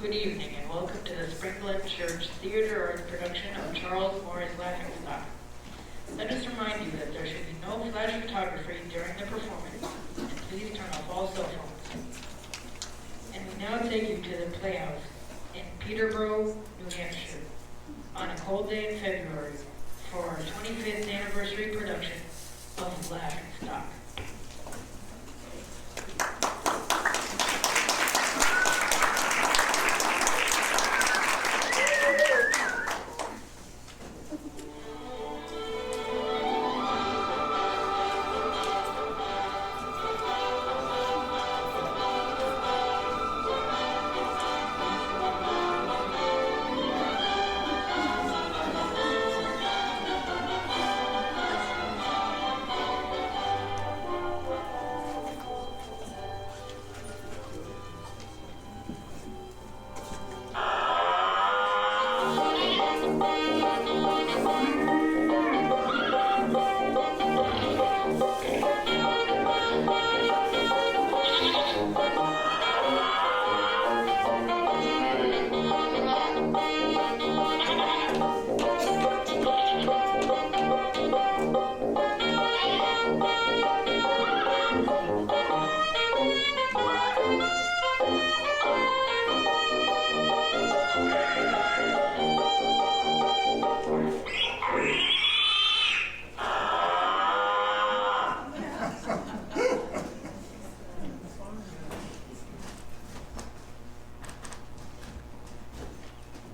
Good evening and welcome to the Spring Glen Church Theater Art production of Charles Morey's Laughing Stock. Let us remind you that there should be no flash photography during the performance, and please turn off all cell phones. And we now take you to the Playhouse in Peterborough, New Hampshire, on a cold day in February for our 25th anniversary production of Laughing Stock.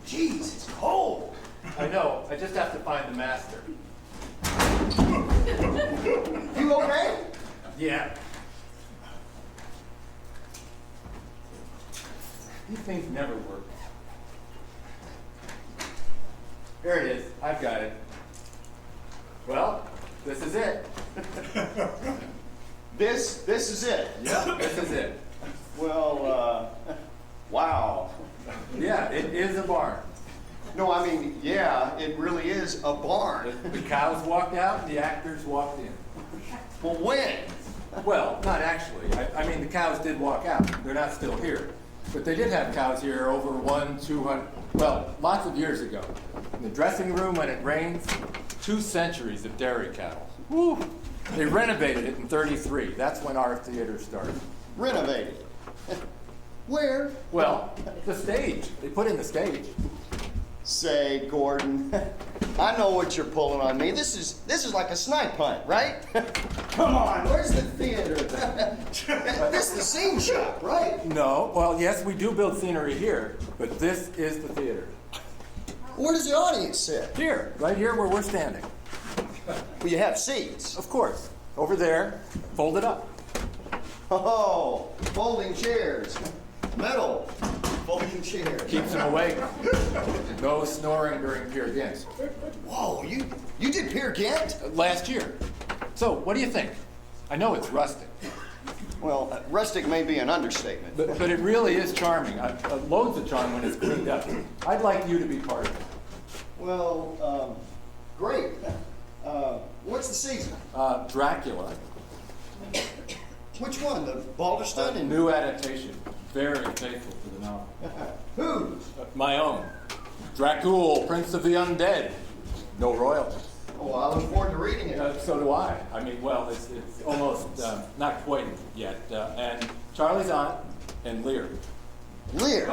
Jeez, it's cold. I know. I just have to find the master. You okay? Yeah. These things never work. Here it is. I've got it. Well, this is it. This is it. Yeah, this is it. Well, wow. Yeah, it is a barn. No, I mean, yeah, it really is a barn. The cows walked out, the actors walked in. Well, when? Well, not actually. I mean, the cows did walk out. They're not still here. But they did have cows here over 200, well, lots of years ago. In the dressing room when it rains, 2 centuries of dairy cattle. Woo! They renovated it in '33. That's when our theater started. Renovated. Where? Well, the stage. They put in the stage. Say, Gordon, I know what you're pulling on me. This is like a snipe hunt, right? Come on, where's the theater? This is the scene shop, right? No. Well, yes, we do build scenery here, but this is the theater. Where does the audience sit? Here, right here where we're standing. Well, you have seats. Of course. Over there, folded up. Oh, folding chairs. Metal. Folding chairs. Keeps them awake. No snoring during Peer Gynt. Whoa, you did Peer Gynt? Last year. So, what do you think? I know it's rustic, Well, rustic may be an understatement. but it really is charming. Loads of charm when it's cleaned up. I'd like you to be part of it. Well, great. What's the season? Dracula, Which one? The Balderston a and new adaptation, very faithful to the novel. whose? My own, Dracul, Prince of the Undead. No royalties. Oh, I look forward to reading it. So do I. I mean, well, it's almost not quite yet. And Charlie's Aunt and Lear. Lear.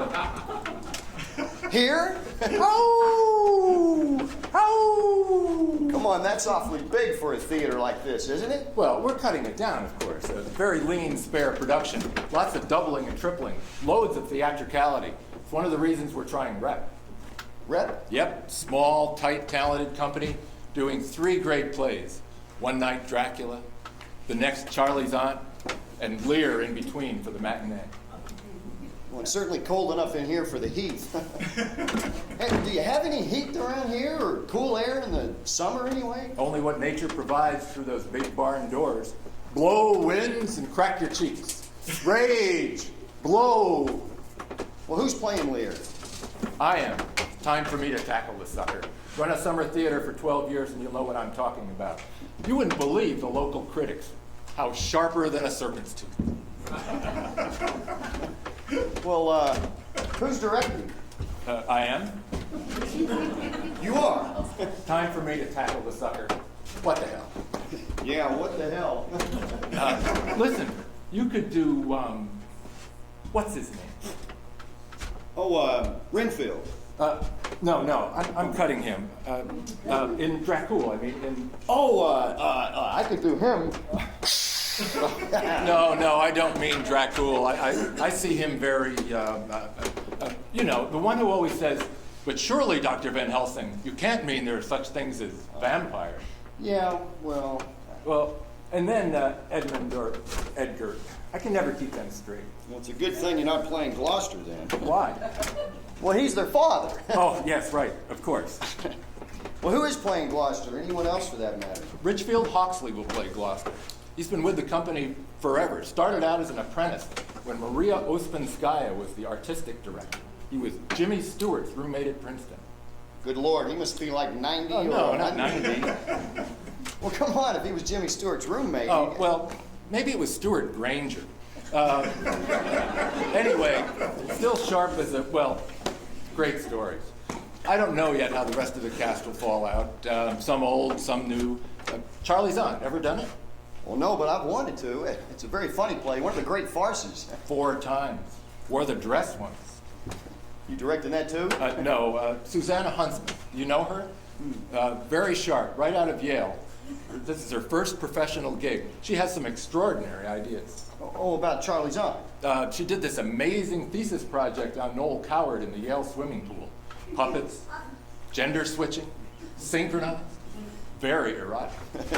Here? Oh! Oh! Come on, that's awfully big for a theater like this, isn't it? Well, we're cutting it down, of course. A very lean, spare production. Lots of doubling and tripling. Loads of theatricality. It's one of the reasons we're trying Rep. Rep? Yep, small, tight, talented company doing 3 great plays. One Night Dracula, the next Charlie's Aunt, and Lear in between for the matinee. Well, it's certainly cold enough in here for the heat. Hey, do you have any heat around here or cool air in the summer anyway? Only what nature provides through those big barn doors. Blow winds and crack your cheeks. Rage, blow. Well, who's playing Lear? I am. Time for me to tackle this sucker. Run a summer theater for 12 years and you'll know what I'm talking about. You wouldn't believe the local critics. How sharper than a serpent's tooth. Well, Who's directing? I am. You are. Time for me to tackle the sucker. What the hell? Yeah, what the hell? Listen, you could do, what's his name? Oh, Renfield. No, I'm cutting him. In Dracul, I mean, in... Oh, I could do him. No, I don't mean Dracul. I see him very, you know, the one who always says, but surely, Dr. Van Helsing, you can't mean there are such things as vampires. Yeah, well... Well, and then Edmund or Edgar. I can never keep them straight. Well, it's a good thing you're not playing Gloucester then. Why? Well, he's their father. Oh, yes, right, of course. Well, who is playing Gloucester? Anyone else for that matter? Richfield Hawksley will play Gloucester. He's been with the company forever. Started out as an apprentice when Maria Ouspenskaya was the artistic director. He was Jimmy Stewart's roommate at Princeton. Good Lord, he must be like 90 Oh, or... no, not 90. Well, come on, if he was Jimmy Stewart's roommate... Oh, well, maybe it was Stuart Granger. Anyway, still sharp as a, well, great stories. I don't know yet how the rest of the cast will fall out. Some old, some new. Charlie's On, ever done it? Well, no, but I've wanted to. It's a very funny play, one of the great farces. 4 times. Wore the dress once. You directing that too? No, Susanna Huntsman. You know her? Very sharp, right out of Yale. This is her first professional gig. She has some extraordinary ideas. Oh, about Charlie's On. She did this amazing thesis project on Noel Coward in the Yale swimming pool. Puppets, gender switching, synchronized, very erotic.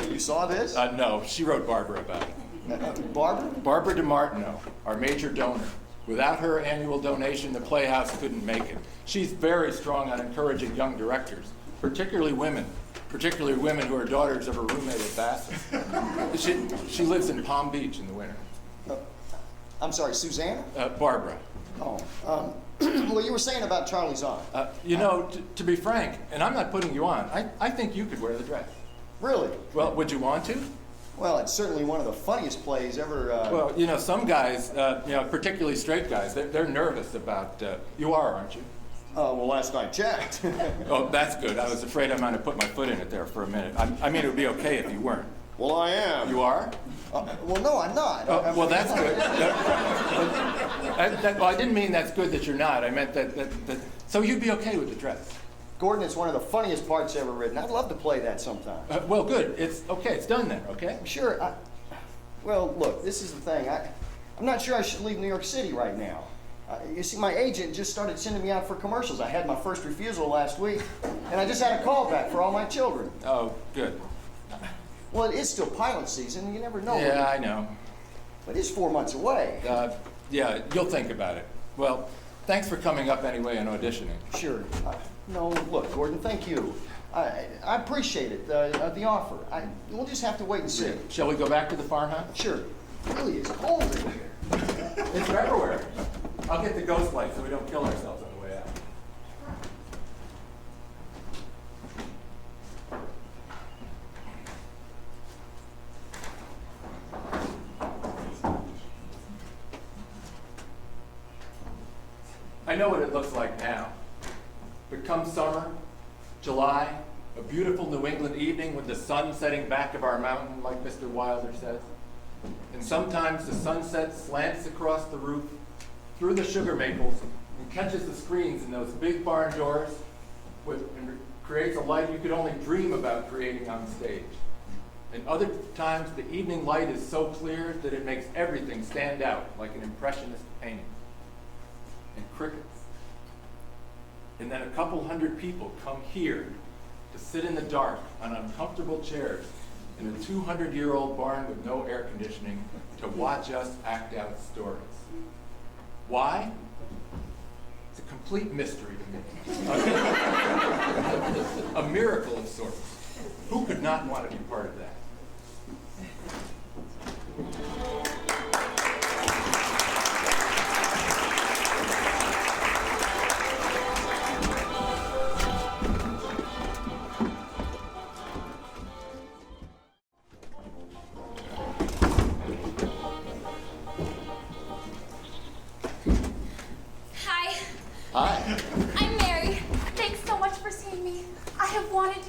You saw this? No, she wrote Barbara about it. Barbara? Barbara DeMartino, our major donor. Without her annual donation, the Playhouse couldn't make it. She's very strong on encouraging young directors, particularly women who are daughters of her roommate at Bassett. She lives in Palm Beach in the winter. I'm sorry, Susanna? Barbara. Oh, well, you were saying about Charlie's On. You know, to be frank, and I'm not putting you on, I think you could wear the dress. Really? Well, would you want to? Well, it's certainly one of the funniest plays ever. Well, you know, some guys, you know, particularly straight guys, they're nervous about, you are, aren't you? Well, last night checked. Oh, that's good. I was afraid I might have put my foot in it there for a minute. I mean, it would be okay if you weren't. Well, I am. You are? Well, no, I'm not. Oh, well, that's good. Well, I didn't mean that's good that you're not. I meant that. So you'd be okay with the dress? Gordon, it's one of the funniest parts ever written. I'd love to play that sometime. Well, good. It's okay. It's done then, okay? Sure. Well, look, this is the thing. I'm not sure I should leave New York City right now. You see, my agent just started sending me out for commercials. I had my first refusal last week, and I just had a call back for all my children. Oh, good. Well, it is still pilot season. You never know. Yeah, I know. But it's 4 months away. Yeah, you'll think about it. Well, thanks for coming up anyway and auditioning. Sure. No, look, Gordon, thank you. I appreciate it, the offer. We'll just have to wait and see. Shall we go back to the farmhouse? Sure. It really is cold in here. It's everywhere. I'll get the ghost light so we don't kill ourselves on the way out. I know what it looks like now. But come summer, July, a beautiful New England evening with the sun setting back of our mountain, like Mr. Wilder says. And sometimes the sunset slants across the roof, through the sugar maples, and catches the screens in those big barn doors and creates a light you could only dream about creating on stage. And other times the evening light is so clear that it makes everything stand out like an impressionist painting. And crickets. And then a couple hundred people come here to sit in the dark on uncomfortable chairs in a 200-year-old barn with no air conditioning to watch us act out stories. Why? It's a complete mystery to me. A miracle of sorts. Who could not want to be part of that?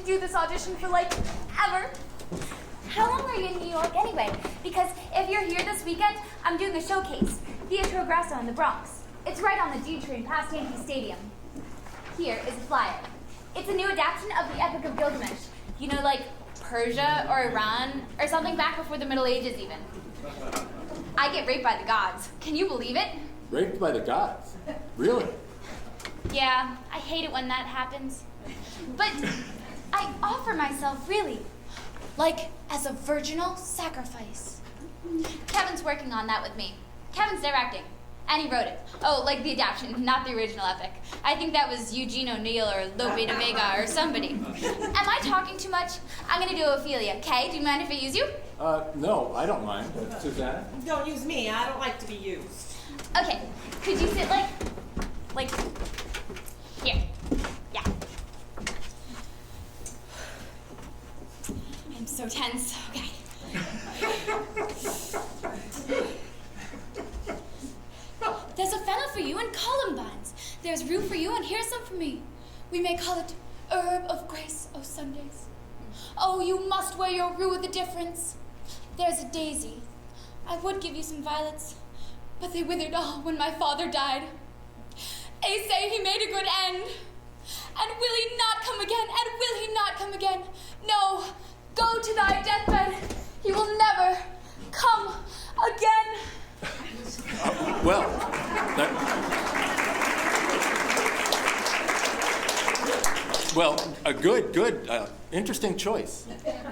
do this audition for, like, ever. How long are you in New York anyway? Because if you're here this weekend, I'm doing a showcase, Theatre Grasso in the Bronx. It's right on the D train past Yankee Stadium. Here is a flyer. It's a new adaptation of the Epic of Gilgamesh. You know, like Persia or Iran or something back before the Middle Ages even. I get raped by the gods. Can you believe it? Raped by the gods? Really? Yeah, I hate it when that happens. But I offer myself, really, like as a virginal sacrifice. Kevin's working on that with me. Kevin's directing, and he wrote it. Oh, like the adaptation, not the original epic. I think that was Eugene O'Neill or Lope de Vega or somebody. Am I talking too much? I'm gonna do Ophelia, okay? Do you mind if I use you? No, I don't mind. Susanna? Don't use me. I don't like to be used. Okay, could you sit like here? Yeah. I'm so tense. Okay. There's a fennel for you and columbines. There's rue for you and here's some for me. We may call it herb of grace, oh Sundays. Oh, you must wear your rue with a difference. There's a daisy. I would give you some violets, but they withered all when my father died. They say he made a good end. And will he not come again? And will he not come again? No, go to thy deathbed. He will never come again. Well, a good, interesting choice.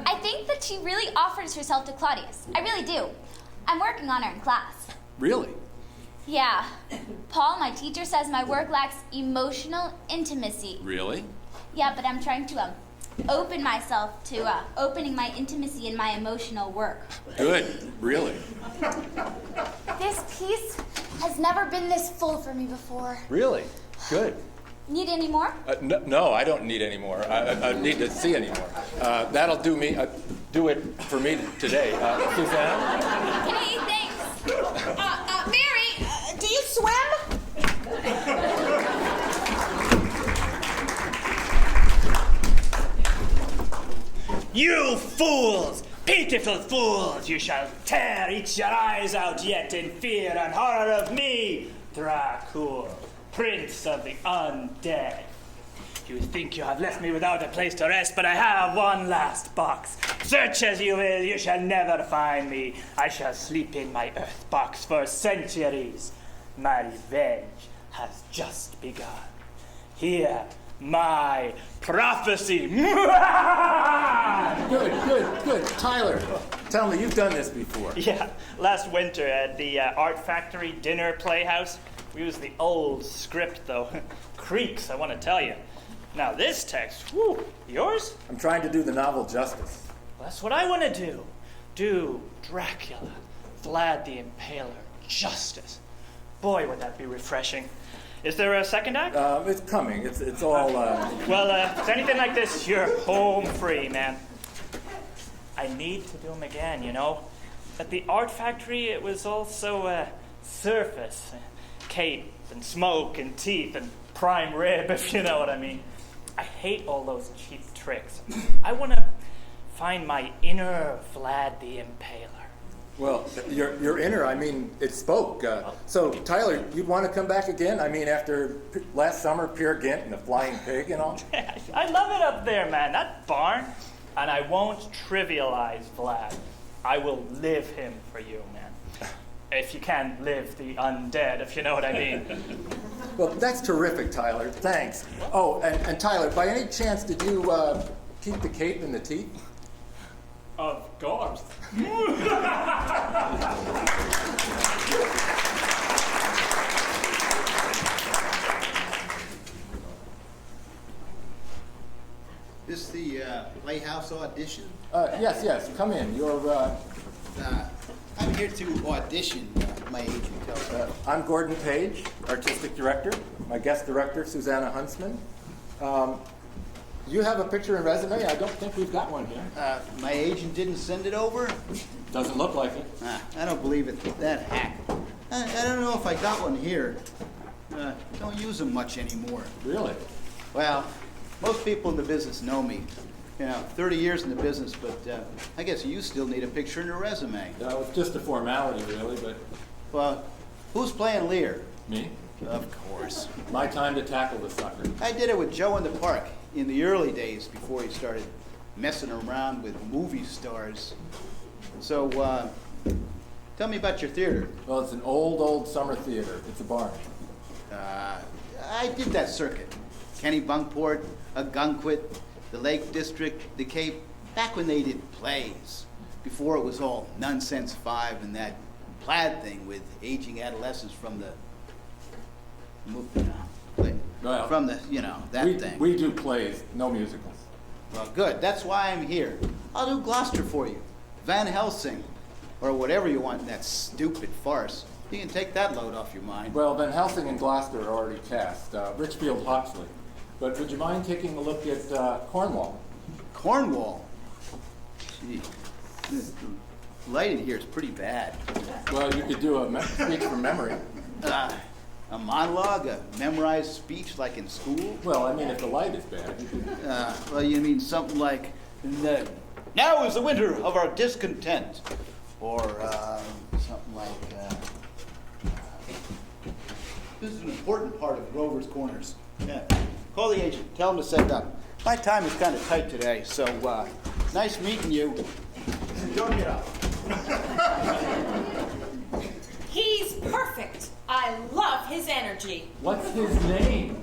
I think that she really offers herself to Claudius. I really do. I'm working on her in class. Really? Yeah. Paul, my teacher, says my work lacks emotional intimacy. Really? Yeah, but I'm trying to open myself to opening my intimacy in my emotional work. Good, really. This piece has never been this full for me before. Really? Good. Need any more? No, I don't need any more. I need to see any more. That'll do me. Do it for me today. Susanna? Hey, thanks. Mary, do you swim? You fools! Pitiful fools! You shall tear each your eyes out yet in fear and horror of me, Dracul, Prince of the Undead. You think you have left me without a place to rest, but I have one last box. Search as you will, you shall never find me. I shall sleep in my earth box for centuries. My revenge has just begun. Hear my prophecy. Good. Tyler, tell me, you've done this before. Yeah, last winter at the Art Factory Dinner Playhouse. We used the old script, though. Creaks, I want to tell you. Now this text, whew, yours? I'm trying to do the novel justice. That's what I want to do. Do Dracula, Vlad the Impaler, justice. Boy, would that be refreshing. Is there a second act? It's coming. It's all. Well, if it's anything like this, you're home free, man. I need to do them again, you know. At the Art Factory, it was all so surface. Cape and smoke and teeth and prime rib, if you know what I mean. I hate all those cheap tricks. I want to find my inner Vlad the Impaler. Well, your inner, I mean, it spoke. So, Tyler, you'd want to come back again? I mean, after last summer, Peer Gynt and the Flying Pig and all? I love it up there, man. That barn. And I won't trivialize Vlad. I will live him for you, man. If you can live the undead, if you know what I mean. Well, that's terrific, Tyler. Thanks. Oh, and Tyler, by any chance, did you keep the cape and the teeth? Of course. This the Playhouse audition? Yes. Come in. I'm here to audition. My agent tells me. I'm Gordon Page, artistic director. My guest director, Susanna Huntsman. You have a picture and resume? I don't think we've got one here. My agent didn't send it over? Doesn't look like it. I don't believe it. That hack. I don't know if I got one here. Don't use them much anymore. Really? Well, most people in the business know me. 30 years in the business, but I guess you still need a picture in your resume. It's just a formality, really, but Well, who's playing Lear? me? Of course. My time to tackle the sucker. I did it with Joe in the park in the early days before he started messing around with movie stars. So, tell me about your theater. Well, it's an old summer theater. It's a barn. I did that circuit. Kennebunkport, Ogunquit, the Lake District, the Cape, back when they did plays, before it was all Nonsense 5 and that plaid thing with aging adolescents from the, Well, from the, that thing. We do plays, no musicals. Well, good. That's why I'm here. I'll do Gloucester for you. Van Helsing, or whatever you want in that stupid farce. You can take that load off your mind. Well, Van Helsing and Gloucester are already cast. Richfield Hawksley. But would you mind taking a look at Cornwall? Cornwall? Gee, the light in here is pretty bad. Well, you could do a speech from memory. A monologue, a memorized speech like in school? Well, I mean, if the light is bad, you could. Well, you mean something like, now is the winter of our discontent. Or something like, this is an important part of Grover's Corners. Yeah. Call the agent. Tell him to set it up. My time is kind of tight today, so nice meeting you. Don't get up. He's perfect. I love his energy. What's his name?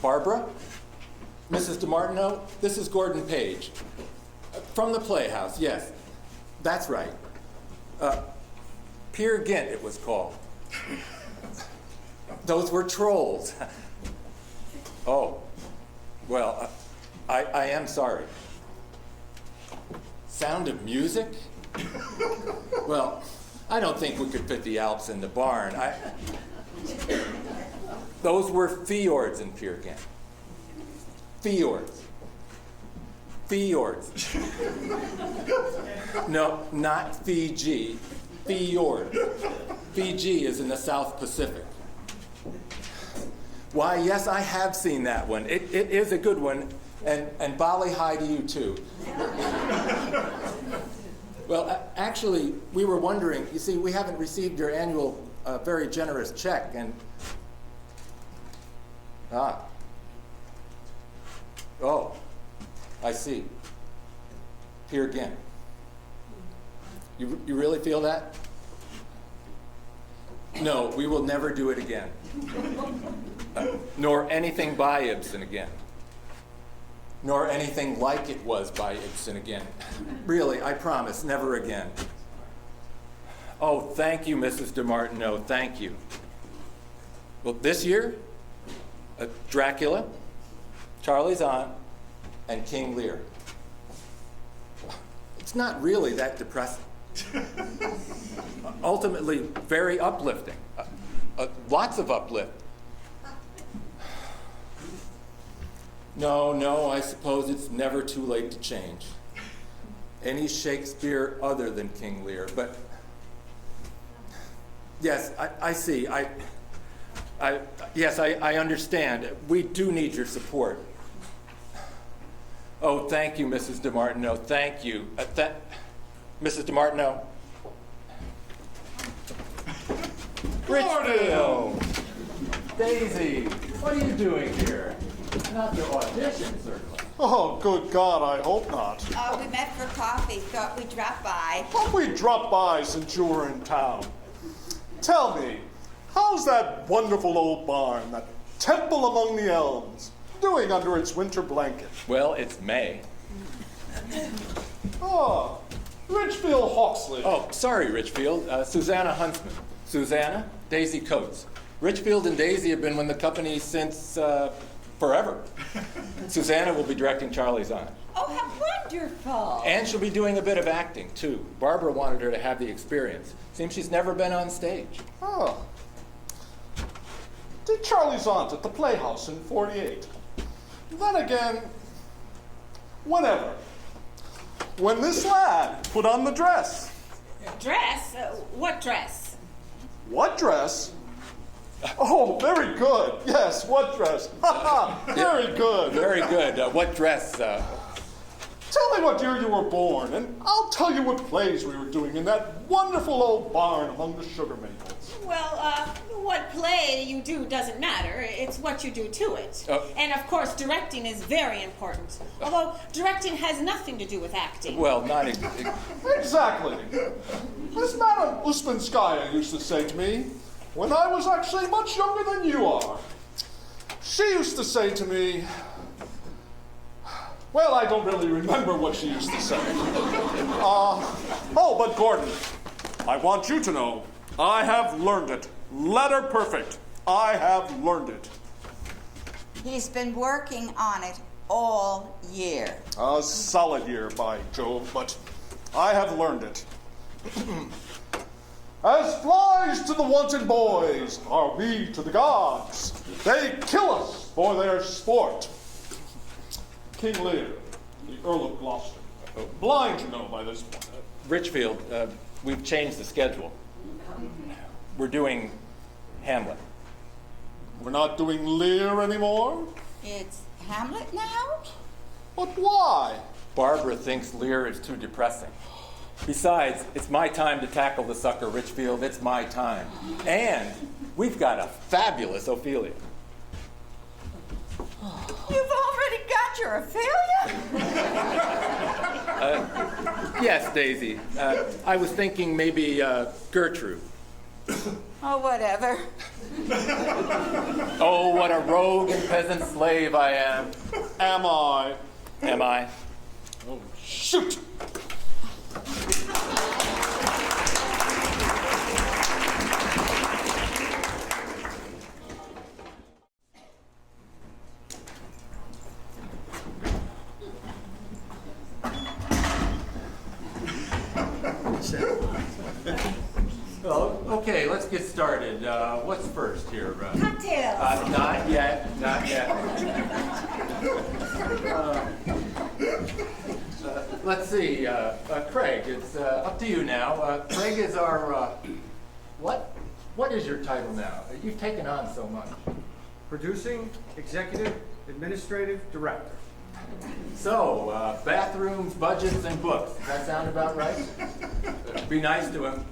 Barbara? Mrs. DeMartino, this is Gordon Page. From the Playhouse, yes. That's right. Peer Gynt, it was called. Those were trolls. Oh, well, I am sorry. Sound of Music? Well, I don't think we could fit the Alps in the barn. Those were fjords in Peer Gynt. Fjords. Fjords. No, not Fiji. Fjord. Fiji is in the South Pacific. Why, yes, I have seen that one. It is a good one, and Bali hi to you too. Well, actually, we were wondering, you see, we haven't received your annual very generous check, and oh, I see. Peer Gynt. You really feel that? No, we will never do it again. Nor anything by Ibsen again. Nor anything like it was by Ibsen again. Really, I promise, never again. Oh, thank you, Mrs. DeMartino, thank you. Well, this year, Dracula, Charlie's Aunt, and King Lear. It's not really that depressing. Ultimately, very uplifting. Lots of uplift. No, I suppose it's never too late to change. Any Shakespeare other than King Lear, but yes, I see. Yes, I understand. We do need your support. Oh, thank you, Mrs. DeMartino. Thank you. Mrs. DeMartino. Richfield! Daisy, what are you doing here? Not your audition, certainly. Oh, good God, I hope not. We met for coffee. Thought we'd drop by. Thought we'd drop by since you were in town. Tell me, how's that wonderful old barn, that temple among the elms, doing under its winter blanket? Well, it's May. Oh, Richfield Hawksley. Oh, sorry, Richfield. Susanna Huntsman. Susanna, Daisy Coates. Richfield and Daisy have been with the company since forever. Susanna will be directing Charlie's Aunt. Oh, how wonderful. And she'll be doing a bit of acting, too. Barbara wanted her to have the experience. Seems she's never been on stage. Oh. Did Charlie's Aunt at the Playhouse in '48. Then again, whatever. when this lad put on the dress. Dress? What dress? What dress? Oh, very good. Yes, what dress? Ha ha, very good. Very good. What dress? Tell me what year you were born, and I'll tell you what plays we were doing in that wonderful old barn among the sugar maples. Well, what play you do doesn't matter. It's what you do to it. Oh. And of course, directing is very important. Although directing has nothing to do with acting. Well, not Exactly. As Madame Usmanskaya used to say to me, when I was actually much younger than you are. She used to say to me, well, I don't really remember what she used to say. Oh, but Gordon, I want you to know, I have learned it. Letter perfect. I have learned it. He's been working on it all year. A solid year, by Jove, but I have learned it. As flies to the wanton boys are we to the gods. They kill us for their sport. King Lear, the Earl of Gloucester, blind to know by this point. Richfield, we've changed the schedule. We're doing Hamlet. We're not doing Lear anymore? It's Hamlet now? But why? Barbara thinks Lear is too depressing. Besides, it's my time to tackle the sucker, Richfield. It's my time. And we've got a fabulous Ophelia. You've already got your Ophelia? Yes, Daisy. I was thinking maybe Gertrude. Oh, whatever. Oh, what a rogue and peasant slave I am. Am I? Am I? Oh, shoot! Well, okay, let's get started. What's first here? Cocktails. Not yet, not yet. Let's see, Craig, it's up to you now. Craig is our, what is your title now? You've taken on so much. Producing, executive, administrative, director. So, bathrooms, budgets, and books. Does that sound about right? Be nice to him.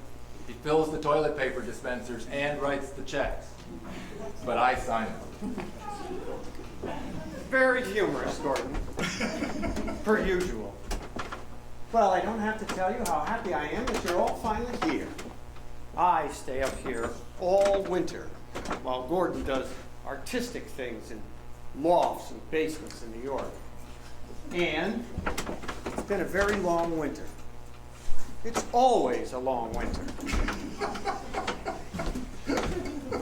He fills the toilet paper dispensers and writes the checks. But I sign them. Very humorous, Gordon. Per usual. Well, I don't have to tell you how happy I am that you're all finally here. I stay up here all winter while Gordon does artistic things in lofts and basements in New York. And it's been a very long winter. It's always a long winter.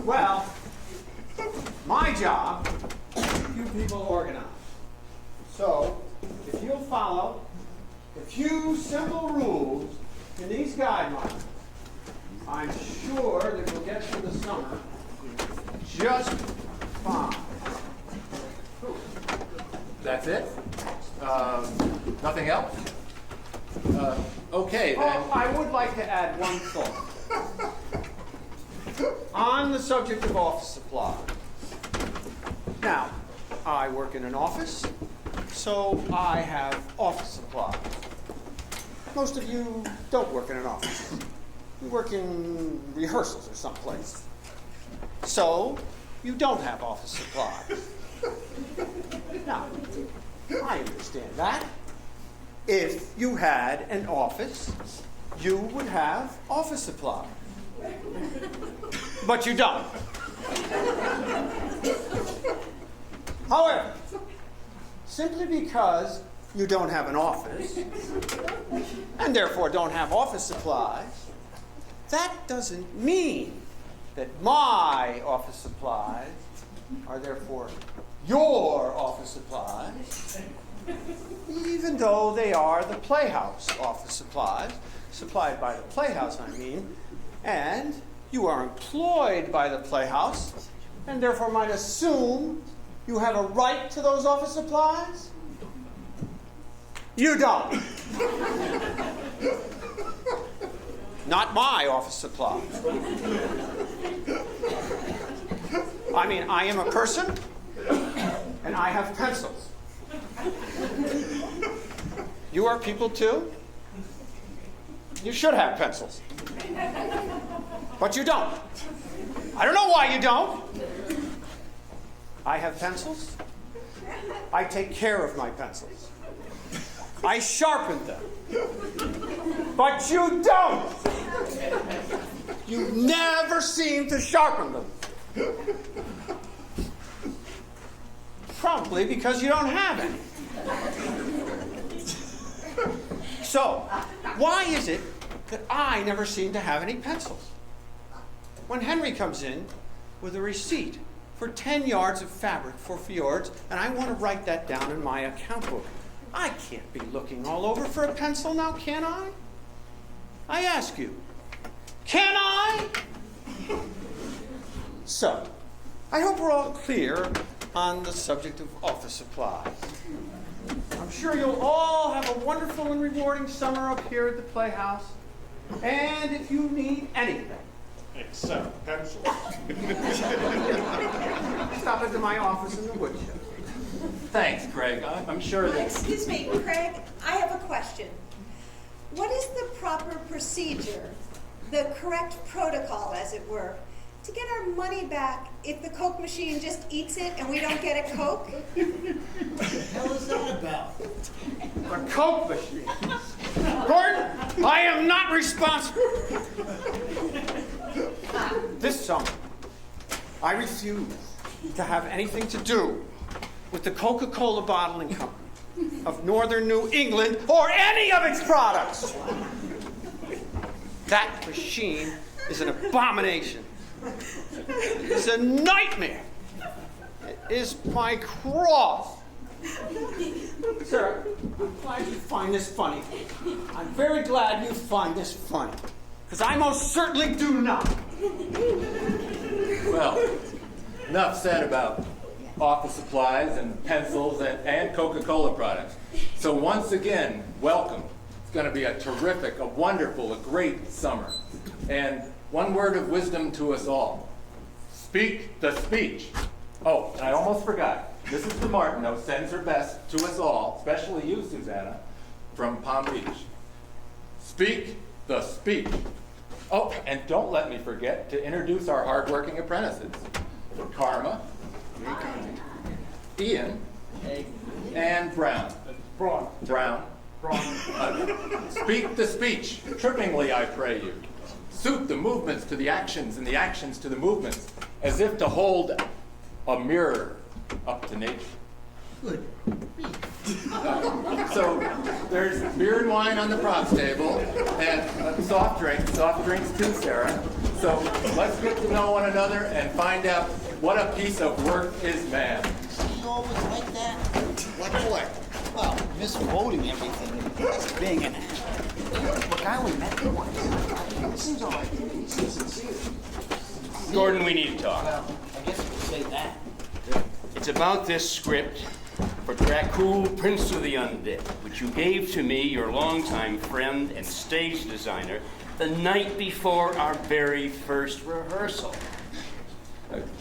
Well, my job is to keep you people organized. So, if you'll follow a few simple rules in these guidelines, I'm sure that you'll get through the summer just fine. That's it? Nothing else? Okay, then. Oh, I would like to add one thought. On the subject of office supply. Now, I work in an office, so I have office supplies. Most of you don't work in an office. You work in rehearsals or someplace. So, you don't have office supplies. Now, I understand that. If you had an office, you would have office supplies. But you don't. However, simply because you don't have an office, and therefore don't have office supplies, that doesn't mean that my office supplies are therefore your office supplies, even though they are the Playhouse office supplies, supplied by the Playhouse, I mean, and you are employed by the Playhouse, and therefore might assume you have a right to those office supplies? You don't. Not my office supply. I mean, I am a person, and I have pencils. You are people too? You should have pencils. But you don't. I don't know why you don't. I have pencils. I take care of my pencils. I sharpen them. But you don't. You never seem to sharpen them. Probably because you don't have any. So, why is it that I never seem to have any pencils? When Henry comes in with a receipt for 10 yards of fabric for fjords, and I want to write that down in my account book, I can't be looking all over for a pencil now, can I? I ask you, can I? So, I hope we're all clear on the subject of office supplies. I'm sure you'll all have a wonderful and rewarding summer up here at the Playhouse. And if you need anything, Except pencils. stop into my office in the woodshed. Thanks, Craig. I'm sure that... Excuse me, Craig, I have a question. What is the proper procedure, the correct protocol, as it were, to get our money back if the Coke machine just eats it and we don't get a Coke? What the hell is that about? The Coke machine. Gordon, I am not responsible. This summer, I refuse to have anything to do with the Coca-Cola Bottling Company of Northern New England or any of its products. That machine is an abomination. It's a nightmare. It is my cross. Sir, I'm glad you find this funny. I'm very glad you find this funny. Because I most certainly do not. Well, enough said about office supplies and pencils and Coca-Cola products. So once again, welcome. It's going to be a terrific, a wonderful, a great summer. And one word of wisdom to us all. Speak the speech. Oh, and I almost forgot. Mrs. DeMartino sends her best to us all, especially you, Susanna, from Palm Beach. Speak the speech. Oh, and don't let me forget to introduce our hardworking apprentices. Karma, Ian, and Brown. Brown. Speak the speech, trippingly I pray you. Suit the movements to the actions and the actions to the movements, as if to hold a mirror up to nature. Good. So there's beer and wine on the props table, and soft drinks too, Sarah. So let's get to know one another and find out what a piece of work is man. You always like that? Like what? Well, misquoting everything. That's being an ass. Look, I only met him once. It seems all right. He seems sincere. Gordon, we need to talk. Well, I guess you could say that. It's about this script for Dracul, Prince of the Undead, which you gave to me, your longtime friend and stage designer, the night before our very first rehearsal.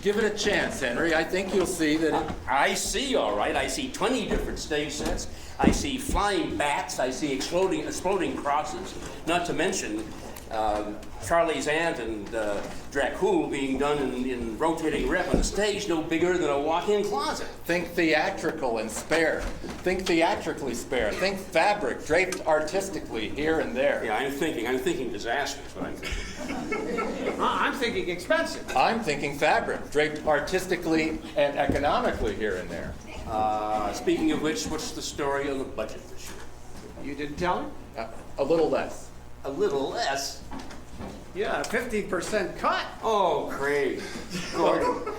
Give it a chance, Henry. I think you'll see that I see, all right. I see 20 different stage sets. I see flying bats. I see exploding crosses. Not to mention Charlie's aunt and Dracul being done in rotating rep on a stage no bigger than a walk-in closet. Think theatrical and spare. Think theatrically spare. Think fabric draped artistically here and there. Yeah, I'm thinking disaster is what I'm thinking. I'm thinking expensive. I'm thinking fabric draped artistically and economically here and there. Speaking of which, what's the story on the budget this year? You didn't tell him? A little less. A little less. Yeah, a 50% cut. Oh, Craig. Gordon,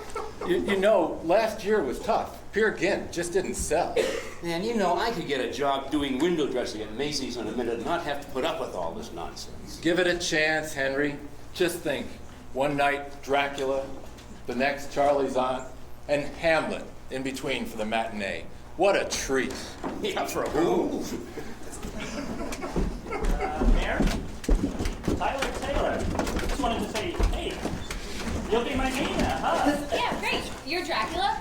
you know, last year was tough. Peer Gynt just didn't sell. Man, you know, I could get a job doing window dressing at Macy's in a minute and not have to put up with all this nonsense. Give it a chance, Henry. Just think. One night, Dracula. The next, Charlie's aunt. And Hamlet in between for the matinee. What a treat. Yeah, for who? Mayor? Tyler Taylor. Just wanted to say, hey, you'll be my Nina, huh? Yeah, great. You're Dracula?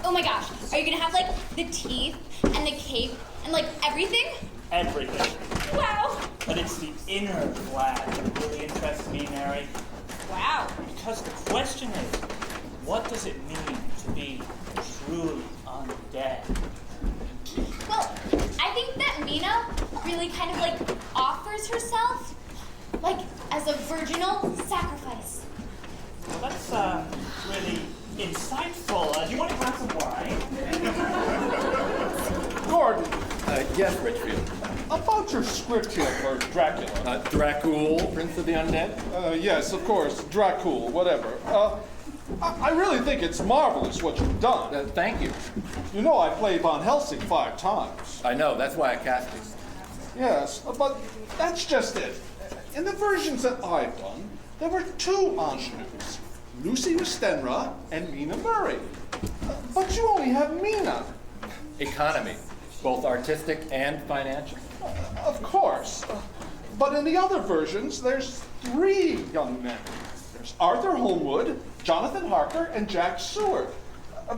Oh my gosh. Are you gonna have like the teeth and the cape and like everything? Everything. Wow. But it's the inner Vlad that really interests me, Mary. Wow. Because the question is, what does it mean to be truly undead? Well, I think that Mina really kind of like offers herself like as a virginal sacrifice. Well, that's really insightful. Do you want a glass of wine? Gordon, Yes, Richfield. about your script here for Dracula. Dracul, Prince of the Undead? Yes, of course, Dracul, whatever. I really think it's marvelous what you've done. Thank you. You know I played Von Helsing 5 times. I know, that's why I cast you. Yes, but that's just it. In the versions that I've done, there were 2 ingenues, Lucy Westenra and Mina Murray. But you only have Mina. Economy, both artistic and financial. Of course. But in the other versions, there's 3 young men. There's Arthur Holmwood, Jonathan Harker, and Jack Seward.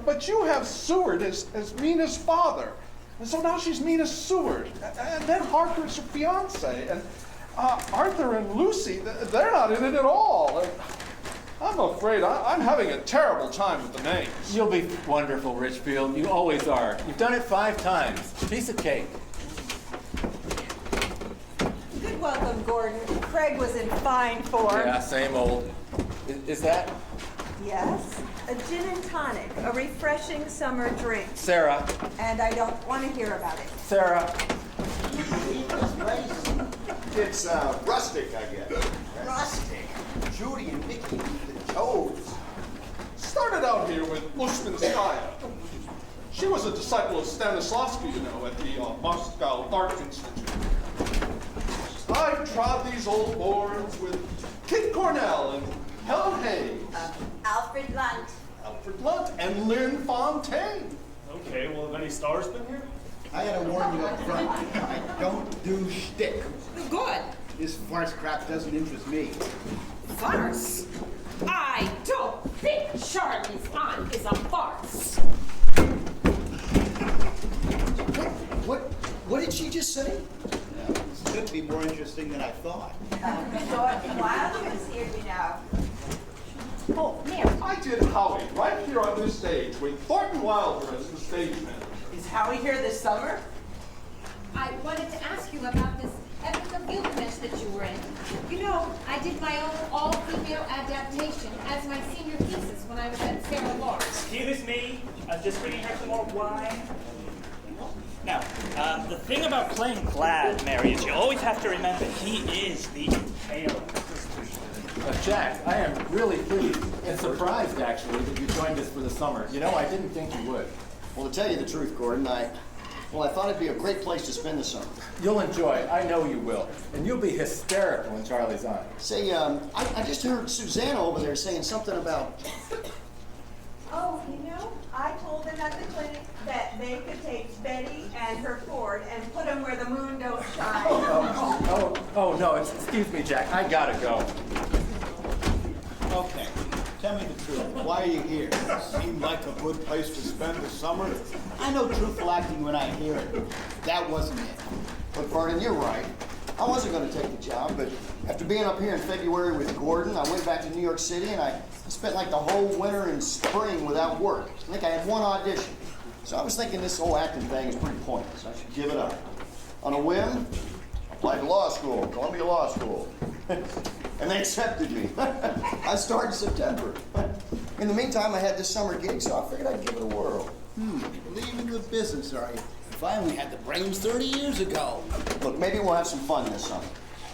But you have Seward as Mina's father. And so now she's Mina Seward. And then Harker's her fiance. And Arthur and Lucy, they're not in it at all. I'm afraid I'm having a terrible time with the names. You'll be wonderful, Richfield. You always are. You've done it 5 times. Piece of cake. Good welcome, Gordon. Craig was in fine form. Yeah, same old. Is that Yes, a gin and tonic, a refreshing summer drink. Sarah? And I don't want to hear about it. Sarah. It's rustic, I guess. Rustic? Judy and Mickey eat the toads. Started out here with Ushmanskaya. She was a disciple of Stanislavski, you know, at the Moscow Art Institute. I've trod these old boards with Kit Cornell and Helen Hayes. Alfred Lunt. Alfred Lunt and Lynn Fontaine. Okay, well, have any stars been here? I gotta warn you up front, I don't do shtick. Good. This farce crap doesn't interest me. Farce? I don't think Charlie's Aunt is a farce. What did she just say? This could be more interesting than I thought. Gordon Wilder is here, you know. Oh, I did Howie right here on this stage with Thornton Wilder as the stage manager. Is Howie here this summer? I wanted to ask you about this Epic of Gilgamesh that you were in. You know, I did my own all-female adaptation as my senior thesis when I was at Sarah Lawrence. Excuse me, I was just bringing her some more wine. Now, the thing about playing Vlad, Mary, is you always have to remember he is the impaler. Jack, I am really pleased and surprised, actually, that you joined us for the summer. You know, I didn't think you would. Well, to tell you the truth, Gordon, I thought it'd be a great place to spend the summer. You'll enjoy it. I know you will. And you'll be hysterical when Charlie's on. Say, I just heard Susanna over there saying something about... Oh, you know, I told them at the clinic that they could take Betty and her Ford and put them where the moon don't shine. Oh, no, excuse me, Jack. I gotta go. Okay, tell me the truth. Why are you here? Seemed like a good place to spend the summer. I know truthful acting when I hear it. That wasn't it. But Vernon, you're right. I wasn't going to take the job, but after being up here in February with Gordon, I went back to New York City and I spent like the whole winter and spring without work. I think I had 1 audition. So I was thinking this whole acting thing is pretty pointless. I should give it up. On a whim, I applied to law school, Columbia Law School. And they accepted me. I started in September. In the meantime, I had this summer gig, so I figured I'd give it a whirl. Leaving the business, are you? If I only had the brains 30 years ago. Look, maybe we'll have some fun this summer.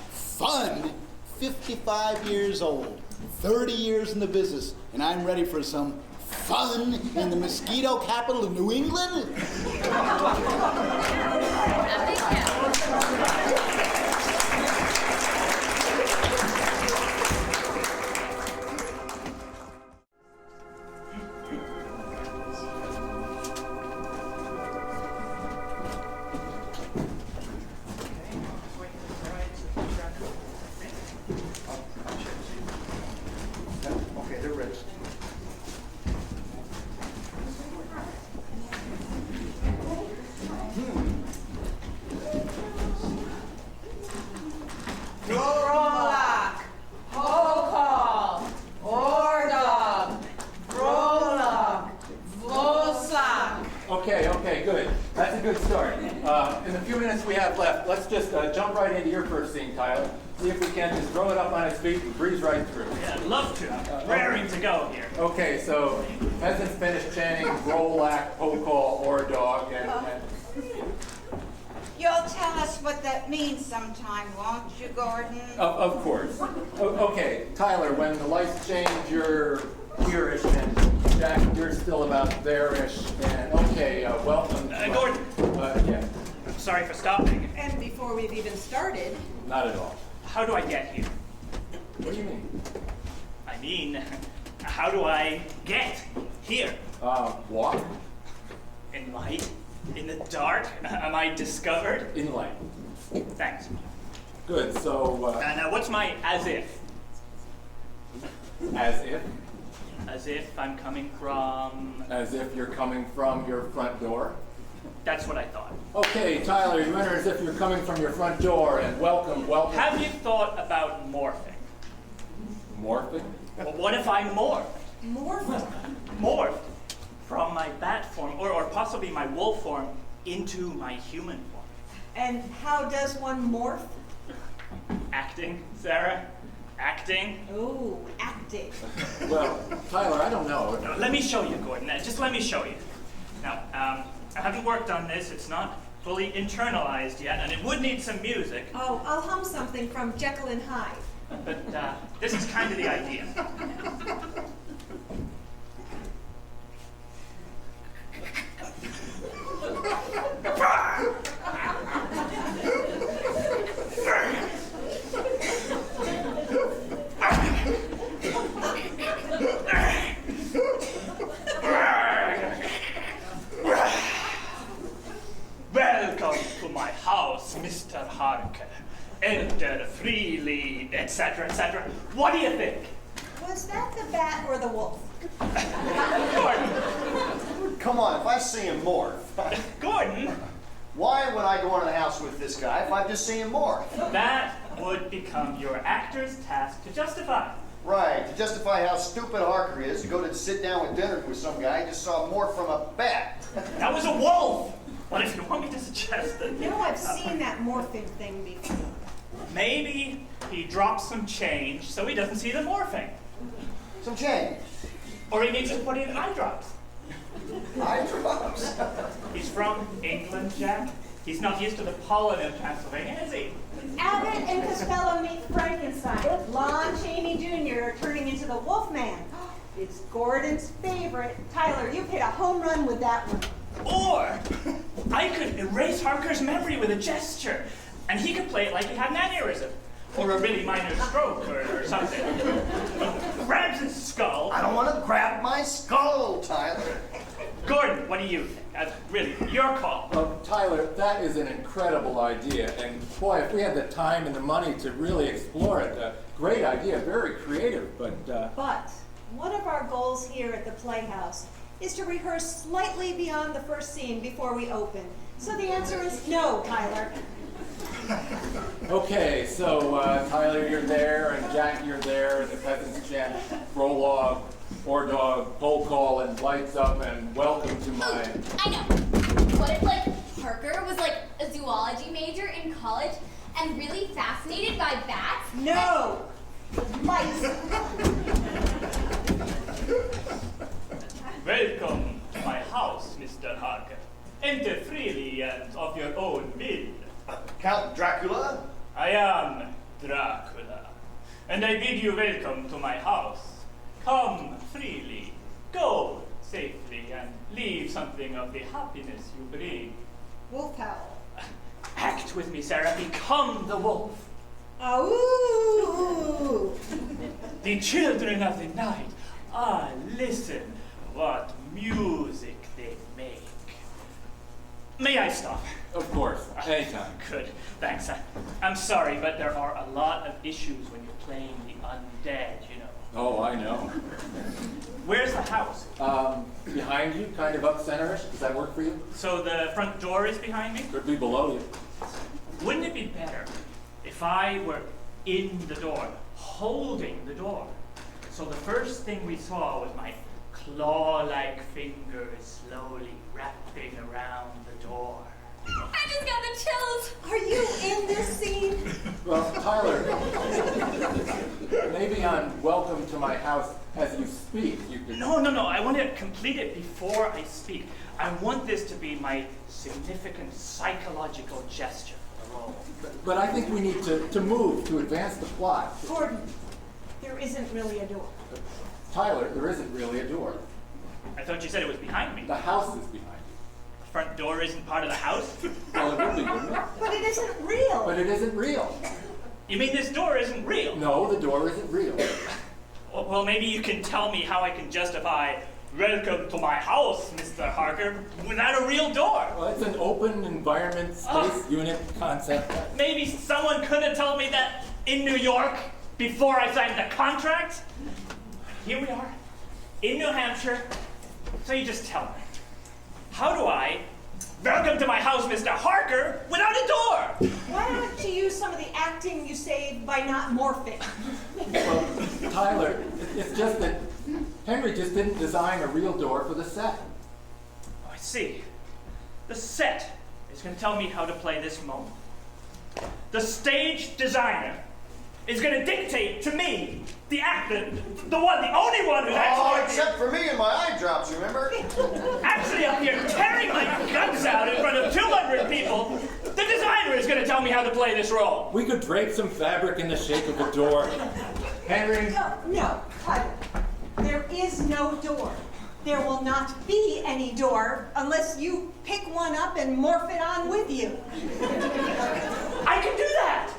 Fun? 55 years old, 30 years in the business, and I'm ready for some fun in the mosquito capital of New England? Okay, good. That's a good start. In the few minutes we have left, let's just jump right into your first scene, Tyler. See if we can just throw it up on its feet and breeze right through. Yeah, I'd love to. I'm raring to go here. Okay, so peasants finished chanting Rolak, Pokal, or dog, and You'll tell us what that means sometime, won't you, Gordon? of course. Okay, Tyler, when the lights change, you're here-ish, and Jack, you're still about there-ish, and okay, welcome. Gordon. Yeah. I'm sorry for stopping. And before we've even started, Not at all. How do I get here? What do you mean? I mean, how do I get here? Walk. In light? In the dark? Am I discovered? In light. Thanks. Good, so, Now, what's my as if? as if? As if I'm coming from... As if you're coming from your front door. That's what I thought. Okay, Tyler, you enter as if you're coming from your front door, and welcome. Have you thought about morphing? Morphing? Well, what if I morphed? Morphed from my bat form, or possibly my wolf form, into my human form. and how does one morph? Acting, Sarah? Acting? Ooh, acting. Well, Tyler, I don't know. No, let me show you, Gordon. Just let me show you. Now, I haven't worked on this. It's not fully internalized yet, and it would need some music. Oh, I'll hum something from Jekyll and Hyde. But this is kind of the idea. Welcome to my house, Mr. Harker. Enter freely, etc., etc. What do you think? Was that the bat or the wolf? Gordon. Come on, if I see him morph. Gordon. Why would I go into the house with this guy if I just see him morph? That would become your actor's task to justify. Right, to justify how stupid Harker is, to go to sit down with dinner with some guy who just saw morph from a bat. That was a wolf! Well, if you want me to suggest that... You know, I've seen that morphing thing before. Maybe he drops some change so he doesn't see the morphing. Some change? Or he needs to put in eye drops. Eye drops? He's from England, Jack. He's not used to the pollen in Pennsylvania, is he? Abbott and Costello meet Frankenstein. Lon Chaney Jr. turning into the Wolfman. It's Gordon's favorite. Tyler, you've hit a home run with that one. Or I could erase Harker's memory with a gesture, and he could play it like he had an aneurysm, or a really minor stroke, or something. He grabs his skull. I don't want to grab my skull, Tyler. Gordon, what do you think? Really, your call. Tyler, that is an incredible idea, and boy, if we had the time and the money to really explore it, great idea, very creative, but... But one of our goals here at the Playhouse is to rehearse slightly beyond the first scene before we open. So the answer is no, Tyler. Okay, so Tyler, you're there, and Jack, you're there, and the peasants chant prologue, or dog, poll call, and lights up, and welcome to my... I know. What if, like, Parker was, like, a zoology major in college and really fascinated by bats? No! Mice! Welcome to my house, Mr. Harker. Enter freely and of your own will. Count Dracula? I am Dracula, and I bid you welcome to my house. Come freely, go safely, and leave something of the happiness you bring. Wolf howl. Act with me, Sarah. Become the wolf. Ooh! The children of the night. Ah, listen, what music they make. May I stop? Of course, anytime. Good, thanks. I'm sorry, but there are a lot of issues when you're playing the undead, you know. Oh, I know. Where's the house? Behind you, kind of up center-ish. Does that work for you? So the front door is behind me? Could be below you. Wouldn't it be better if I were in the door, holding the door? So the first thing we saw was my claw-like fingers slowly wrapping my house as you speak. You can... No. I want to complete it before I speak. I want this to be my significant psychological gesture for the role. But I think we need to move to advance the plot. Gordon, there isn't really a door. Tyler, there isn't really a door. I thought you said it was behind me. The house is behind you. The front door isn't part of the house? Well, it would be, wouldn't it? But it isn't real. But it isn't real. You mean this door isn't real? No, the door isn't real. Well, maybe you can tell me how I can justify welcome to my house, Mr. Harker, without a real door. Well, it's an open environment space unit concept. Maybe someone could have told me that in New York before I signed the contract. Here we are, in New Hampshire. So you just tell me, how do I welcome to my house, Mr. Harker, without a door? Why don't you use some of the acting you saved by not morphing? Well, Tyler, it's just that Henry just didn't design a real door for the set. Oh, I see. The set is going to tell me how to play this moment. The stage designer is going to dictate to me, the actor, the only one who Oh, except for me and my eye drops, remember? actually up here tearing my guts out in front of 200 people. The designer is going to tell me how to play this role. We could drape some fabric in the shape of a door. Henry? No, Tyler. There is no door. There will not be any door unless you pick one up and morph it on with you. I can do that!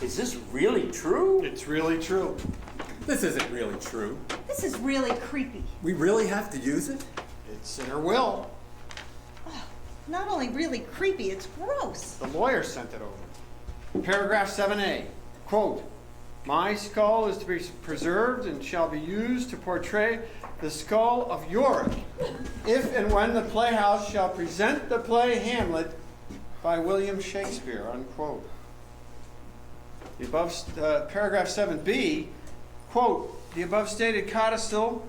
Is this really true? It's really true. This isn't really true. This is really creepy. We really have to use it? It's in her will. Not only really creepy, it's gross. The lawyer sent it over. Paragraph 7A, quote, "My skull is to be preserved and shall be used to portray the skull of Yorick, if and when the Playhouse shall present the play Hamlet by William Shakespeare," unquote. The above, paragraph 7B, quote, "The above stated codicil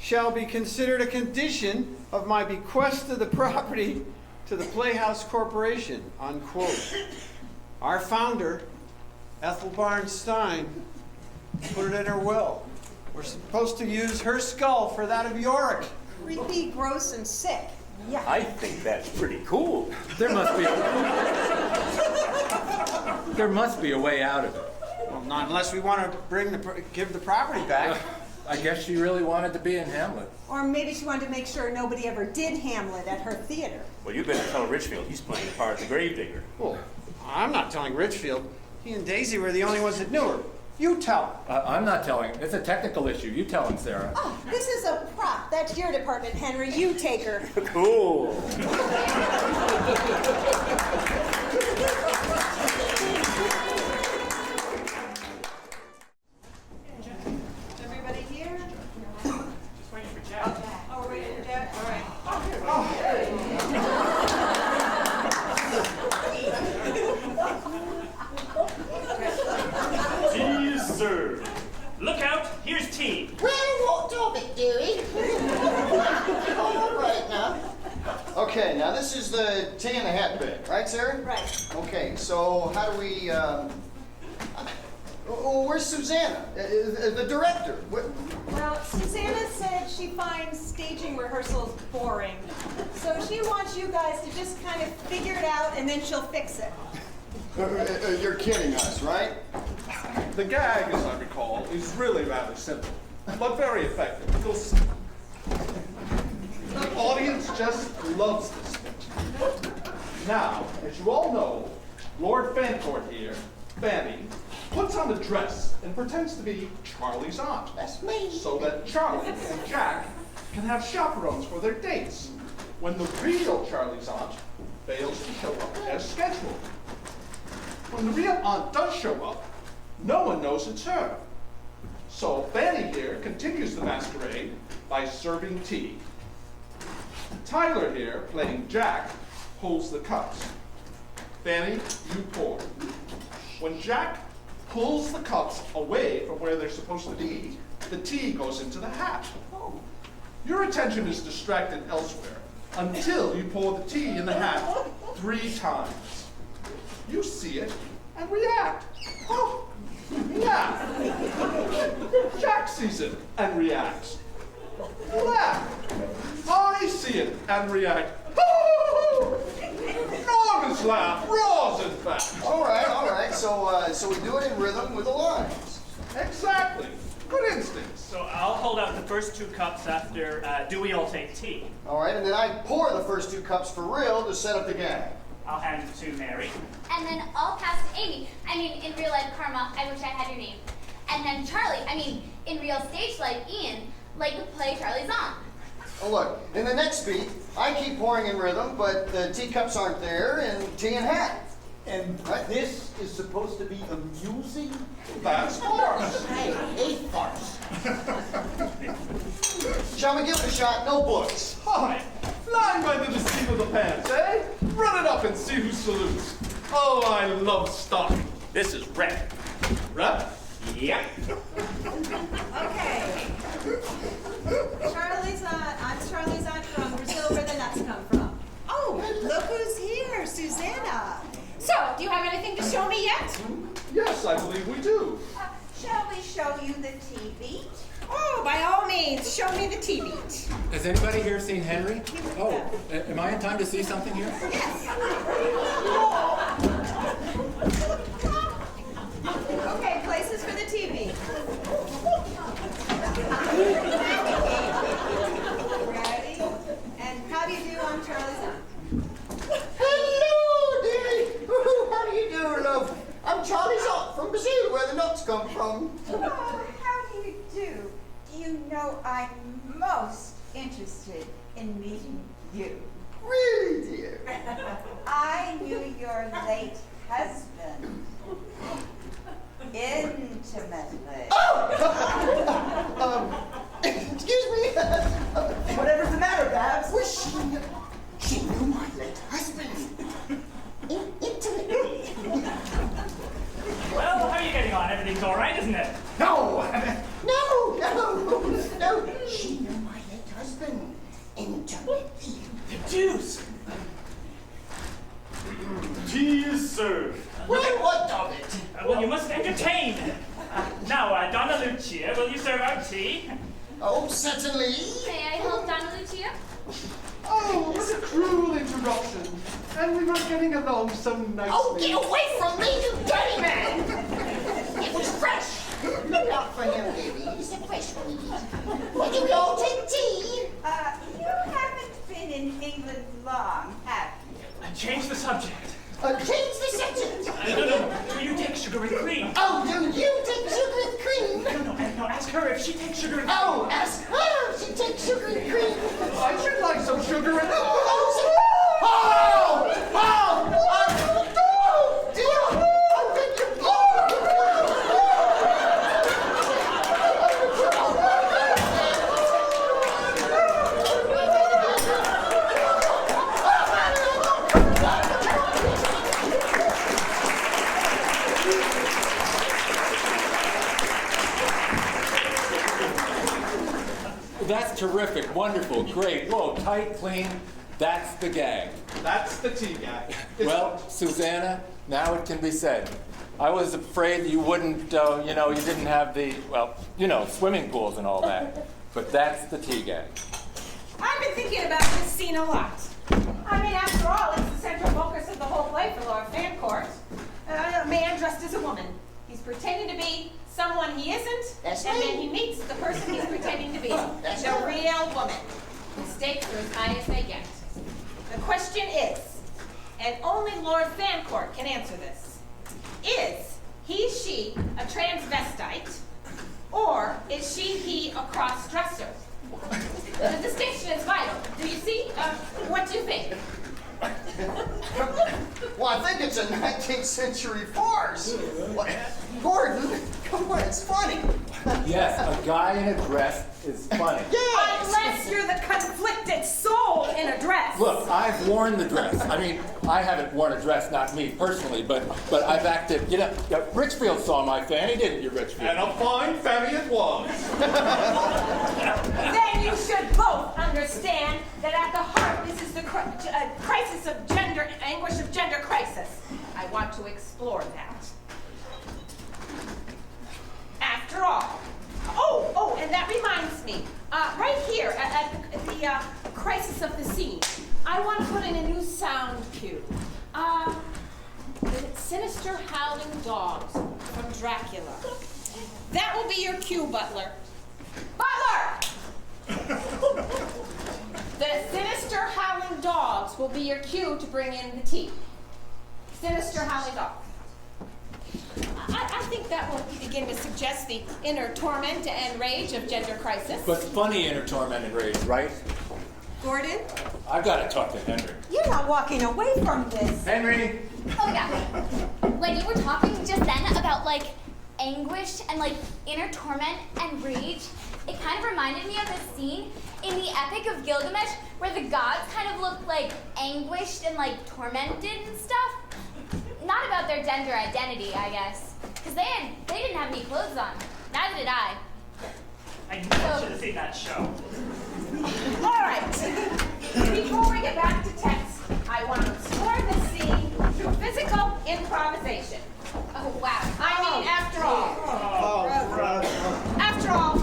shall be considered a condition of my bequest of the property to the Playhouse Corporation," unquote. Our founder, Ethel Barnes Stein, put it in her will. We're supposed to use her skull for that of Yorick. Creepy, gross, and sick. Yeah. I think that's pretty cool. There must be a way out of it. Well, not unless we want to give the property back. I guess she really wanted to be in Hamlet. Or maybe she wanted to make sure nobody ever did Hamlet at her theater. Well, you better tell Richfield he's playing the part of the gravedigger. Well, I'm not telling Richfield. He and Daisy were the only ones that knew her. You tell him. I'm not telling. It's a technical issue. You tell him, Sarah. Oh, this is a prop. That's your department, Henry. You take her. Cool. Everybody here? Just waiting for Jack. Oh, we're waiting for Jack? All right. Tea served. Look out, here's tea. Well, what topic, Dewey? All right now. Okay, now this is the tea in the hat bag, right, Sarah? Right. Okay, so how do we, where's Susanna, the director? Well, Susanna said she finds staging rehearsals boring. So she wants you guys to just kind of figure it out and then she'll fix it. You're kidding us, right? The gag, as I recall, is really rather simple, but very effective. Because the audience just loves this thing. Now, as you all know, Lord Fancourt here, Fanny, puts on a dress and pretends to be Charlie's aunt. That's me. So that Charlie and Jack can have chaperones for their dates, when the real Charlie's aunt fails to show up as scheduled. When the real aunt does show up, no one knows it's her. So Fanny here continues the masquerade by serving tea. Tyler here, playing Jack, pulls the cups. Fanny, you pour. When Jack pulls the cups away from where they're supposed to be, the tea goes into the hat. Your attention is distracted elsewhere until you pour the tea in the hat 3 times. You see it and react. Oh, yeah. Jack sees it and reacts. Laugh. I see it and react. Enormous laugh, roars in fact. All right. So we do it in rhythm with the lines. Exactly. Good instincts. So I'll hold out the first 2 cups after do we all take tea? All right, and then I pour the first 2 cups for real to set up the gang. I'll hand it to Mary. And then I'll pass to Amy. I mean, in real life karma, I wish I had your name. And then Charlie, I mean, in real stage life, Ian, like the play Charlie's on. Oh, look, in the next beat, I keep pouring in rhythm, but the teacups aren't there, and tea and hat. And this is supposed to be amusing? That's farce. Hey, a farce. Shall we give it a shot? No books. Hi. Flying by the seat of the pants, eh? Run it up and see who salutes. Oh, I love stock. This is Rep. Rep? Yep. Okay. I'm Charlie's aunt from Brazil, where the nuts come from. Oh, look who's here, Susanna. So, do you have anything to show me yet? Yes, I believe we do. Shall we show you the tea beat? Oh, by all means, show me the tea beat. Has anybody here seen Henry? Oh, am I in time to see something here? Yes. Okay, places for the TV. Ready? And how do you do on Charlie's aunt? Hello, dearie. How do you do, love? I'm Charlie's aunt from Brazil, where the nuts come from. Oh, how do you do? Do you know I'm most interested in meeting you? Really, dear? I knew your late husband intimately. Excuse me. Whatever's the matter, Babs? She knew my late husband. Intimately. Well, how are you getting on? Everything's all right, isn't it? No. She knew my late husband intimately. The deuce! Tea is served. Well, what of it? Well, you must entertain. Now, Donna Lucia, will you serve our tea? Oh, certainly. May I help Donna Lucia? Oh, what a cruel interruption. And we were getting along so nicely. Oh, get away from me, you dirty man! It was fresh. Look out for him, baby. He's a fresh one. Well, do we all take tea? You haven't been in England long, have you? Change the subject. Change the subject. No. Do you take sugar with cream? Oh, do you take sugar and cream? No, ask her if she takes sugar and cream. Oh, ask her if she takes sugar and cream. I should like some sugar and... That's terrific, wonderful, great, whoa, tight, clean. That's the gang. That's the tea gang. Well, Susanna, now it can be said. I was afraid you wouldn't, you didn't have the, swimming pools and all that. But that's the tea gang. I've been thinking about this scene a lot. I mean, after all, it's the central focus of the whole play for Lord Fancourt. A man dressed as a woman. He's pretending to be someone he isn't, That's and me. then he meets the person he's pretending to be. That's The me. real woman. The stakes are as high as they get. The question is, and only Lord Fancourt can answer this, is she a transvestite, or is he a cross-dresser? The distinction is vital. Do you see? What do you think? Well, I think it's a 19th century farce. What? Gordon, come on, it's funny. Yes, a guy in a dress is funny. Unless you're the conflicted soul in a dress. Look, I've worn the dress. I mean, I haven't worn a dress, not me personally, but I've acted. You know, Richfield saw my fanny, didn't you, Richfield? And a fine fanny it was. Then you should both understand that at the heart, this is the crisis of gender, anguish of gender crisis. I want to explore that. After all, and that reminds me, right here at the crisis of the scene, I want to put in a new sound cue. Sinister howling dogs from Dracula. That will be your cue, Butler. Butler! The sinister howling dogs will be your cue to bring in the tea. Sinister howling dogs. I think that will begin to suggest the inner torment and rage of gender crisis. But funny inner torment and rage, right? Gordon, I've got to talk to Henry. you're not walking away from this. Henry! Oh yeah. When you were talking just then about like anguish and like inner torment and rage, it kind of reminded me of this scene in the Epic of Gilgamesh where the gods kind of looked like anguished and like tormented and stuff. Not about their gender identity, I guess, because they didn't have any clothes on. Neither did I. I knew I should have seen that show. All right. Before we get back to text, I want to explore this scene through physical improvisation. Oh wow. I mean, after all,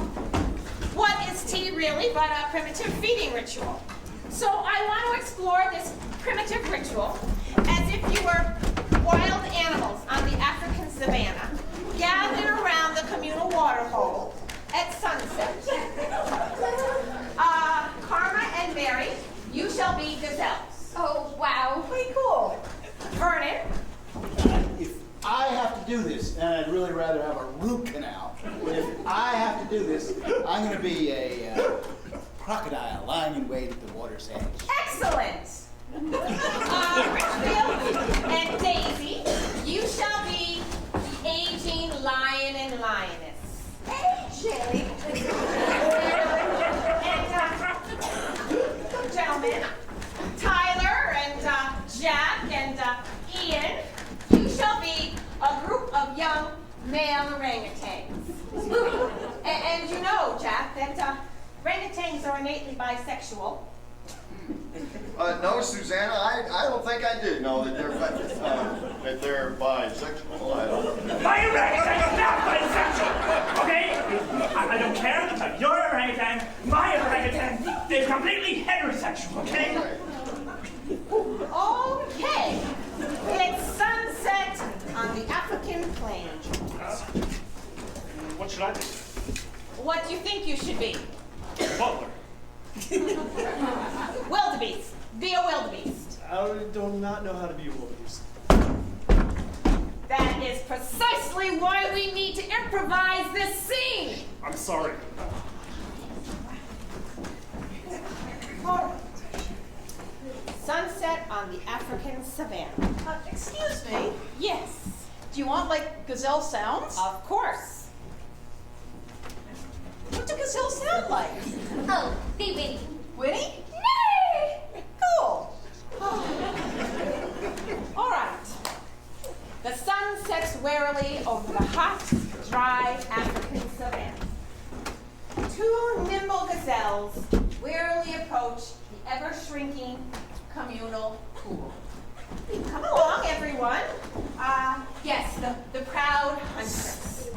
what is tea really but a primitive feeding ritual? So I want to explore this primitive ritual as if you were wild animals on the African savannah, gathered around the communal water hole at sunset. Karma and Mary, you shall be gazelles. Oh wow. Pretty cool. Vernon. If I have to do this, and I'd really rather have a root canal, but if I have to do this, I'm going to be a crocodile lying in wait at the water's edge. Excellent. Richfield and Daisy, you shall be the aging lion and lioness. AJ! And gentlemen, Tyler and Jack and Ian, you shall be a group of young male orangutans. And you know, Jack, that orangutans are innately bisexual. No, Susanna, I don't think I did know that they're bisexual. I don't. My orangutan is not bisexual, okay? I don't care about your orangutan. My orangutan is completely heterosexual, okay? Okay. It's sunset on the African plain. What should I be? What do you think you should be? Butler. Wildebeest. Be a wildebeest. I do not know how to be a wildebeest. That is precisely why we need to improvise this scene. I'm sorry. Sunset on the African savannah. Excuse me, Yes, do you want like gazelle sounds? of course. What do gazelles sound like? Oh, they witty. Witty? Nay! Cool. All right. The sun sets warily over the hot, dry African savannah. Two nimble gazelles wearily approach the ever-shrinking communal pool. Come along, everyone. Yes, the proud huntress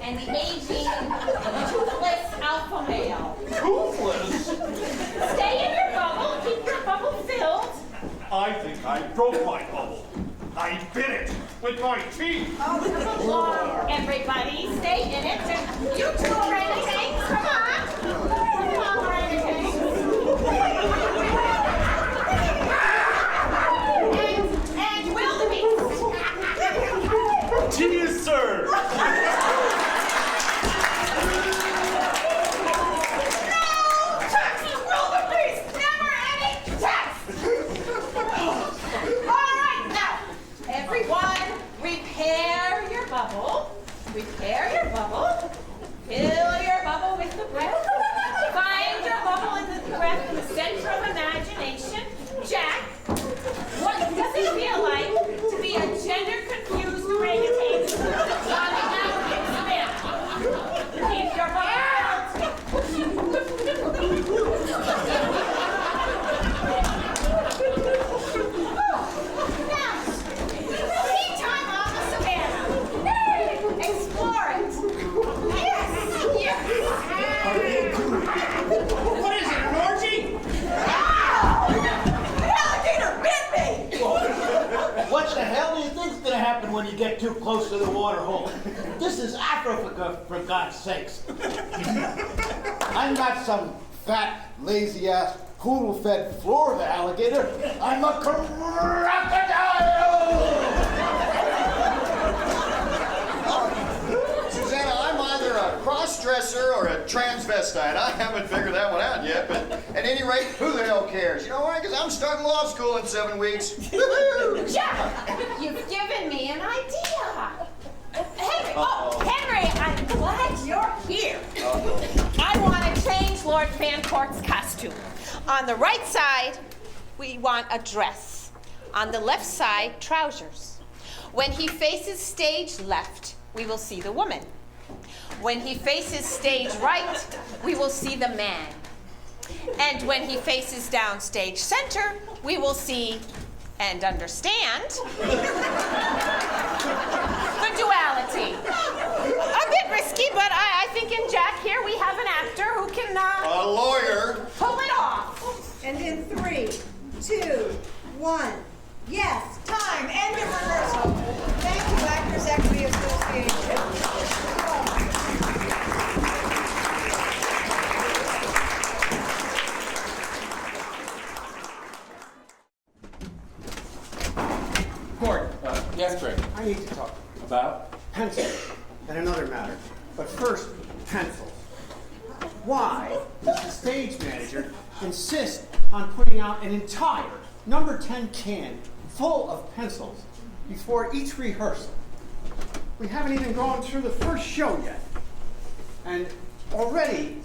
and the aging, toothless alpha male. Toothless? Stay in your bubble. Keep your bubble filled. I think I broke my bubble. I bit it with my teeth. Oh, come along, everybody. Stay in it. And you two orangutans, come on. Come on, orangutans. And wildebeest. Tea is served. Repair your bubble. Fill your bubble with the breath. Find your bubble in the breath in the center of imagination. we feel like to be a gender-confused orangutan on the African savannah. Keep your hands out. Now, tea time on the savannah. Explore it. Yes, yes. What is it, an orgy? What the hell do you think's gonna happen when you get too close to the water hole? This is Africa, for God's sakes. I'm not some fat, lazy-ass, poodle-fed Florida alligator. I'm a crocodile! Susanna, I'm either a cross-dresser or a transvestite. I haven't figured that one out yet, but at any rate, who the hell cares? You know why? Because I'm starting law school in 7 weeks. Jack, you've given me an idea. Henry, Henry, I'm glad you're here. I want to change Lord Fancourt's costume. On the right side, we want a dress. On the left side, trousers. When he faces stage left, we will see the woman. When he faces stage right, we will see the man. And when he faces down stage center, we will see and understand the duality. A bit risky, but I think in Jack here we have an actor who can A lawyer. pull it off. And in 3, 2, 1. Yes, time. End of rehearsal. Thank you, Actors Equity Association. Gordon, Yes, Craig. I need to talk About? pencils and another matter. But first, pencils. Why does the stage manager insist on putting out an entire number 10 can full of pencils before each rehearsal? We haven't even gone through the first show yet. And already,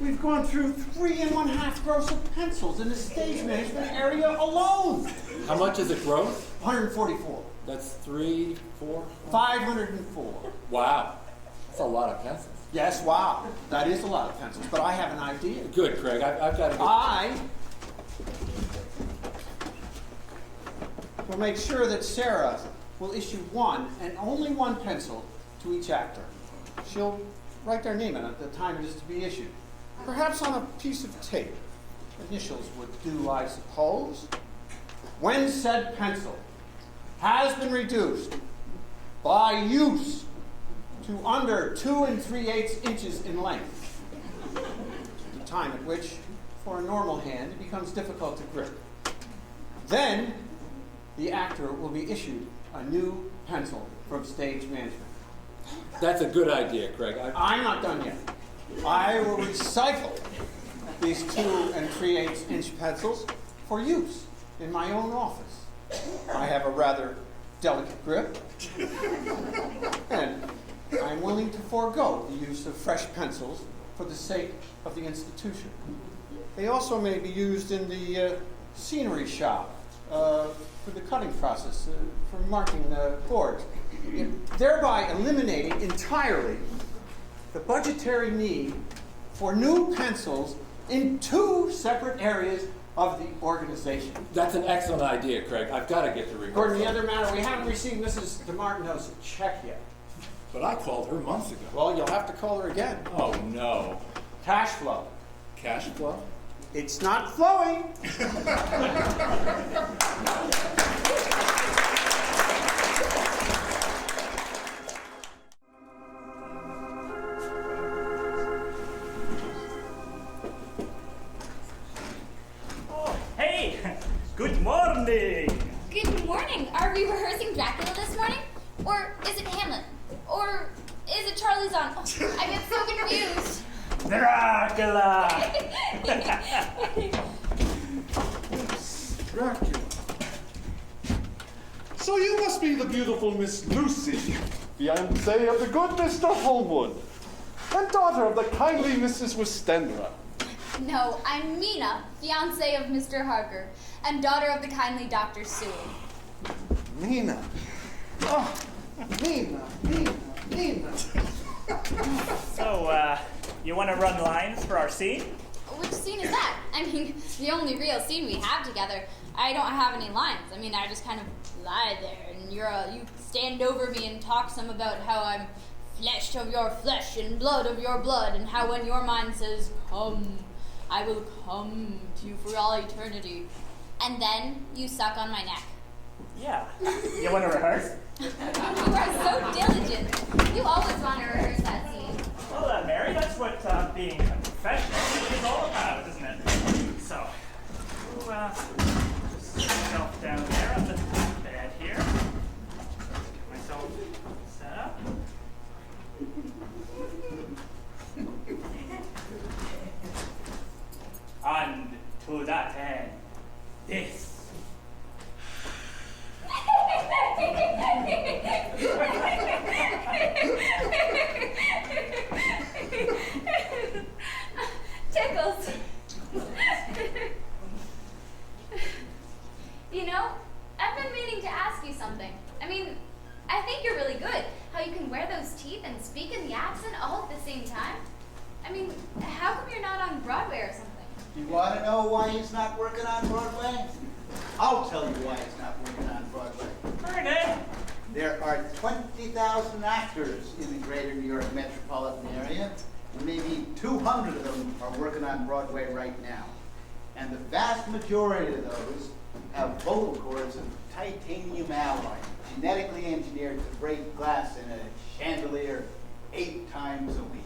we've gone through 3 1/2 gross of pencils in the stage management area alone. How much is it gross? 144. That's 3, 4? 504. Wow. That's a lot of pencils. Yes, wow. That is a lot of pencils, but I have an idea. Good, Craig. I've got to get... I will make sure that Sarah will issue one and only one pencil to each actor. She'll write their name in at the time it is to be issued. Perhaps on a piece of tape. Initials would do, I suppose. When said pencil has been reduced by use to under 2 3/8 inches in length, the time at which, for a normal hand, it becomes difficult to grip. Then, the actor will be issued a new pencil from stage management. That's a good idea, Craig. I'm not done yet. I will recycle these 2 3/8 inch pencils for use in my own office. I have a rather delicate grip, and I'm willing to forego the use of fresh pencils for the sake of the institution. They also may be used in the scenery shop for the cutting process, for marking the boards, thereby eliminating entirely the budgetary need for new pencils in 2 separate areas of the organization. That's an excellent idea, Craig. I've got to get to rehearsal. Gordon, the other matter, we haven't received Mrs. DeMartino's check yet. But I called her months ago. Well, you'll have to call her again. Oh, no. Cash flow. Cash flow? It's not flowing. Hey, good morning. Good morning. Are we rehearsing Dracula this morning? Or is it Hamlet? Or is it Charlie's on? Oh, I get so confused. Dracula. Dracula. So you must be the beautiful Miss Lucy, fiancée of the good Mr. Holmwood, and daughter of the kindly Mrs. Westenra. No, I'm Mina, fiancée of Mr. Harker, and daughter of the kindly Dr. Sewell. Nina. Oh, Nina. So, you want to run lines for our scene? Which scene is that? I mean, the only real scene we have together. I don't have any lines. I mean, I just kind of lie there, and you stand over me and talk some about how I'm flesh of your flesh and blood of your blood, and how when your mind says, come, I will come to you for all eternity. And then you suck on my neck. Yeah. You want to rehearse? You are so diligent. You always want to rehearse that scene. Well, Mary, that's what being a professional is all about, isn't it? So, just sit myself down there on the bed here. Get myself set up. And to that end, this. Tickles. You know, I've been meaning to ask you something. I mean, I think you're really good. How you can wear those teeth and speak in the accent all at the same time. I mean, how come you're not on Broadway or something? You want to know why he's not working on Broadway? I'll tell you why he's not working on Broadway. Ernie! There are 20,000 actors in the greater New York metropolitan area, and maybe 200 of them are working on Broadway right now. And the vast majority of those have vocal cords of titanium alloy, genetically engineered to break glass in a chandelier 8 times a week.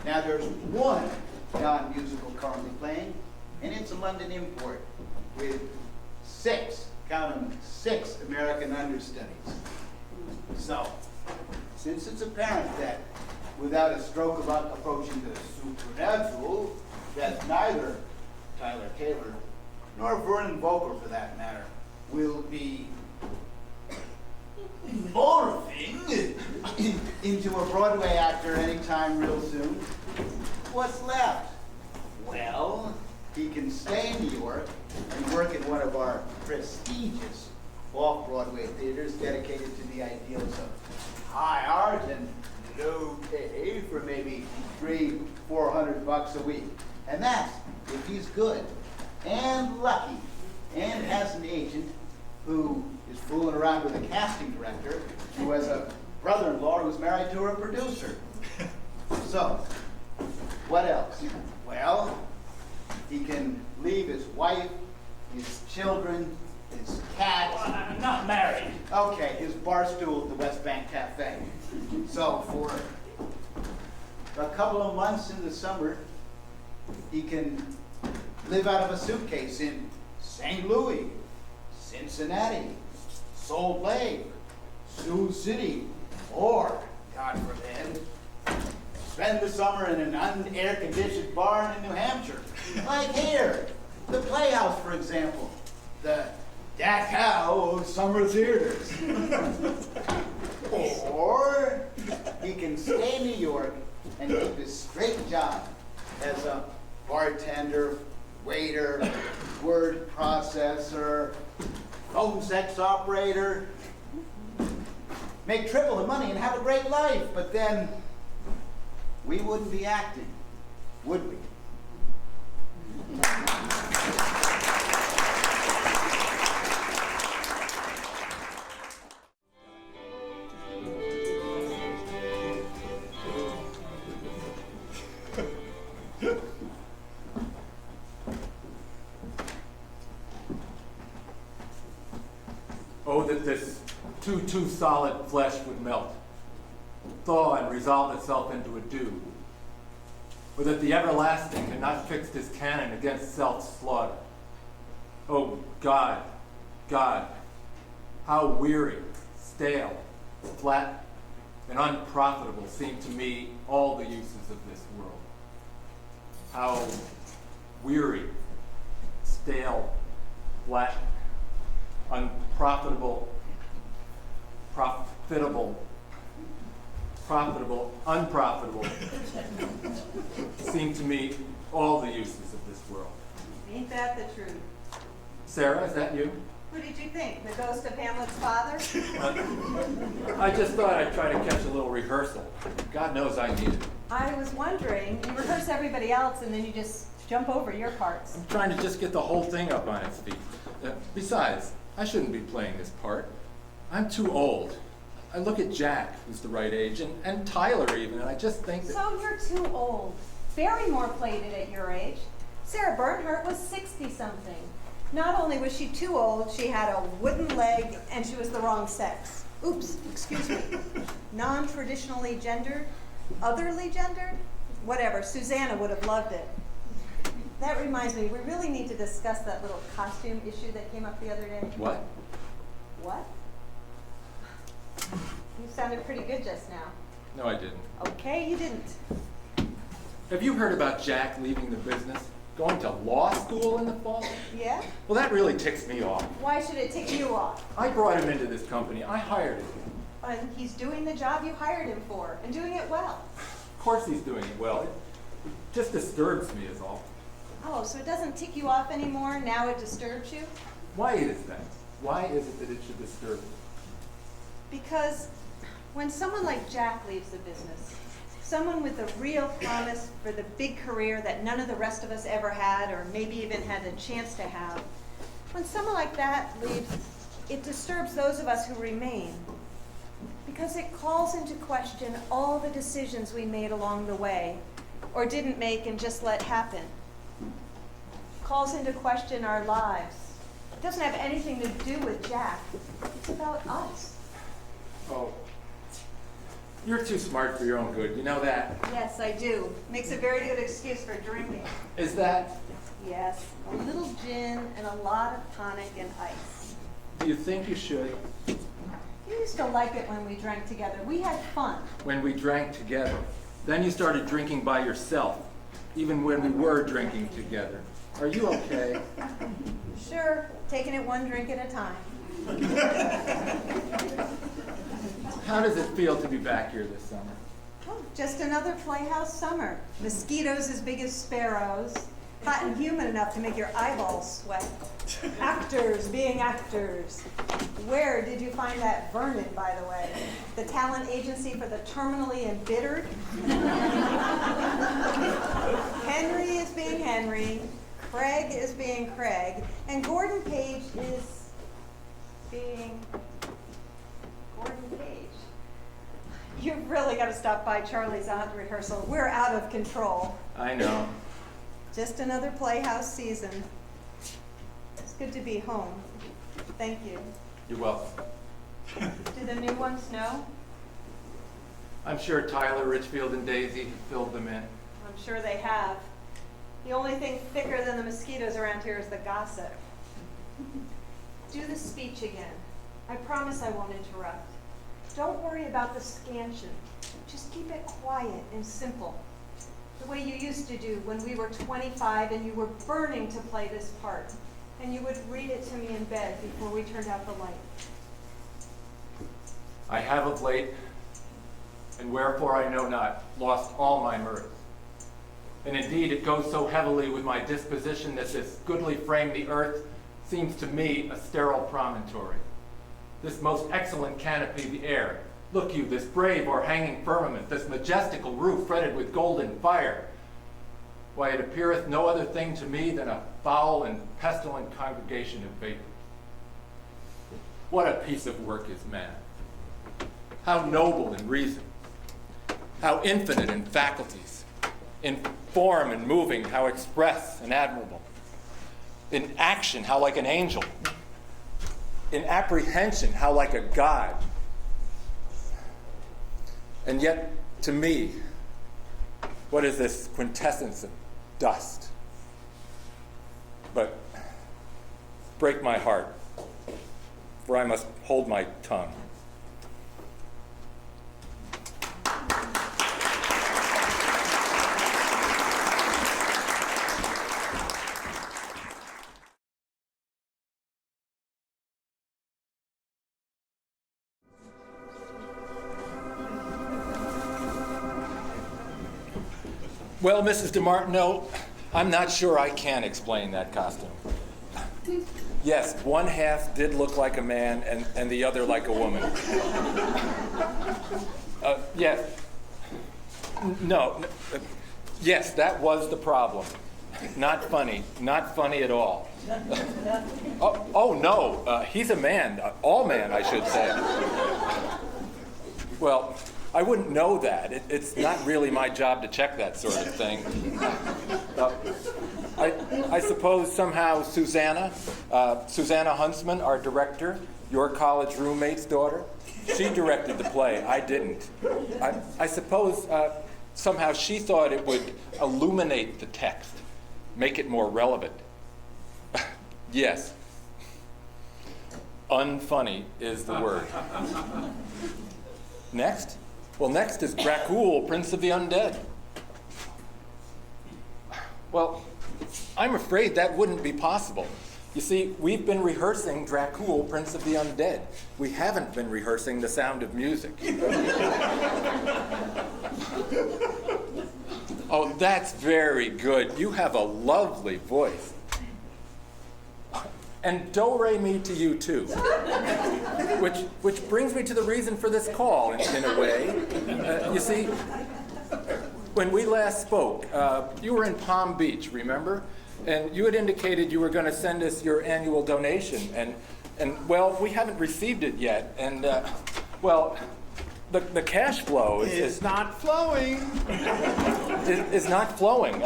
Now there's one non-musical currently playing, and it's a London import with 6, count them, 6 American understudies. So, since it's apparent that without a stroke of luck approaching the supernatural, that neither Tyler Taylor nor Vernon Volker, for that matter, will be morphing into a Broadway actor anytime real soon, what's left? Well, he can stay in New York and work in one of our prestigious off-Broadway theaters dedicated to the ideals of high art and low pay for maybe $300-400 a week. And that's if he's good and lucky and has an agent who is fooling around with a casting director who has a brother-in-law who's married to a producer. So, what else? Well, he can leave his wife, his children, his cat. Well, I'm not married. Okay, his bar stool at the West Bank Cafe. So for a couple of months in the summer, he can live out of a suitcase in St. Louis, Cincinnati, Salt Lake, Sioux City, or, God forbid, spend the summer in an unair-conditioned barn in New Hampshire. Like here, the Playhouse, for example, the Dachau summer theaters. Or he can stay in New York and keep his straight job as a bartender, waiter, word processor, phone sex operator. Make triple the money and have a great life, but then we wouldn't be acting, would we? Oh, that this too solid flesh would melt, thaw and resolve itself into a dew. Or that the everlasting had not fixed his cannon against self-slaughter. Oh, God, God, how weary, stale, flat, and unprofitable seem to me all the uses of this world. How weary, stale, flat, unprofitable, profitable, unprofitable, seem to me all the uses of this world. Ain't that the truth? Sarah, is that you? Who did you think? The ghost of Hamlet's father? I just thought I'd try to catch a little rehearsal. God knows I need it. I was wondering, you rehearse everybody else and then you just jump over your parts. I'm trying to just get the whole thing up on its feet. Besides, I shouldn't be playing this part. I'm too old. I look at Jack, who's the right age, and Tyler even, and I just think that... So you're too old. Barrymore played it at your age. Sarah Bernhardt was 60-something. Not only was she too old, she had a wooden leg, and she was the wrong sex. Oops, excuse me. Non-traditionally gendered? Otherly gendered? Whatever, Susanna would have loved it. That reminds me, we really need to discuss that little costume issue that came up the other day. What? What? You sounded pretty good just now. No, I didn't. Okay, you didn't. Have you heard about Jack leaving the business? Going to law school in the fall? Yeah? Well, that really ticks me off. Why should it tick you off? I brought him into this company. I hired him. And he's doing the job you hired him for, and doing it well. Of course he's doing it well. It just disturbs me is all. Oh, so it doesn't tick you off anymore, now it disturbs you? Why is that? Why is it that it should disturb me? Because when someone like Jack leaves the business, someone with a real promise for the big career that none of the rest of us ever had, or maybe even had a chance to have, when someone like that leaves, it disturbs those of us who remain. Because it calls into question all the decisions we made along the way, or didn't make and just let happen. Calls into question our lives. It doesn't have anything to do with Jack. It's about us. Oh, you're too smart for your own good. You know that? Yes, I do. Makes a very good excuse for drinking. Is that? Yes, a little gin and a lot of tonic and ice. Do you think you should? You used to like it when we drank together. We had fun. When we drank together. Then you started drinking by yourself, even when we were drinking together. Are you okay? Sure, taking it one drink at a time. How does it feel to be back here this summer? Oh, just another playhouse summer. Mosquitoes as big as sparrows. Hot and humid enough to make your eyeballs sweat. Actors being actors. Where did you find that Vernon, by the way? The talent agency for the terminally embittered? Henry is being Henry. Craig is being Craig. And Gordon Page is being Gordon Page. You've really got to stop by Charlie's aunt rehearsal. We're out of control. I know. Just another playhouse season. It's good to be home. Thank you. You're welcome. Do the new ones know? I'm sure Tyler, Richfield, and Daisy filled them in. I'm sure they have. The only thing thicker than the mosquitoes around here is the gossip. Do the speech again. I promise I won't interrupt. Don't worry about the scansion. Just keep it quiet and simple. The way you used to do when we were 25 and you were burning to play this part. And you would read it to me in bed before we turned out the light. I have of late, and wherefore I know not, lost all my mirth. And indeed it goes so heavily with my disposition that this goodly frame the earth seems to me a sterile promontory. This most excellent canopy the air. Look you, this brave o'erhanging firmament, this majestical roof fretted with golden fire. Why, it appeareth no other thing to me than a foul and pestilent congregation of vapors. What a piece of work is man. How noble in reason, how infinite in faculties, in form and moving, how express and admirable, in action, how like an angel, in apprehension, how like a god. And yet, to me, what is this quintessence of dust? But break my heart, for I must hold my tongue. Well, Mrs. DeMartino, I'm not sure I can explain that costume. Yes, one half did look like a man and the other like a woman. Yes. No. Yes, that was the problem. Not funny. Not funny at all. Oh no, he's a man. All man, I should say. Well, I wouldn't know that. It's not really my job to check that sort of thing. I suppose somehow Susanna Huntsman, our director, your college roommate's daughter, she directed the play. I didn't. I suppose somehow she thought it would illuminate the text, make it more relevant. Yes. Unfunny is the word. Next? Well, next is Dracul, Prince of the Undead. Well, I'm afraid that wouldn't be possible. You see, we've been rehearsing Dracul, Prince of the Undead. We haven't been rehearsing The Sound of Music. Oh, that's very good. You have a lovely voice. And do re mi to you too, which brings me to the reason for this call in a way. You see, when we last spoke, you were in Palm Beach, remember? And you had indicated you were going to send us your annual donation, and well, we haven't received it yet, and well, the cash flow is not flowing. Is not flowing.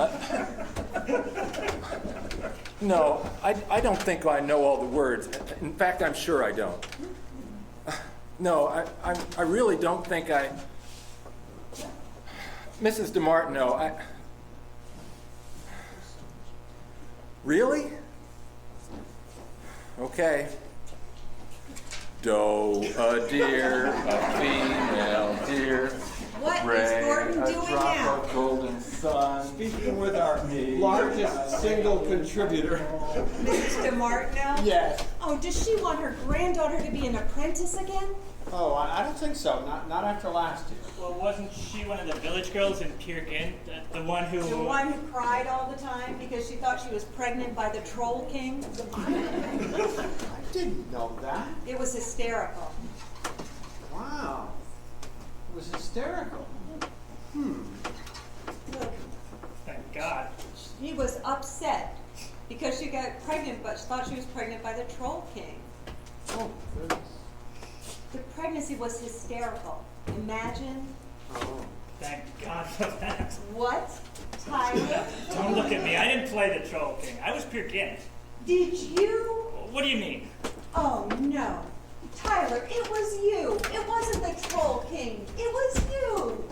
No, I don't think I know all the words. In fact, I'm sure I don't. No, I really don't think I... Mrs. DeMartino, Really? Okay. Doe, a deer, a female deer. What Ray, is Gordon a doing drop now? Of golden sun. Speaking with our largest single contributor. Mrs. DeMartino? Yes. Oh, does she want her granddaughter to be an apprentice again? Oh, I don't think so. Not after last year. Well, wasn't she one of the village girls in Peer Gynt? The one who... The one who cried all the time because she thought she was pregnant by the Troll King? I didn't know that. It was hysterical. Wow. It was hysterical. Look, Thank God. she was upset because she got pregnant, but she thought she was pregnant by the Troll King. Oh, goodness. The pregnancy was hysterical. Imagine. Oh. Thank God for that. What? Tyler? Don't look at me. I didn't play the Troll King. I was Peer Gynt. Did you? What do you mean? Oh, no. Tyler, it was you. It wasn't the Troll King. It was you.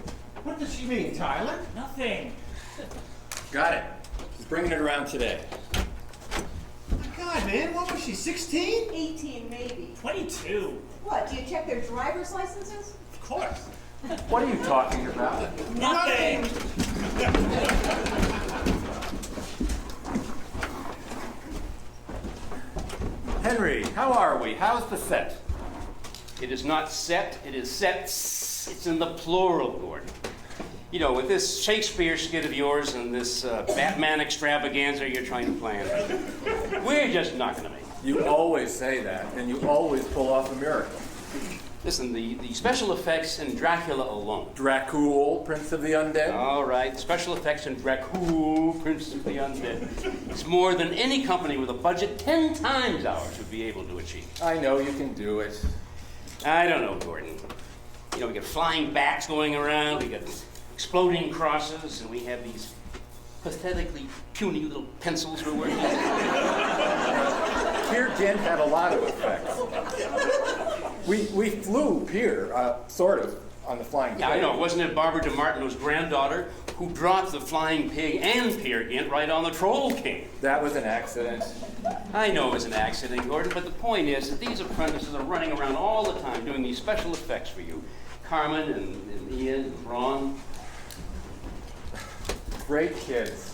What does she mean, Tyler? Nothing. Got it. She's bringing it around today. Oh my God, man. What was she, 16? 18, maybe. 22. What, do you check their driver's licenses? Of course. What are you talking about? Nothing. Henry, how are we? How's the set? It is not set, it is sets. It's in the plural, Gordon. You know, with this Shakespeare skit of yours and this Batman extravaganza you're trying to plan, we're just not going to make it. You always say that, and you always pull off a miracle. Listen, the special effects in Dracula alone. Dracul, Prince of the Undead? All right, special effects in Dracul, Prince of the Undead. It's more than any company with a budget 10 times ours would be able to achieve. I know you can do it. I don't know, Gordon. You know, we got flying bats going around, we got exploding crosses, and we have these pathetically puny little pencils we're working with. Peer Gynt had a lot of effects. We flew Peer, sort of, on the flying pig. Yeah, I know. Wasn't it Barbara DeMartino's granddaughter who dropped the flying pig and Peer Gynt right on the Troll King? That was an accident. I know it was an accident, Gordon, but the point is that these apprentices are running around all the time doing these special effects for you. Carmen and Ian and Ron. Great kids.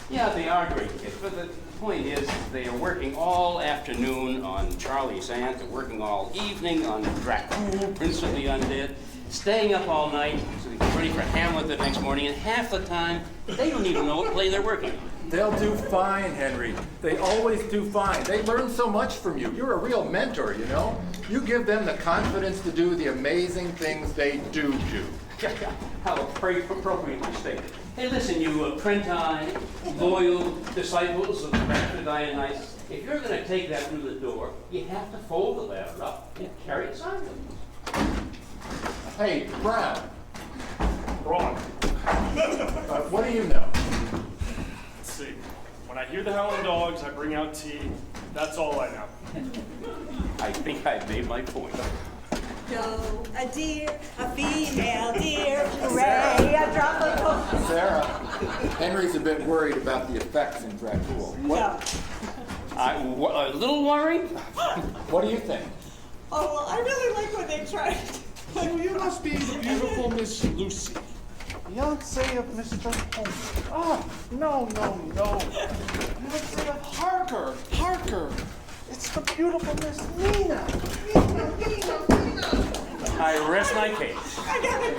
Yeah, they are great kids, but the point is they are working all afternoon on Charlie's Aunt, they're working all evening on Dracul, Prince of the Undead. staying up all night so they get ready for Hamlet the next morning, and half the time, they don't even know what play they're working on. They'll do fine, Henry. They always do fine. They learn so much from you. You're a real mentor, you know? You give them the confidence to do the amazing things they do. How appropriately stated. Hey, listen, you Prentine, loyal disciples of the Rapture Dionysus, if you're going to take that through the door, you have to fold the ladder up and carry it sideways. Hey, Brown. Wrong. What do you know? Let's see. When I hear the howling dogs, I bring out tea. That's all I know. I think I've made my point. No, a deer, a female deer, hooray, a drop of coke. Sarah, Henry's a bit worried about the effects in Dracul. No. A little worried? What do you think? Oh, I really like when they tried. You must be the beautiful Miss Lucy, fiancée of Mr. Homer. Oh, no. Fiancée of Harker. It's the beautiful Miss Nina. I rest my case. I gotta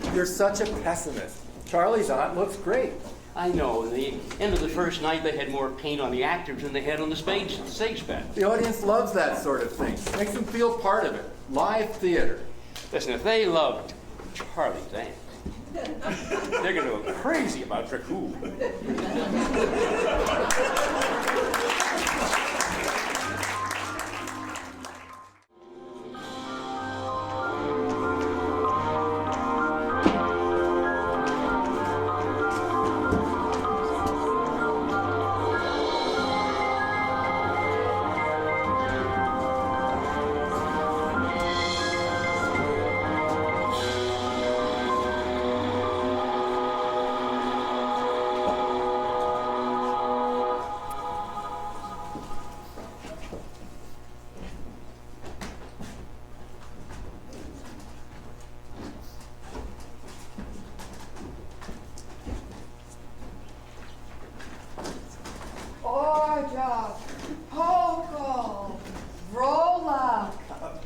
go. You're such a pessimist. Charlie's aunt looks great. I know. At the end of the first night, they had more paint on the actors than they had on the stage bed. The audience loves that sort of thing. Makes them feel part of it. Live theater. Listen, if they loved Charlie's aunt, they're going to go crazy about Dracul.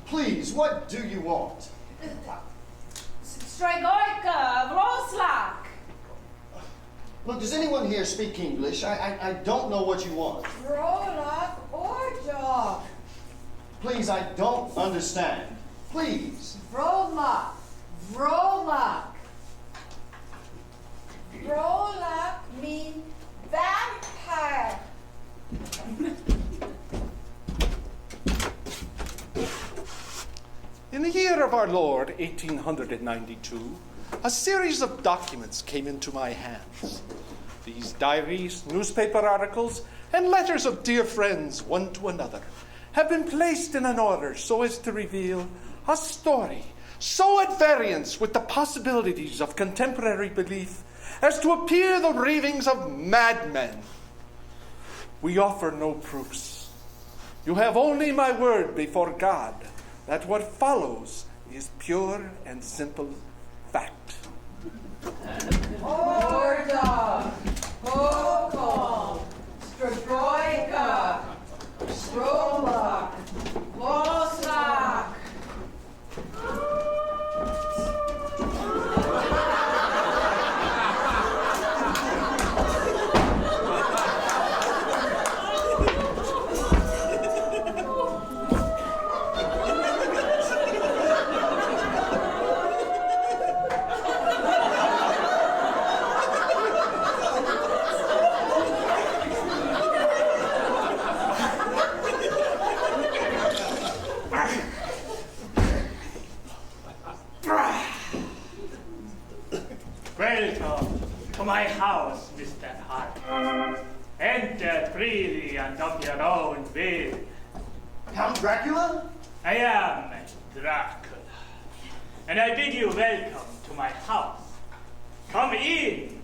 Please, what do you want? Strigojka, Vroslak. Look, does anyone here speak English? I don't know what you want. Vrolak Orjok. Please, I don't understand. Please. Vrolak. Vrolak means vampire. In the year of our Lord, 1892, a series of documents came into my hands. These diaries, newspaper articles, and letters of dear friends one to another have been placed in an order so as to reveal a story so at variance with the possibilities of contemporary belief as to appear the ravings of madmen. We offer no proofs. You have only my word before God that what follows is pure and simple fact. Orda, Hokol, Strigojka, Strolak, Voslak. Welcome to my house, Mr. Hart. Enter freely and of your own will. Count Dracula? I am Dracula, and I bid you welcome to my house. Come in.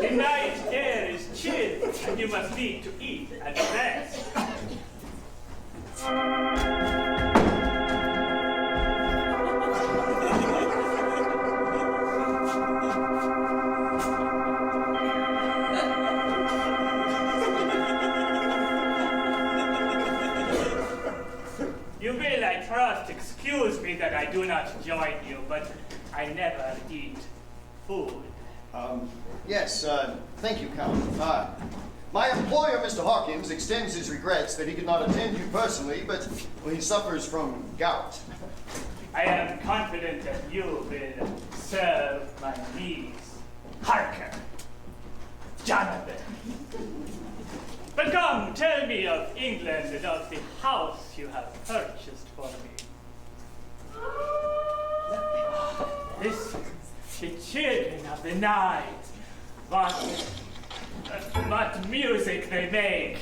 The night air is chill, and you must need to eat and rest. trust excuse me that I do not join you, but I never eat food. Yes, thank you, Count. My employer, Mr. Hawkins, extends his regrets that he could not attend you personally, but he suffers from gout. I am confident that you will serve my needs. Harker, Jonathan. But come, tell me of England and of the house you have purchased for me. Listen, the children of the night, what music they make.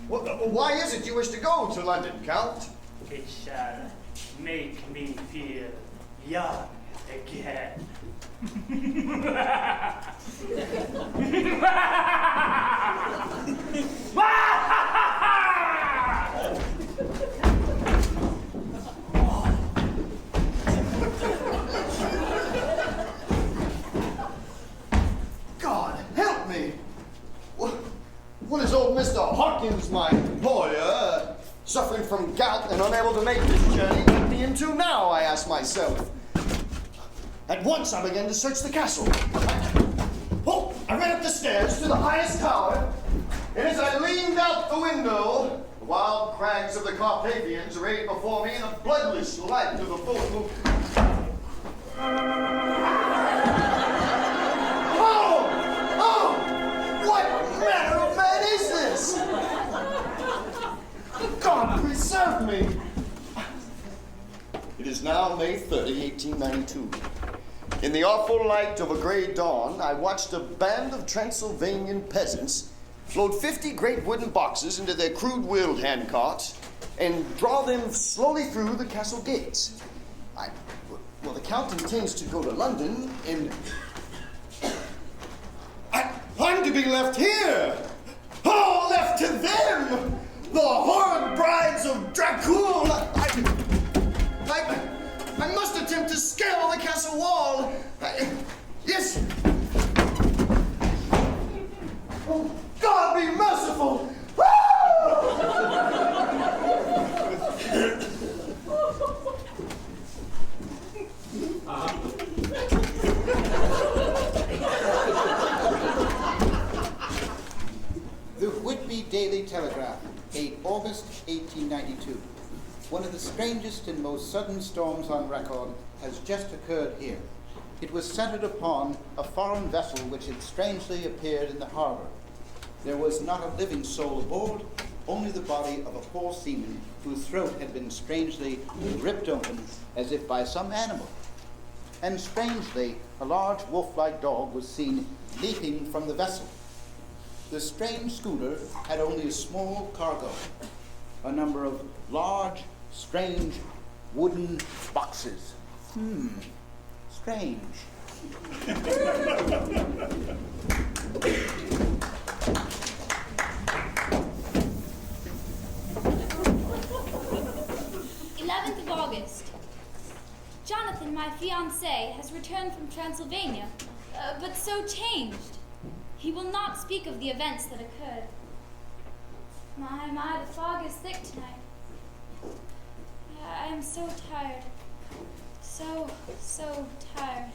Why is it you wish to go to London, Count? It shall make me feel young again. God, help me! What is old Mr. Hawkins, my employer, suffering from gout and unable to make this journey, get me into now, I ask myself. At once I began to search the castle. I ran up the stairs to the highest tower, and as I leaned out the window, the wild crags of the Carpathians arrayed before me in the bloodless light of the full moon. What manner of man is this? God preserve me! It is now May 30, 1892. In the awful light of a gray dawn, I watched a band of Transylvanian peasants load 50 great wooden boxes into their crude-wheeled handcarts and draw them slowly through the castle gates. Well, the Count intends to go to London, and I'm to be left here! Oh, left to them! The horrid brides of Dracul! I must attempt to scale the castle wall! Yes! Oh, God be merciful! The Whitby Daily Telegraph, 8 August 1892. One of the strangest and most sudden storms on record has just occurred here. It was centered upon a foreign vessel which had strangely appeared in the harbor. There was not a living soul aboard, only the body of a poor seaman whose throat had been strangely ripped open as if by some animal. And strangely, a large wolf-like dog was seen leaping from the vessel. The strange schooner had only a small cargo, a number of large, strange wooden boxes. Strange. "11th of August. Jonathan, my fiancé, has returned from Transylvania, but so changed. He will not speak of the events that occurred. My, the fog is thick tonight. I am so tired. So tired.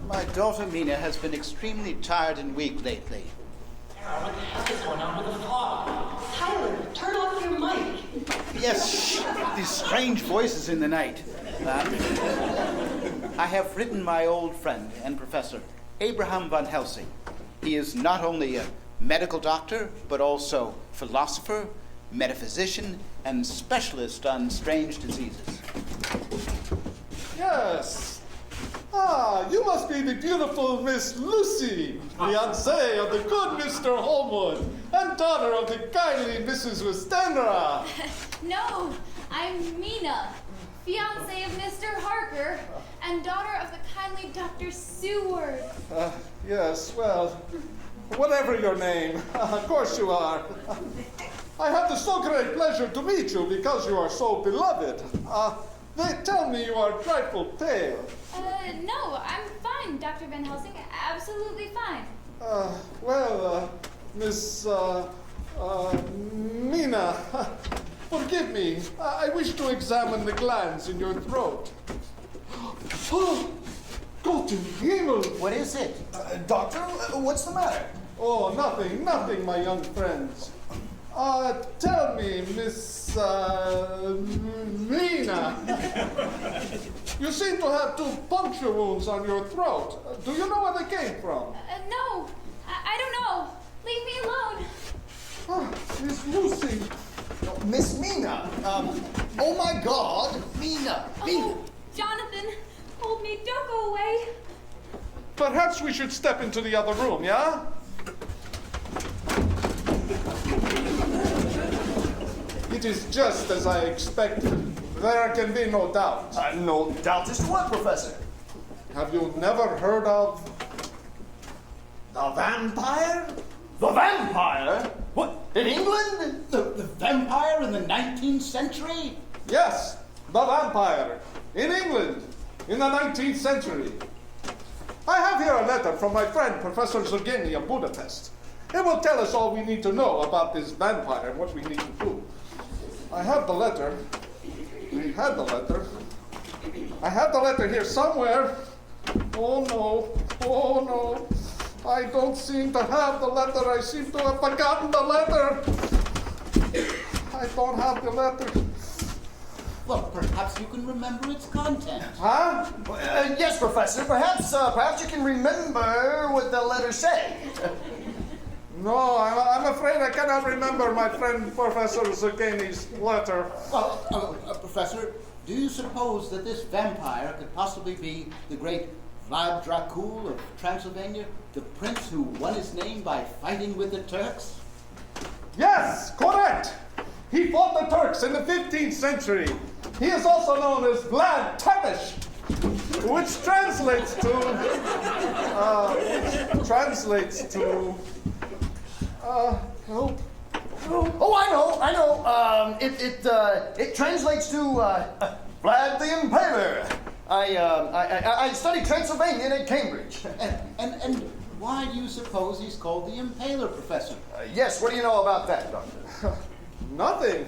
My daughter Mina has been extremely tired and weak lately. What the heck is going on with the fog? Tyler, turn off your mic. Yes, these strange voices in the night. I have written my old friend and professor, Abraham Van Helsing. He is not only a medical doctor, but also philosopher, metaphysician, and specialist on strange diseases. Yes. Ah, you must be the beautiful Miss Lucy, fiancée of the good Mr. Holmwood, and daughter of the kindly Mrs. Westenra. No, I'm Mina, fiancée of Mr. Harker, and daughter of the kindly Dr. Seward. Yes, well, whatever your name, of course you are. I have the so great pleasure to meet you because you are so beloved. They tell me you are trifle pale. No, I'm fine, Dr. Van Helsing. Absolutely fine. Miss, Mina, forgive me. I wish to examine the glands in your throat. Oh, Gott im Himmel! What is it? Doctor, what's the matter? Oh, nothing, my young friends. Tell me, Miss, Mina. You seem to have 2 puncture wounds on your throat. Do you know where they came from? No, I don't know. Leave me alone. Miss Lucy. Miss Mina. Oh my God, Mina. Oh, Jonathan, hold me. Don't go away. Perhaps we should step into the other room, yeah? It is just as I expected. There can be no doubt. No doubt as to what, Professor? Have you never heard of the vampire? The vampire? What, in England? The vampire in the 19th century? Yes, the vampire. In England, in the 19th century. I have here a letter from my friend, Professor Zergeni of Budapest. It will tell us all we need to know about this vampire and what we need to do. I have the letter. I had the letter. I have the letter here somewhere. Oh no, I don't seem to have the letter. I seem to have forgotten the letter. I don't have the letter. Well, perhaps you can remember its contents. Huh? Yes, Professor. Perhaps you can remember what the letter said. No, I'm afraid I cannot remember my friend Professor Zergeni's letter. Well, Professor, do you suppose that this vampire could possibly be the great Vlad Dracul of Transylvania, the prince who won his name by fighting with the Turks? Yes, correct. He fought the Turks in the 15th century. He is also known as Vlad Tepish, which translates to help. Oh, I know. It translates to Vlad the Impaler. I studied Transylvanian at Cambridge. And why do you suppose he's called the Impaler, Professor? Yes, what do you know about that, Doctor? Nothing.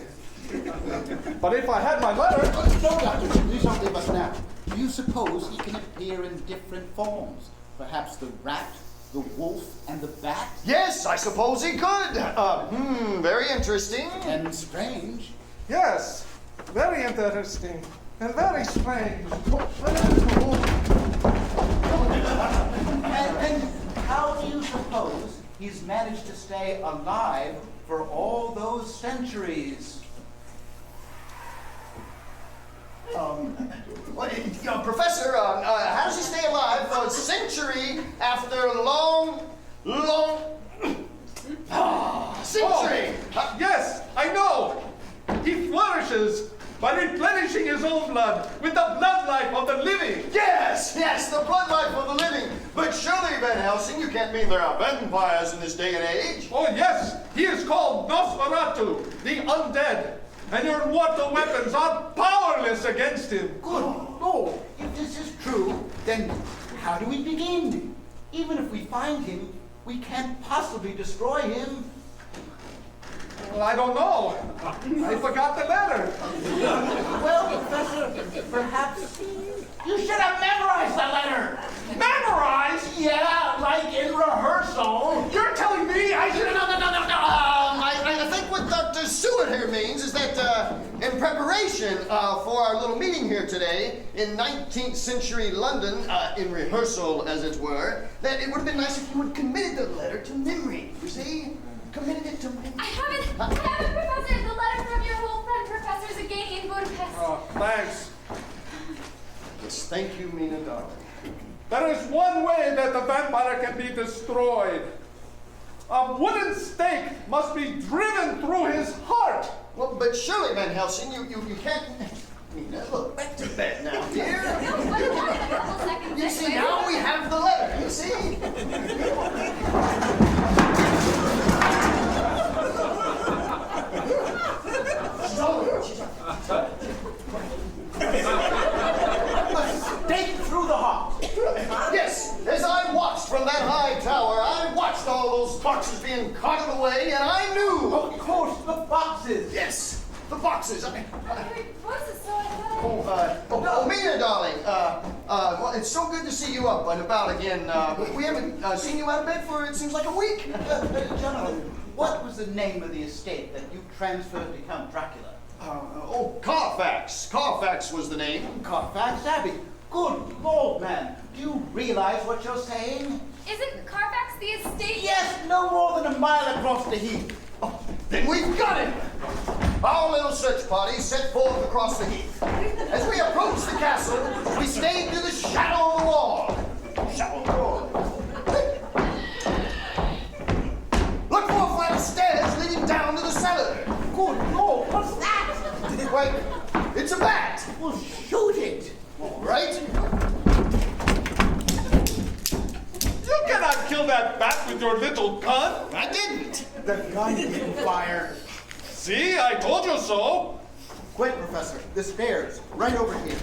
But if I had my letter... No, Doctor, please don't leave us now. Do you suppose he can appear in different forms? Perhaps the rat, the wolf, and the bat? Yes, I suppose he could. Very interesting. And strange. Yes, very interesting. And very strange. And how do you suppose he's managed to stay alive for all those centuries? Professor, how does he stay alive for a century after long century? Yes, I know. He flourishes by replenishing his own blood with the blood life of the living. Yes, the blood life of the living. But surely, Van Helsing, you can't mean there are vampires in this day and age. Oh, yes. He is called Nosferatu, the undead. And your mortal weapons are powerless against him. Good Lord, if this is true, then how do we begin? Even if we find him, we can't possibly destroy him. Well, I don't know. I forgot the letter. Well, Professor, perhaps you should have memorized the letter. Memorized? Yeah, like in rehearsal. You're telling me I should have... I think what Dr. Seward here means is that in preparation preparation for our little meeting here today in 19th century London, in rehearsal, as it were, that it would have been nice if you had committed the letter to memory. You see? Committed it to memory. I haven't, Professor. The letter from your old friend, Professor Zagani in Budapest. Oh, thanks. Yes, thank you, Mina, darling. There is one way that the vampire can be destroyed. A wooden stake must be driven through his heart. Well, but surely, Van Helsing, you can't... Mina, look, back to bed now, dear. You see, now we have the letter, you see? Stake through the heart. Yes, as I watched from that high tower, I watched all those boxes being carted away, and I knew. Of course, the boxes. Yes, the boxes. Your voice is so annoying. Mina, darling. Well, it's so good to see you up and about again. We haven't seen you out of bed for, it seems like, a week. Gentlemen, what was the name of the estate that you transferred to Count Dracula? Carfax. Carfax was the name. Carfax Abbey. Good Lord, man. Do you realize what you're saying? Isn't Carfax the estate? Yes, no more than a mile across the heath. Oh, then we've got him. Our little search party set forth across the heath. As we approached the castle, we stayed to the shadow of the wall. Shadow of the wall. Look for a flight of stairs leading down to the cellar. Good Lord, what's that? Wait, it's a bat. Well, shoot it. All right. You cannot kill that bat with your little gun. I didn't. The gun didn't fire. See, I told you so. Quick, Professor, the stairs, right over here.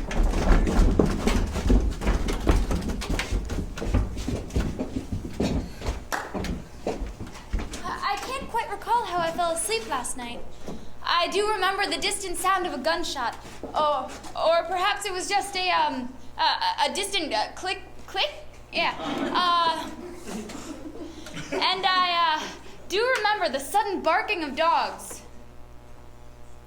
I can't quite recall how I fell asleep last night. I do remember the distant sound of a gunshot, or perhaps it was just a distant click, click. Yeah. And I do remember the sudden barking of dogs.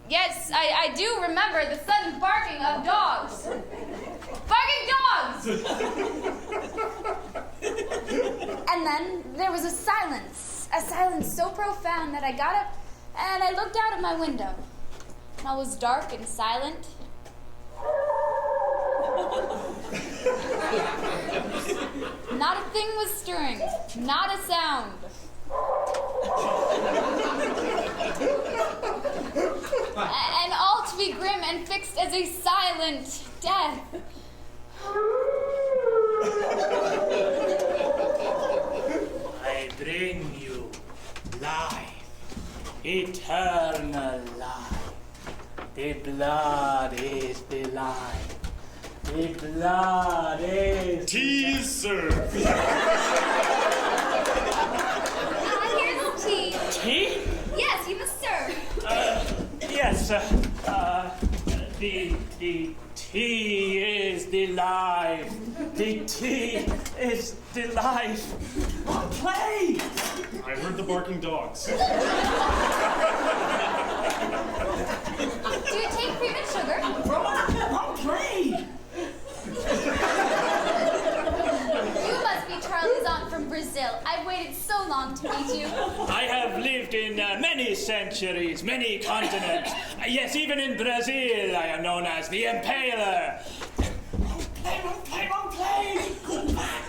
Yes, I do remember the sudden barking of dogs. Barking dogs! And then there was a silence so profound that I got up and I looked out of my window. And all was dark and silent. Not a thing was stirring, not a sound. And all to be grim and fixed as a silent death. I bring you life, eternal life. The blood is the life. The blood is... Tea served. Here's tea. Tea? Yes, you must serve. Yes, the tea is the life. The tea is the life. Play! I heard the barking dogs. Do you take cream and sugar? I'll play! You must be Charlie's aunt from Brazil. I've waited so long to meet you. I have lived in many centuries, many continents. Yes, even in Brazil, I am known as the Impaler. Won't play! Go back!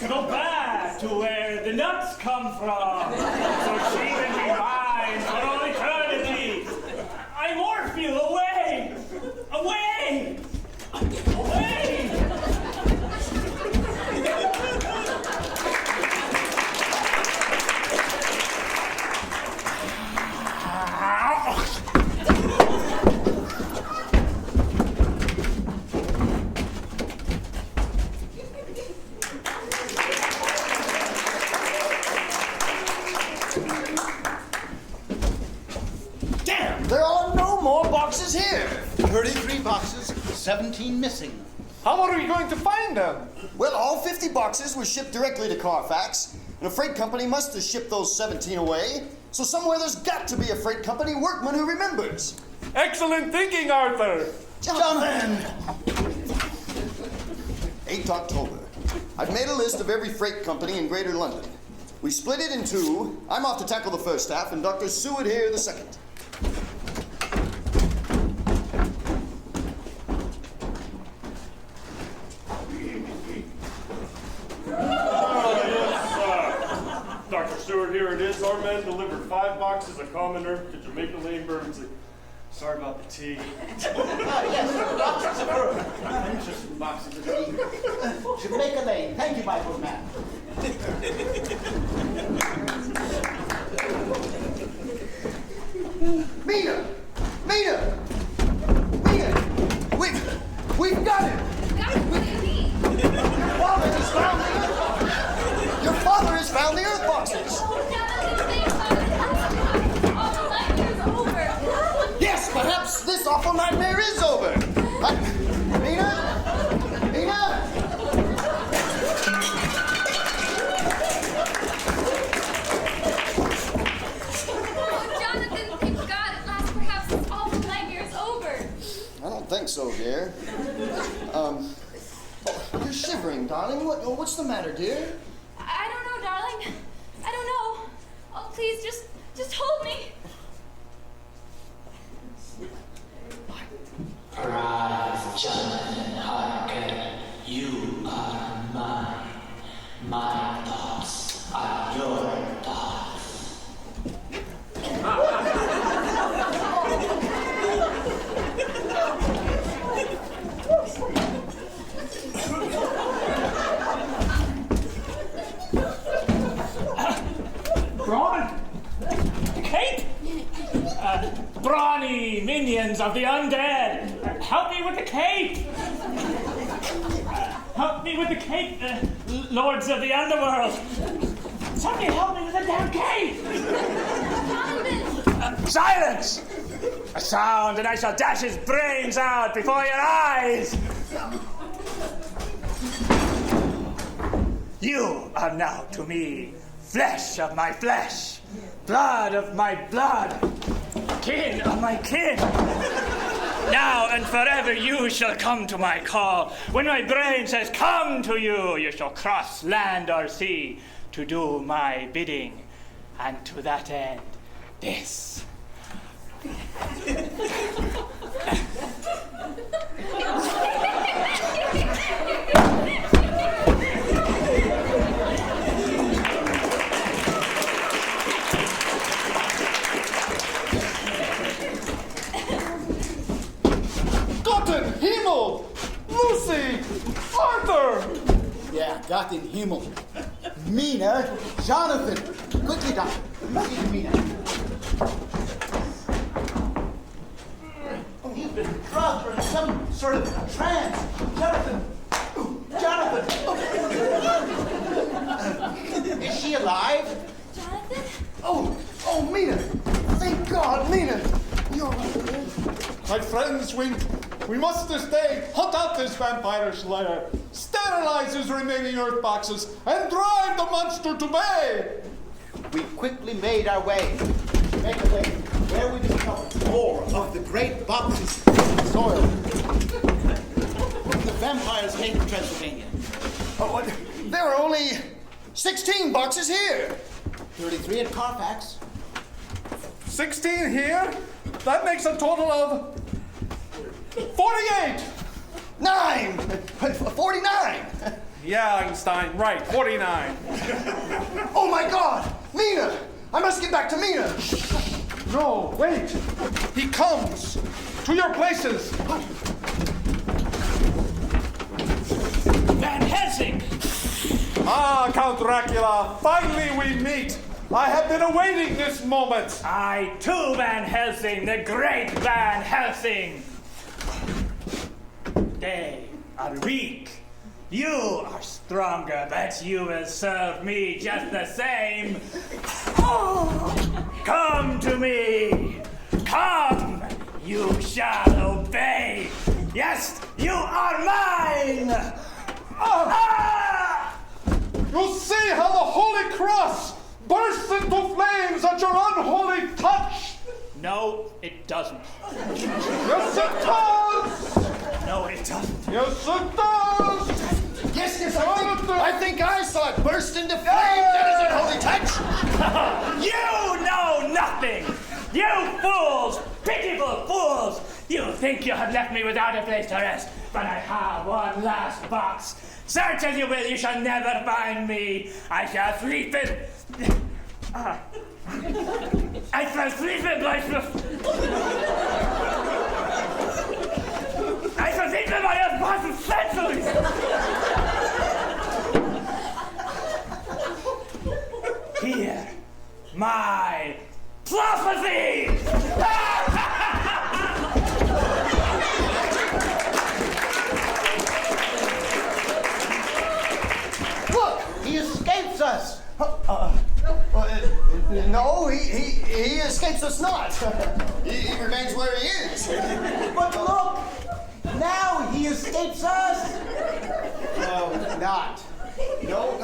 Go back to where the nuts come from. So she can be mine for all eternity. I morph you away! Away! Away! Damn, there are no more boxes here. 33 boxes, 17 missing. How are we going to find them? Well, all 50 boxes were shipped directly to Carfax, and a freight company must have shipped those 17 away. So somewhere there's got to be a freight company workman who remembers. Excellent thinking, Arthur. Jonathan! 8th October. I've made a list of every freight company in Greater London. We split it in two. I'm off to tackle the first half, and Dr. Seward here the second. Dr. Seward, here it is. Our men delivered 5 boxes of common herb to Jamaica Lane, Bermondsey. Sorry about the tea. Yes, boxes of herb. Interesting boxes of tea. Jamaica Lane. Thank you, my good man. Mina! Mina! Mina! We've got it! Your father has found the earth boxes! Your father has found the earth boxes! Yes, perhaps this awful nightmare is over! Mina? Mina? I don't think so, dear. You're shivering, darling. What's the matter, dear? I don't know, darling. I don't know. Oh, please, just hold me. Arise, Jonathan, hearken. You are mine. My thoughts are your thoughts. Brawn? Cape? Brawny minions of the undead, help me with the cape! Help me with the cape, lords of the underworld! Somebody help me with the damn cape! Silence! A sound, and I shall dash his brains out before your eyes! You are now to me flesh of my flesh, blood of my blood, kin of my kin. Now and forever you shall come to my call. When my brain says come to you, you shall cross land or sea to do my bidding. And to that end, this. Gott in Himmel! Lucy! Arthur! Yeah, Gott in Himmel. Mina, Jonathan. Quickly, Doctor. See to Mina. Oh, he's been drugged or in some sort of trance. Jonathan! Jonathan! Is she alive? Jonathan? Oh, Mina! Thank God, Mina! You're My friends, we must this day hunt out this vampire's lair, sterilize his remaining earth boxes, and drive the monster to bay! We quickly made our way to make a way where we discovered more of the great boxes of soil. The vampires hate Transylvania. Oh, there are only 16 boxes here. 33 at Carfax. 16 here? That makes a total of 48! 49! Yeah, Einstein, right, 49. Oh my God! Mina! I must get back to Mina! No, wait! He comes! To your places! Van Helsing! Ah, Count Dracula, finally we meet! I have been awaiting this moment! I too, Van Helsing, the great Van Helsing! They are weak. You are stronger, but you will serve me just the same. Oh, come to me. Come. You shall obey. Yes, you are mine. You see how the Holy Cross bursts into flames at your unholy touch? No, it doesn't. Yes, it does! No, it doesn't. Yes, it does! Yes, I think I saw it burst into flames. That is a holy touch. You know nothing! You fools! Pitiful fools! You think you have left me without a place to rest, but I have one last box. Search as you will, you shall never find me. I shall sleep in... I shall sleep in my... I shall sleep in my unconscious senses! Hear my prophecy! Look, he escapes us. No, he escapes us not. He remains where he is. But look, now he escapes us. No, not. No.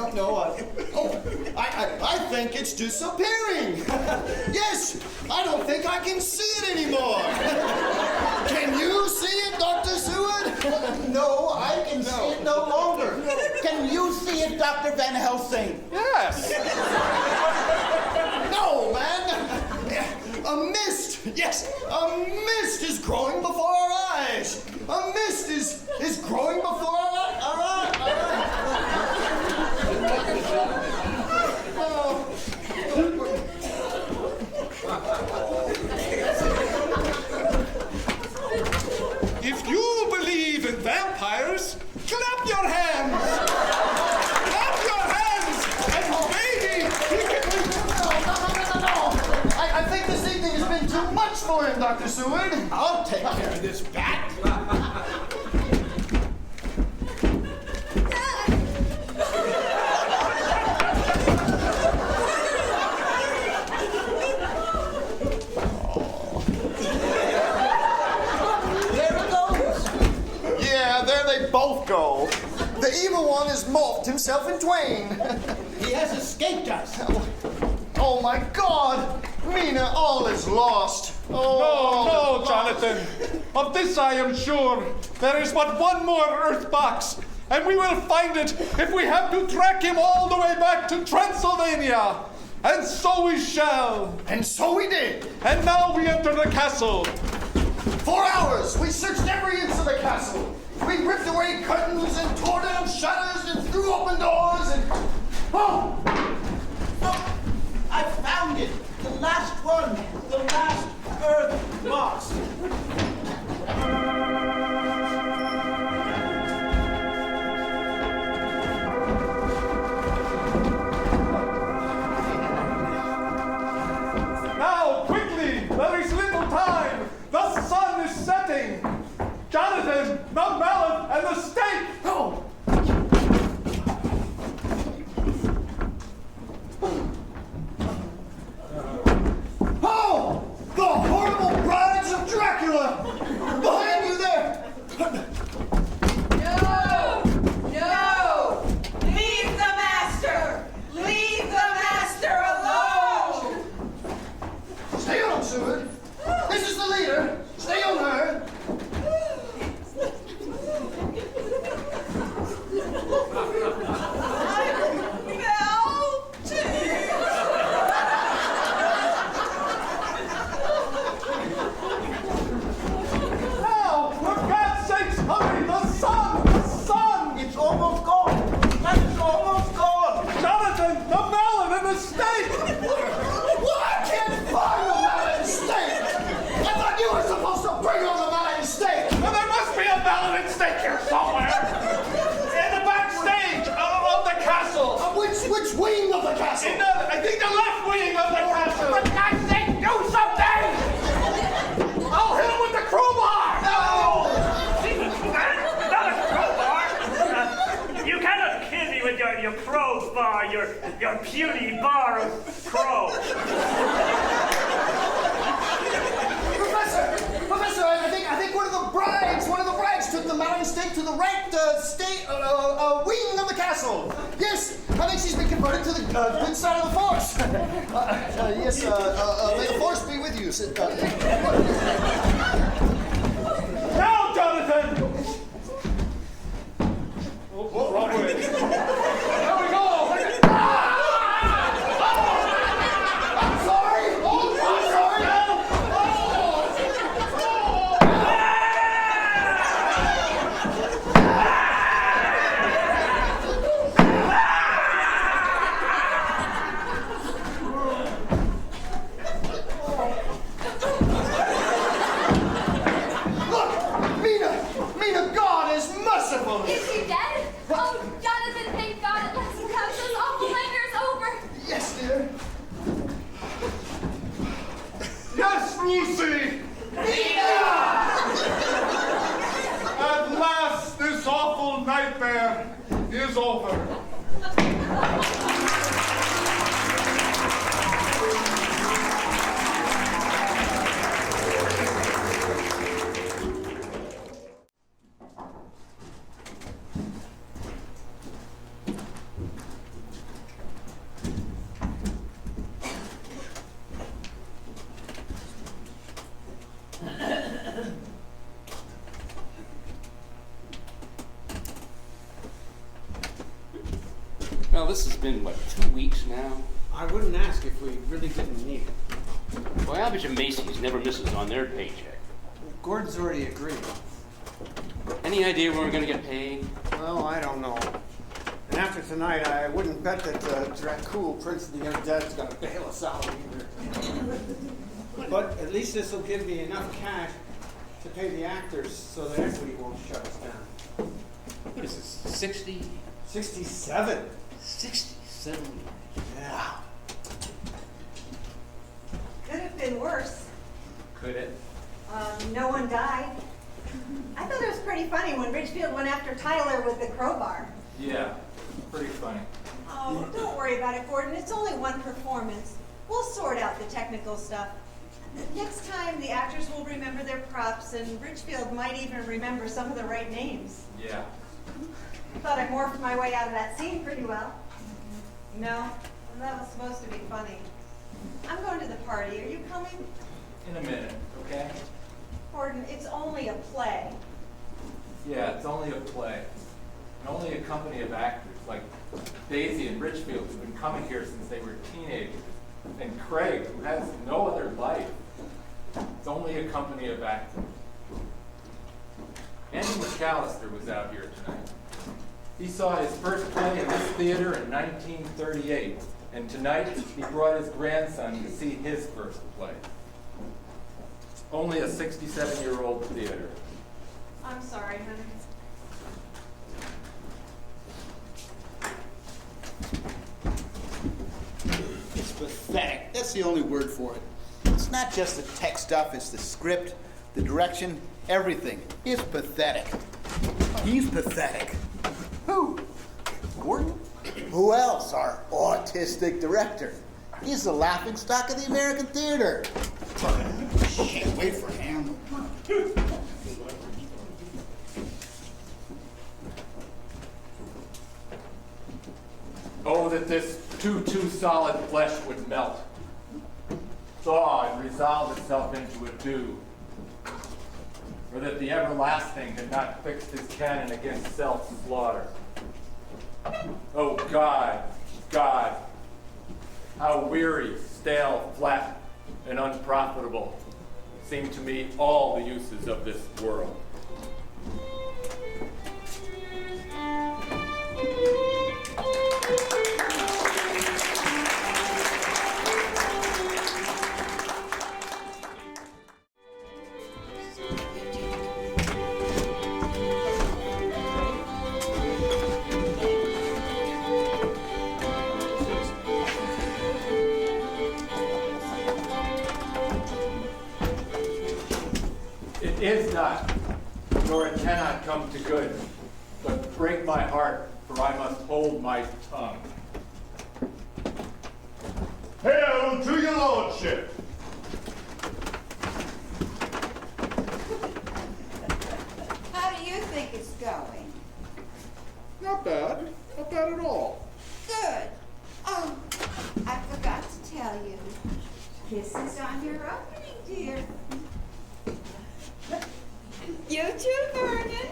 I think it's disappearing. Yes, I don't think I can see it anymore. Can you see it, Dr. Seward? No, I can see it no longer. Can you see it, Dr. Van Helsing? Yes! No, man. A mist. Yes, a mist is growing before our eyes. A mist is growing before our eyes. If you believe in vampires, clap your hands! Clap your hands! And maybe we can... No. I think this evening has been too much for him, Dr. Seward. I'll take care of this bat. Both go. The evil one has morphed himself in twain. He has escaped us. Oh my God! Mina, all is lost. No, Jonathan. Of this I am sure. There is but one more Earth box, and we will find it if we have to track him all the way back to Transylvania. And so we shall. And so we did. And now we enter the castle. 4 hours. We searched every inch of the castle. We ripped away curtains and tore down shutters and threw open doors and... Oh! I found it! The last one! The last Earth box! Now, quickly! There is little time! The sun is setting! Jonathan, the mallet, and the stake! Oh! Oh! The horrible brides of Dracula! Behind you there! No! No! Leave the master! Leave the master alone! Stay on, Seward. This is the leader. Stay on her. Which wing of the castle? I think the left wing of the castle. For God's sake, do something! I'll hit him with the crowbar! No! Not a crowbar! You cannot kill me with your crowbar, your puny bar of crow. Professor, I think one of the brides took give the mounting stake to the right wing of the castle. Yes, I think she's been converted to the good side of the force. Yes, may the force be with you. Now, Jonathan! Oh, wrong way. There we go! I'm sorry! Oh, I'm sorry! Look! Mina, God is merciful! Is she dead? Oh, Jonathan, thank God at last you come. This awful nightmare is over. Yes, dear. Yes, Lucy! At last, this awful nightmare is over. Well, this has been, what, 2 weeks now? I wouldn't ask if we really didn't need it. Well, I bet you Macy's never misses on their paycheck. Gordon's already agreed. Any idea when we're going to get paid? Well, I don't know. And after tonight, I wouldn't bet that Dracul, Prince of the Undead, is going to bail us out either. But at least this will give me enough cash to pay the actors so that equity won't shut us down. What is this, 60? 67. 67. Yeah. Could have been worse. Could it? No one died. I thought it was pretty funny when Ridgefield went after Tyler with the crowbar. Yeah, pretty funny. Oh, don't worry about it, Gordon. It's only one performance. We'll sort out the technical stuff. Next time, the actors will remember their props, and Ridgefield might even remember some of the right names. Yeah. I thought I morphed my way out of that scene pretty well. No, that was supposed to be funny. I'm going to the party. Are you coming? In a minute, okay? Gordon, it's only a play. Yeah, it's only a play. And only a company of actors like Daisy and Richfield who've been coming here since they were teenagers. And Craig, who has no other life. It's only a company of actors. Andy McAllister was out here tonight. He saw his first play in this theater in 1938. And tonight, he brought his grandson to see his first play. Only a 67-year-old theater. I'm sorry, honey. It's pathetic. That's the only word for it. It's not just the tech stuff, it's the script, the direction, everything. It's pathetic. He's pathetic. Who? Gordon? Who else? Our autistic director. He's the laughingstock of the American theater. Can't wait for him. Oh, that this too solid flesh would melt, thaw and resolve itself into a dew. Or that the everlasting had not fixed his cannon against self-slaughter. Oh God, God, how weary, stale, flat, and unprofitable seem to me all the uses of this world. It is not, nor it cannot come to good, but break my heart, for I must hold my tongue. Hail to your lordship! How do you think going? Not bad. Not bad at all. Good. Oh, I forgot to tell you. Kisses on your opening, dear. You too, Vernon.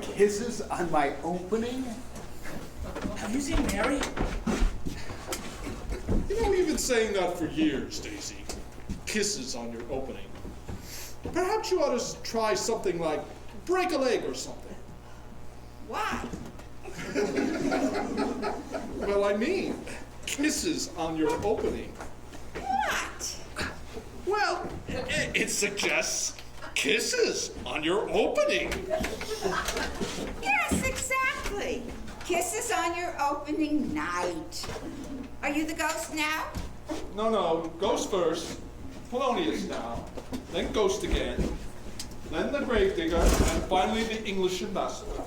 Kisses on my opening? Have you seen Mary? You know, we've been saying that for years, Daisy. Kisses on your opening. Perhaps you ought to try something like break a leg or something. Why? Well, I mean, kisses on your opening. What? Well, it suggests kisses on your opening. Yes, exactly. Kisses on your opening night. Are you the ghost now? No, ghost first, Polonius now, then ghost again, then the gravedigger, and finally the English ambassador.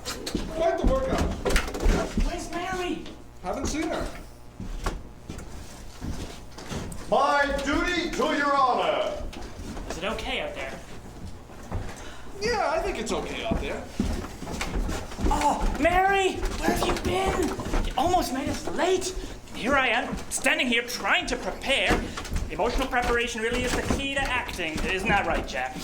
Quite the workout. Where's Mary? Haven't seen her. My duty to your honor. Is it okay out there? Yeah, I think it's okay out there. Oh, Mary, where have you been? You almost made us late. Here I am, standing here trying to prepare. Emotional preparation really is the key to acting. Isn't that right, Jack?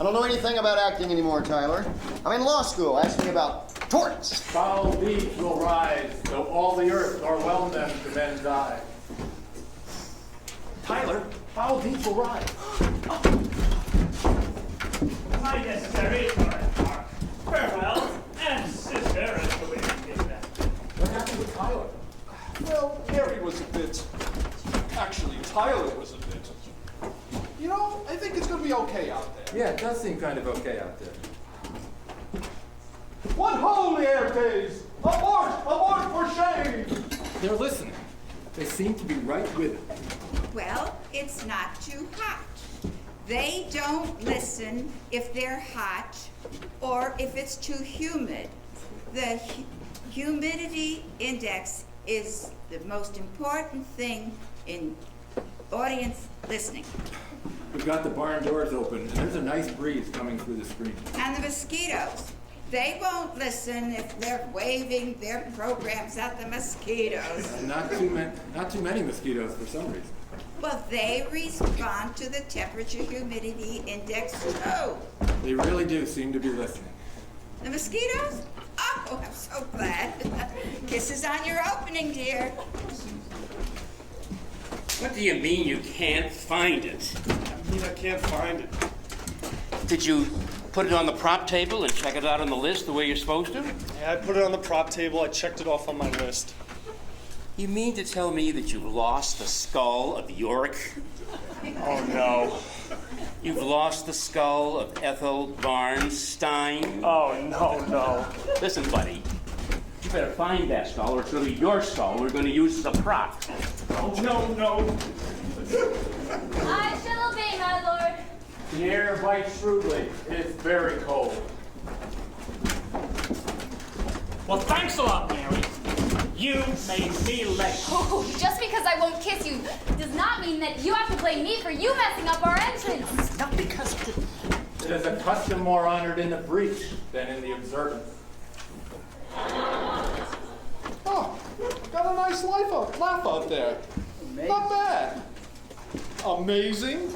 I don't know anything about acting anymore, Tyler. I'm in law school. Ask me about torts. Foul deeds will rise, though all the earth o'erwhelm them to men's eye. Tyler, Foul deeds will rise. my necessary farewell, and sister, as the way we get that. What happened with Tyler? Well, Mary was a bit. Actually, Tyler was a bit. You know, I think it's going to be okay out there. Yeah, it does seem kind of okay out there. What ho, Laertes! Abort! Abort for shame! They're listening. They seem to be right with it. Well, it's not too hot. They don't listen if they're hot or if it's too humid. The humidity index is the most important thing in audience listening. We've got the barn doors open, and there's a nice breeze coming through the screen. And the mosquitoes. They won't listen if they're waving their programs at the mosquitoes. And not too many mosquitoes for some reason. Well, they respond to the temperature humidity index too. They really do seem to be listening. The mosquitoes? Oh, I'm so glad. Kisses on your opening, dear. What do you mean you can't find it? I mean, I can't find it. Did you put it on the prop table and check it out on the list the way you're supposed to? Yeah, I put it on the prop table. I checked it off on my list. You mean to tell me that you've lost the skull of Yorick? Oh, no. You've lost the skull of Ethel Barnstein? Oh, no. Listen, buddy. You better find that skull, or it's going to be your skull we're going to use as a prop. Oh, no. I shall obey, my lord. The air bites shrewdly. It is very cold. Well, thanks a lot, Mary. You made me late. Oh, just because I won't kiss you does not mean that you have to blame me for you messing up our entrance. It's not because of the... It is a custom more honored in the breach than in the observance. Oh, got a nice laugh out there. Amazing. Not bad. Amazing.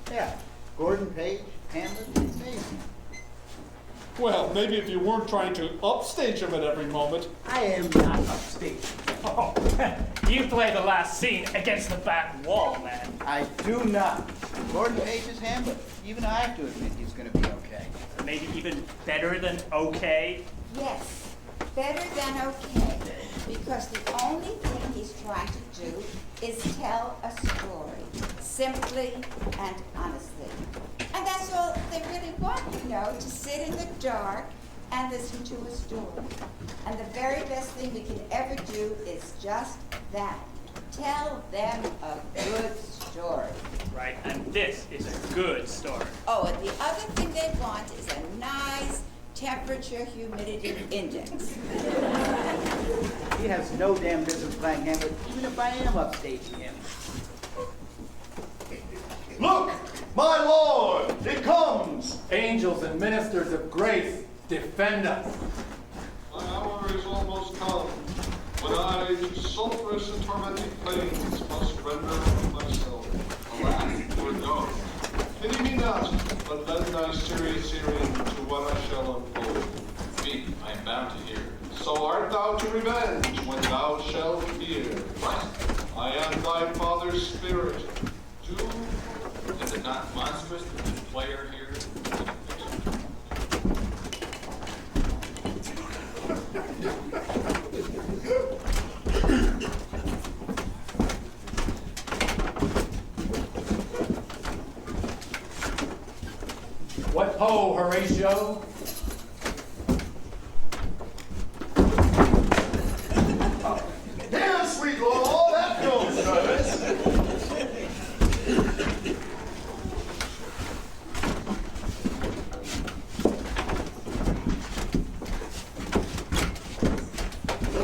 Yeah, Gordon Page, Hamlet, amazing. Well, maybe if you weren't trying to upstage him at every moment. I am not upstage. Oh, you play the last scene against the back wall, man. I do not. Gordon Page is Hamlet. Even I have to admit he's going to be okay. Maybe even better than okay. Yes, better than okay. Because the only thing he's trying to do is tell a story, simply and honestly. And that's all they really want, to sit in the dark and listen to a story. And the very best thing we can ever do is just that. Tell them a good story. Right, and this is a good story. Oh, and the other thing they want is a nice temperature humidity index. He has no damn business playing Hamlet, even if I am upstaging him. Look, my lord, it comes. Angels and ministers of grace, Defend us. My hour is almost come, when I to sulphurous and tormenting flames must render myself. Alas, poor dog. Pity me not, but lend thy serious hearing to what I shall unfold. Speak, I am bound to hear. So art thou to revenge when thou shalt hear. What? I am thy father's spirit. Do Is it not monstrous that this player here is a fiction? What ho, Horatio? Here, sweet Lord, all that goes, service.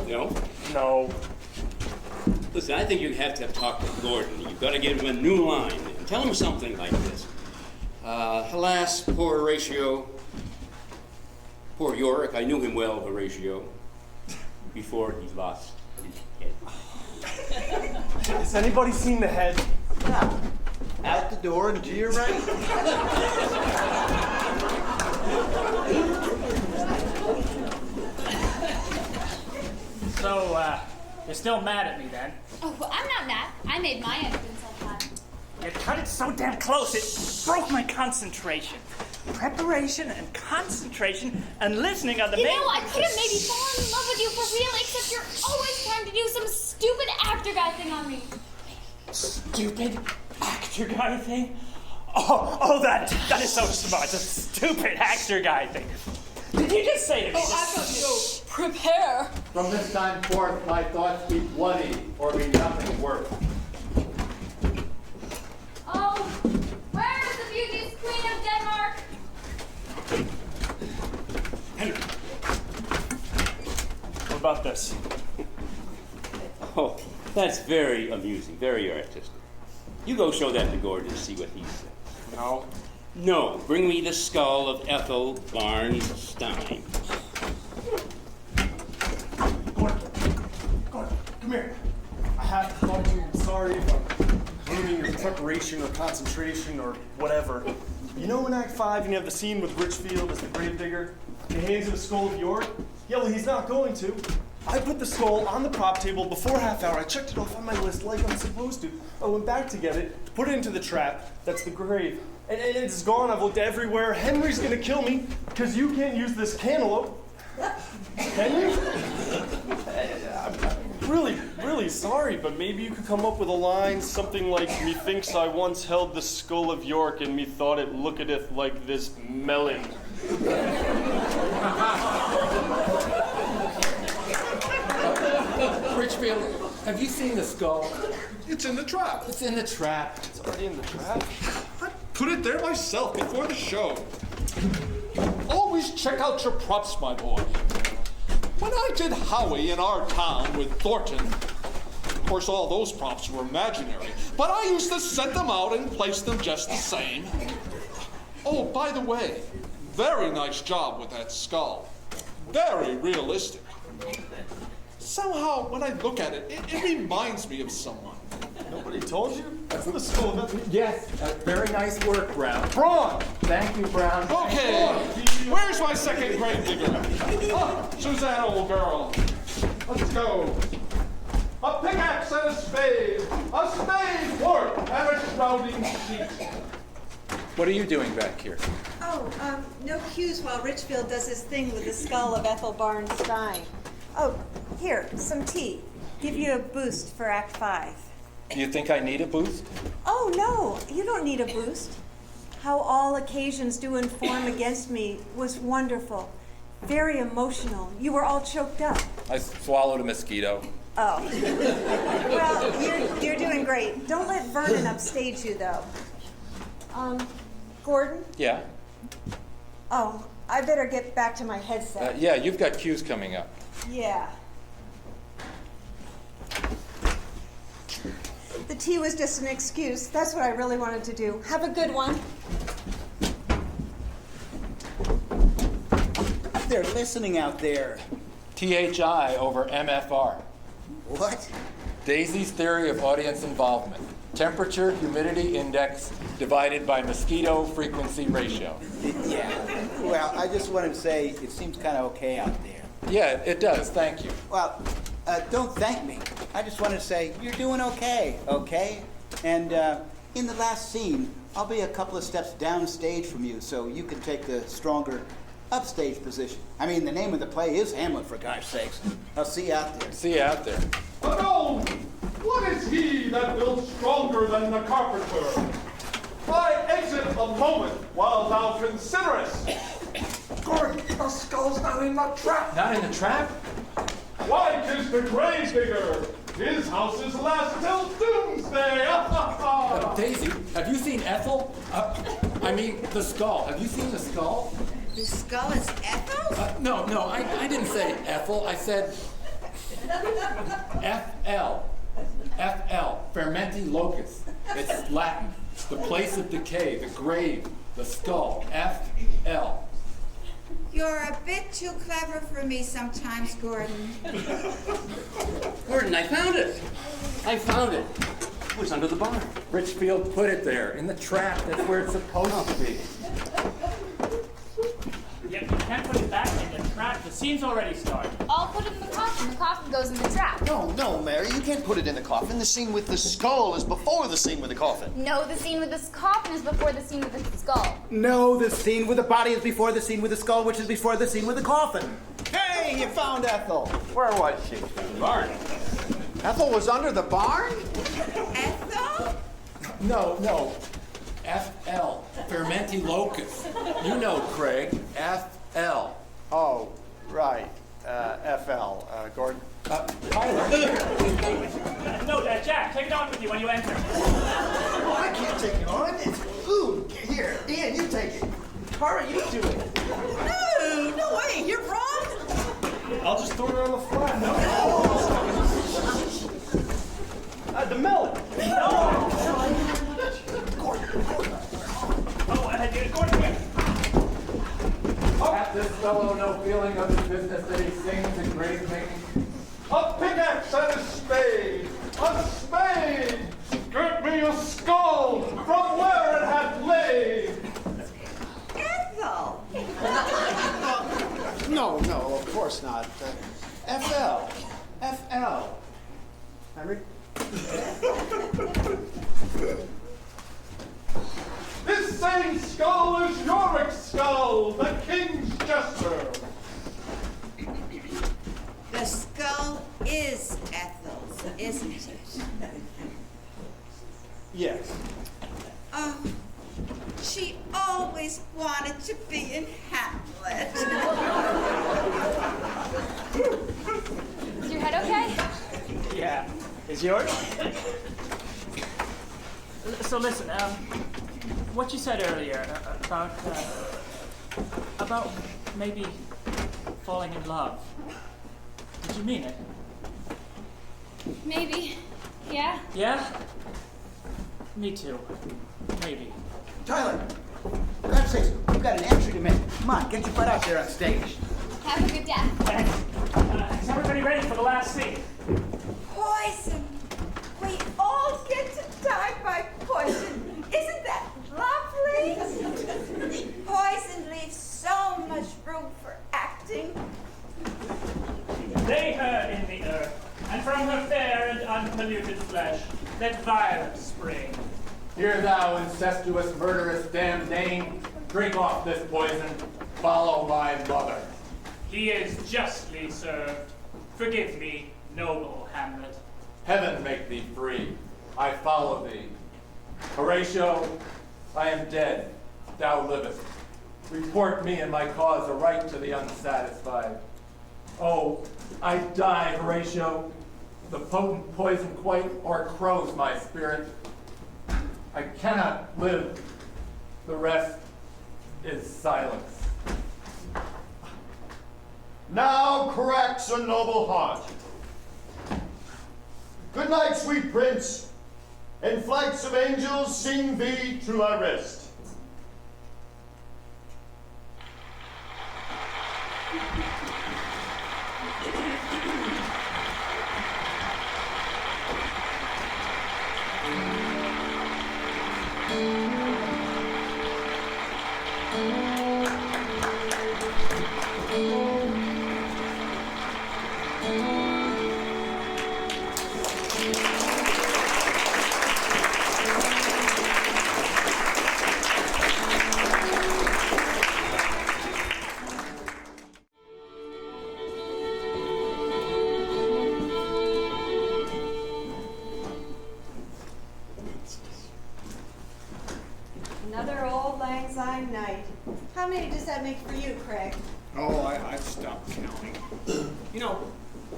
No? No. Listen, I think you have to talk to Gordon. You've got to give him a new line. Tell him something like this. Alas, poor Horatio. Poor Yorick. I knew him well, Horatio, before he lost his head. Has anybody seen the head? Yeah. Out the door and to your right. So, you're still mad at me then? Oh, well, I'm not mad. I made my entrance on time. You cut it so damn close, it broke my concentration. Preparation and concentration and listening are the You main... know, I could have maybe fallen in love with you for real, except you're always trying to do some stupid actor guy thing on me. Stupid actor guy thing? Oh, that is so smart. It's a stupid actor guy thing. Did you just say to me? Oh, I thought you go, prepare. From this time forth, my thoughts be bloody or be nothing worth. Oh, where is the beauteous queen of Denmark? Henry. What about this? Oh, that's very amusing, very artistic. You go show that to Gordon and see what he says. No. No, bring me the skull of Ethel Barnes Stein. Gordon, come here. I have to talk to you. I'm sorry if I'm ruining your preparation or concentration or whatever. You know in Act 5 you have the scene with Richfield as the gravedigger? And he hands him the skull of York? Yeah, well, he's not going to. I put the skull on the prop table before half hour. I checked it off on my list like I'm supposed to. I went back to get it, to put it into the trap. That's the grave. And it's gone. I've looked everywhere. Henry's gonna kill me because you can't use this cantaloupe. Can you? I'm really, really sorry, but maybe you could come up with a line, something like, "Methinks I once held the skull of York, and methought it looketh like this melon." Richfield, have you seen the skull? It's in the trap. It's in the trap. It's already in the trap. I put it there myself before the show. Always check out your props, my boy. When I did Howie in our town with Thornton, of course all those props were imaginary, but I used to set them out and place them just the same. Oh, by the way, very nice job with that skull. Very realistic. Somehow, when I look at it, it reminds me of someone. Nobody told you? That's the skull of it. Yes, very nice work, Brown. Braun! Thank you, Brown. Okay, where's my second grave digger? Oh, Suzanne, old girl. Let's go. A pickaxe and a spade fork, and a shrouding sheet. What are you doing back here? Oh, no cues while Richfield does his thing with the skull of Ethel Barnes Stein. Oh, here, some tea. Give you a boost for Act 5. You think I need a boost? Oh, no, you don't need a boost. How all occasions do inform against me was wonderful. Very emotional. You were all choked up. I swallowed a mosquito. Oh. Well, you're doing great. Don't let Vernon upstage you, though. Gordon? Yeah? Oh, I better get back to my headset. Yeah, you've got cues coming up. Yeah. The tea was just an excuse. That's what I really wanted to do. Have a good one. they're listening out there. THI over MFR. What? Daisy's theory of audience involvement. Temperature, humidity index divided by mosquito frequency ratio. Yeah. Well, I just wanted to say it seems kind of okay out there. Yeah, it does. Thank you. Well, don't thank me. I just wanted to say you're doing okay, okay? And in the last scene, I'll be a couple of steps downstage from you so you can take the stronger upstage position. I mean, the name of the play is Hamlet, for gosh sakes. I'll see you out there. See you out there. Alone! What is he that builds stronger than the carpenter? I exit a moment while thou considerest. Gordon, the skull's not in the trap. Not in the trap? Why, 'tis the grave digger. His house is last till doomsday. Daisy, have you seen Ethel? I mean, the skull. Have you seen the skull? The skull is Ethel? No, I didn't say Ethel. I said FL. FL, fermenti locus. It's Latin. It's the place of decay, the grave, the skull. FL. You're a bit too clever for me sometimes, Gordon. Gordon, I found it. I found it. It was under the barn. Richfield put it there, in the trap. That's where it's supposed to be. Yeah, you can't put it back in the trap. The scene's already started. I'll put it in the coffin. The coffin goes in the trap. No, Mary, you can't put it in the coffin. The scene with the skull is before the scene with the coffin. No, the scene with the coffin is before the scene with the skull. No, the scene with the body is before the scene with the skull, which is before the scene with the coffin. Hey, you found Ethel. Where was she? Barn. Ethel was under the barn? Ethel? No. FL, fermenti locus. You know, Craig. FL. Oh, right. FL. Gordon? No, Jack, take it on with you when you enter. Oh, I can't take it on. It's food. Here, Ian, you take it. Tara, you do it. No way, you're wrong. I'll just throw it on the flat. No. The melon. Gordon, here. Hath this fellow no feeling of his business that he sings in grave making? A pickaxe and a spade. A spade. Get me a skull from where it had laid. Ethel! No, of course not. FL. FL. Henry? This same skull is Yorick's skull, the king's jester. The skull is Ethel's, isn't it? Yes. Oh, she always wanted to be in Hamlet. Is your head okay? Yeah. Is yours? So listen, what you said earlier about maybe falling in love. Did you mean it? Maybe. Yeah? Yeah? Me too. Maybe. Tyler, for God's sakes, you've got an entry to make. Come on, get your butt out there on stage. Have a good day. Thanks. Is everybody ready for the last scene? Poison! We all get to die by poison. Isn't that lovely? Poison leaves so much room for acting. Lay her in the earth, and from her fair and unpolluted flesh, let violence spring. Hear thou, incestuous, murderous, damned Dane, drink off this poison, follow my mother. He is justly served. Forgive me, noble Hamlet. Heaven make thee free. I follow thee. Horatio, I am dead. Thou livest. Report me and my cause a right to the unsatisfied. Oh, I die, Horatio. The potent poison quite o'ercrows my spirit. I cannot live. The rest is silence. Now cracks a noble heart. Good night, sweet prince, and flights of angels sing thee to thy rest. Another old lang syne night. How many does that make for you, Craig? Oh, I've stopped counting. You know,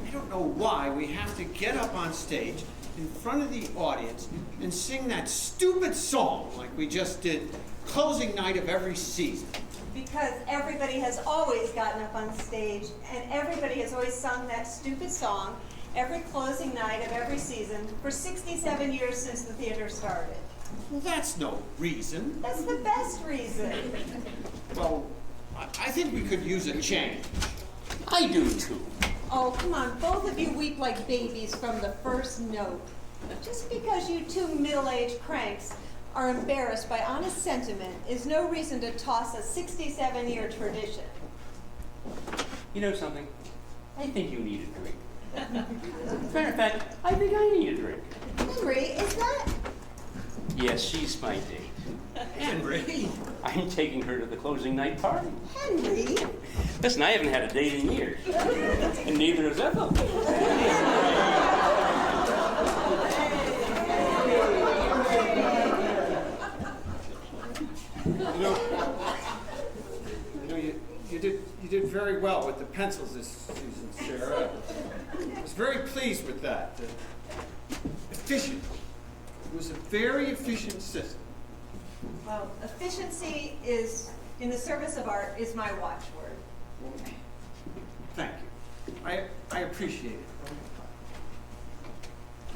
I don't know why we have to get up on stage in front of the audience and sing that stupid song like we just did closing night of every season. Because everybody has always gotten up on stage and everybody has always sung that stupid song every closing night of every season for 67 years since the theater started. Well, that's no reason. That's the best reason. Well, I think we could use a change. I do too. Oh, come on, both of you weep like babies from the first note. Just because you two middle-aged cranks are embarrassed by honest sentiment is no reason to toss a 67-year tradition. You know something? I think you need a drink. As a matter of fact, I think I need a drink. Henry, is that... Yes, she's my date. Henry? I'm taking her to the closing night party. Henry? Listen, I haven't had a date in years. And neither has Ethel. You did very well with the pencils this season, Sarah. I was very pleased with that. Efficient. It was a very efficient system. Well, efficiency is, in the service of art, is my watchword. Thank you. I appreciate it.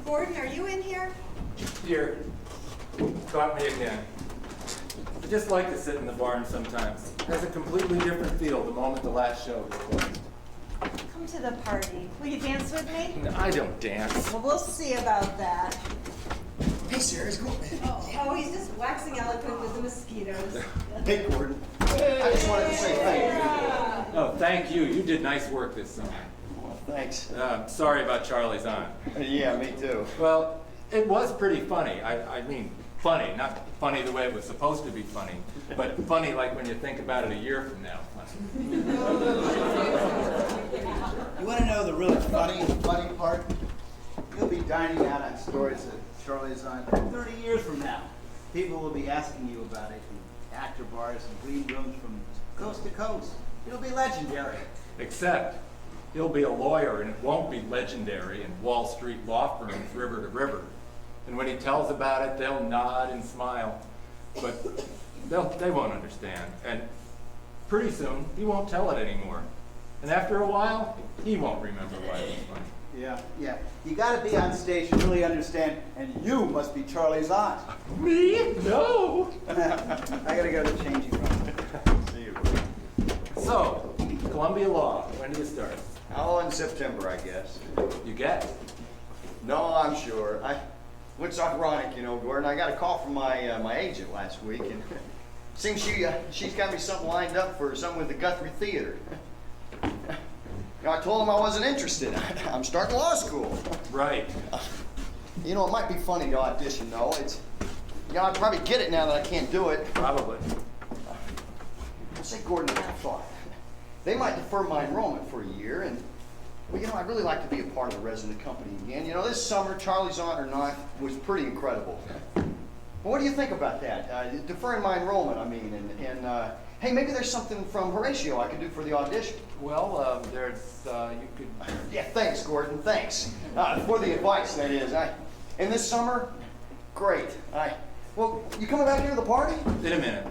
Gordon, are you in here? Dear, caught me again. I just like to sit in the barn sometimes. It has a completely different feel the moment the last show is closed. Come to the party. Will you dance with me? No, I don't dance. Well, we'll see about that. Hey, Sarah, it's cool. Oh, he's just waxing eloquent with the mosquitoes. Hey, Gordon. I just wanted to say thank you. Oh, thank you. You did nice work this summer. Well, thanks. Sorry about Charlie's aunt. Yeah, me too. Well, it was pretty funny. I mean, funny. Not funny the way it was supposed to be funny, but funny like when you think about it a year from now. You want to know the really funny part? You'll be dining out on stories that Charlie's on 30 years from now. People will be asking you about it in actor bars and green rooms from coast to coast. It'll be legendary. Except he'll be a lawyer and it won't be legendary in Wall Street law firms river to river. And when he tells about it, they'll nod and smile, but they won't understand. And pretty soon, he won't tell it anymore. And after a while, he won't remember why it was funny. Yeah. You gotta be on stage to really understand, and you must be Charlie's aunt. Me? No! I gotta go to the changing room. See you. So, Columbia Law, when do you start? Oh, in September, I guess. You get? No, I'm sure. It's ironic, you know, Gordon. I got a call from my agent last week, and seems she's got me something lined up for something with the Guthrie Theater. You know, I told him I wasn't interested. I'm starting law school. Right. You know, it might be funny to audition, though. I'd probably get it now that I can't do it. Probably. Well, say, Gordon, I thought they might defer my enrollment for a year, and well, you know, I'd really like to be a part of the resident company again. You know, this summer, Charlie's aunt or not was pretty incredible. Well, what do you think about that? Deferring my enrollment, I mean, and hey, maybe there's something from Horatio I could do for the audition. Well, you could... Yeah, thanks, Gordon, thanks. For the advice, that is. And this summer, great. Well, you coming back here to the party? In a minute.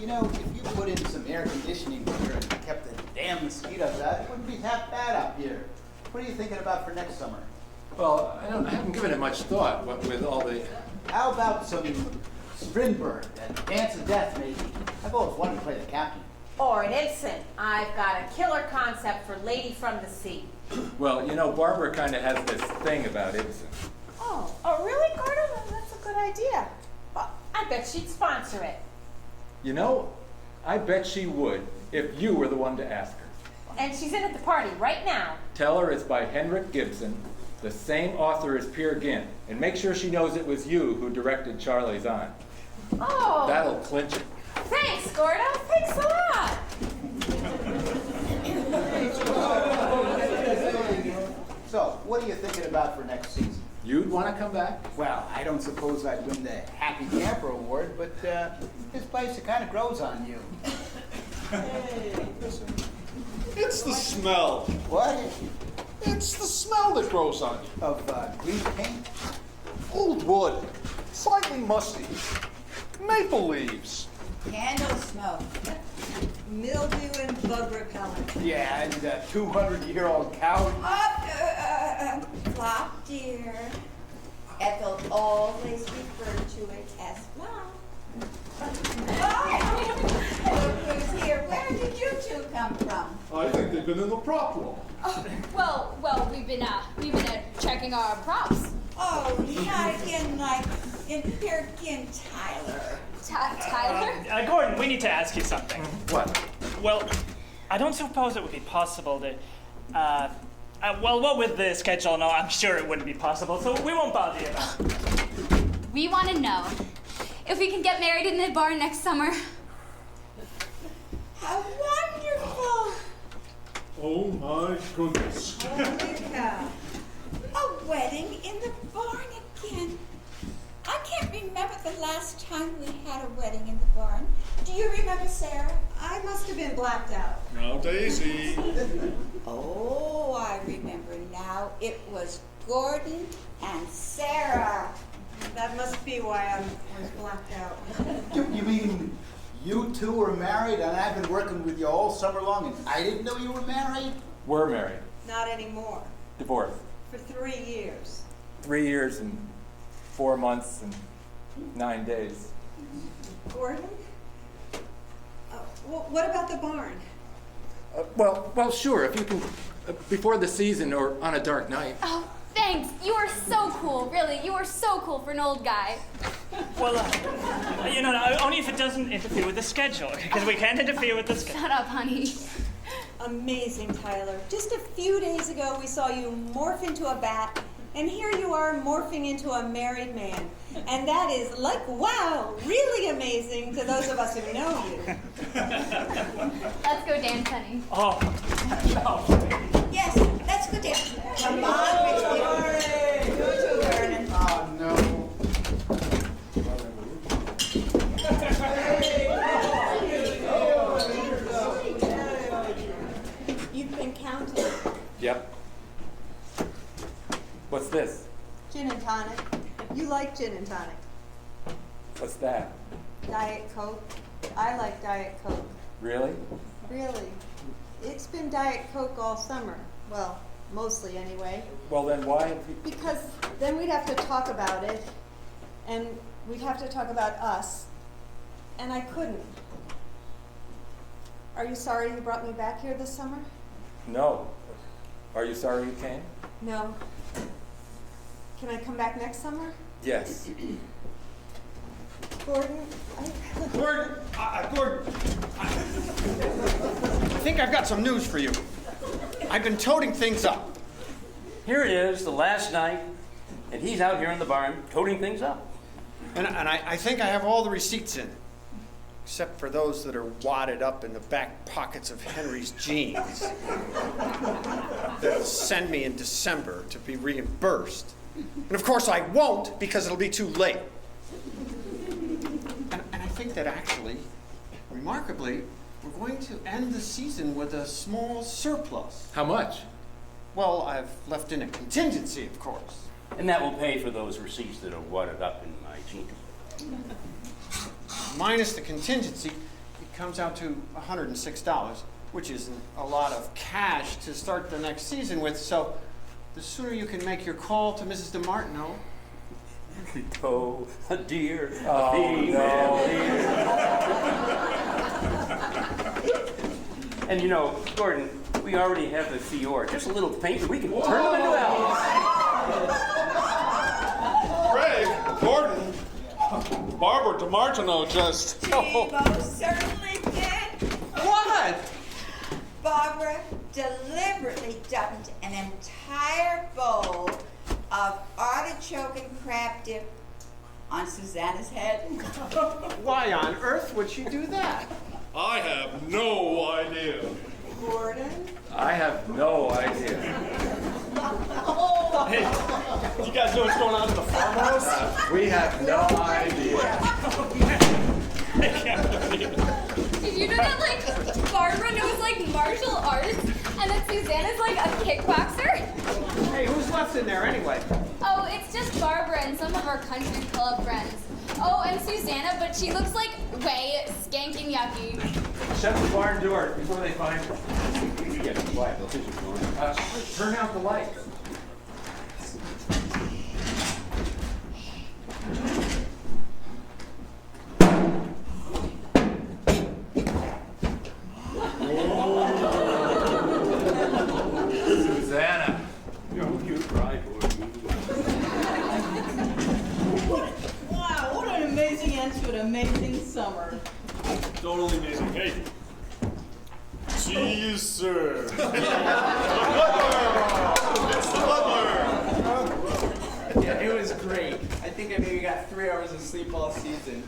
You know, if you put in some air conditioning here and kept the damn mosquitoes out, it wouldn't be half bad up here. What are you thinking about for next summer? Well, I haven't given it much thought, what with all the... How about some Strindberg, that Dance of Death, maybe. I've always wanted to play the captain. Or an Ibsen. I've got a killer concept for Lady from the Sea. Well, you know, Barbara kind of has this thing about Ibsen. Oh, really, Gordon? Well, that's a good idea. Well, I bet she'd sponsor it. You know, I bet she would if you were the one to ask her. And she's in at the party right now. Tell her it's by Henrik Gibson, the same author as Peer Gynt, and make sure she knows it was you who directed Charlie's Aunt. Oh. That'll clinch it. Thanks, Gordo. Thanks a lot. So, what are you thinking about for next season? You'd want to come back? Well, I don't suppose I'd win the Happy Camper Award, but this place, it kind of grows on you. It's the smell. What? It's the smell that grows on you. Of green paint? Old wood, slightly musty. Maple leaves. Candle smoke. Mildew and bug repellent. Yeah, and 200-year-old cow. Flop, dear. Ethel always referred to it as flop. Look who's here. Where did you two come from? I think they've been in the prop room. Well, we've been checking our props. Oh, not in Peer Gynt, Tyler. Tyler? Gordon, we need to ask you something. What? Well, I don't suppose it would be possible to, well, what with the schedule, no, I'm sure it wouldn't be possible, so we won't bother you about it. We want to know if we can get married in the barn next summer. How wonderful! Oh my goodness. Holy cow. A wedding in the barn again. I can't remember the last time we had a wedding in the barn. Do you remember, Sarah? I must have been blacked out. Now, Daisy. Oh, I remember now. It was Gordon and Sarah. That must be why I was blacked out. You mean you two were married and I've been working with you all summer long and I didn't know you were married? We're married. Not anymore. Divorced. For 3 years. 3 years and 4 months and 9 days. Gordon? What about the barn? Well, sure, if you can, before the season or on a dark night. Oh, thanks. You are so cool, really. You are so cool for an old guy. Well, only if it doesn't interfere with the schedule, because we can't interfere with the schedule. Shut up, honey. Amazing, Tyler. Just a few days ago, we saw you morph into a bat, and here you are morphing into a married man. And that is, like, wow, really amazing to those of us who know you. Let's go dance, honey. Oh, no. Yes, let's go dance. Come on, Richie. You too, Vernon. Oh, no. You've been counting. Yep. What's this? Gin and tonic. You like gin and tonic. What's that? Diet Coke. I like Diet Coke. Really? Really. It's been Diet Coke all summer. Well, mostly anyway. Well, then why have you... Because then we'd have to talk about it, and we'd have to talk about us, and I couldn't. Are you sorry you brought me back here this summer? No. Are you sorry you came? No. Can I come back next summer? Yes. Gordon, Gordon, I think I've got some news for you. I've been toting things up. Here it is, the last night, and he's out here in the barn toting things up. And I think I have all the receipts in, except for those that are wadded up in the back pockets of Henry's jeans. They'll send me in December to be reimbursed. And of course I won't, because it'll be too late. And I think that actually, remarkably, we're going to end the season with a small surplus. How much? Well, I've left in a contingency, of course. And that will pay for those receipts that are wadded up in my jeans. Minus the contingency, it comes out to $106, which isn't a lot of cash to start the next season with, so the sooner you can make your call to Mrs. DeMartino, Oh, a deer, a Oh, female no. deer. And you know, Gordon, we already have the fjord. Just a little paint, and we can turn them into owls. Craig, Gordon, Barbara DiMartino just. She most certainly did. What? Barbara deliberately dumped an entire bowl of artichoke and crab dip on Susanna's head. Why on earth would she do that? I have no idea. Gordon? I have no idea. Hey, you guys know what's going on in the farmhouse? We have no idea. Did you know that, like, Barbara knows, like, martial arts, and that Susanna's, like, a kickboxer? Hey, who's left in there anyway? Oh, it's just Barbara and some of our country club friends. Oh, and Susanna, but she looks, like, way skanking yucky. Shut the barn door before they find her. Yeah, quiet. Turn out the lights. Susanna. You cry for me. Wow, what an amazing end to an amazing summer. Totally amazing. Hey. Cheese, sir. It's the butler. Yeah, it was great. I think I maybe got 3 hours of sleep all season.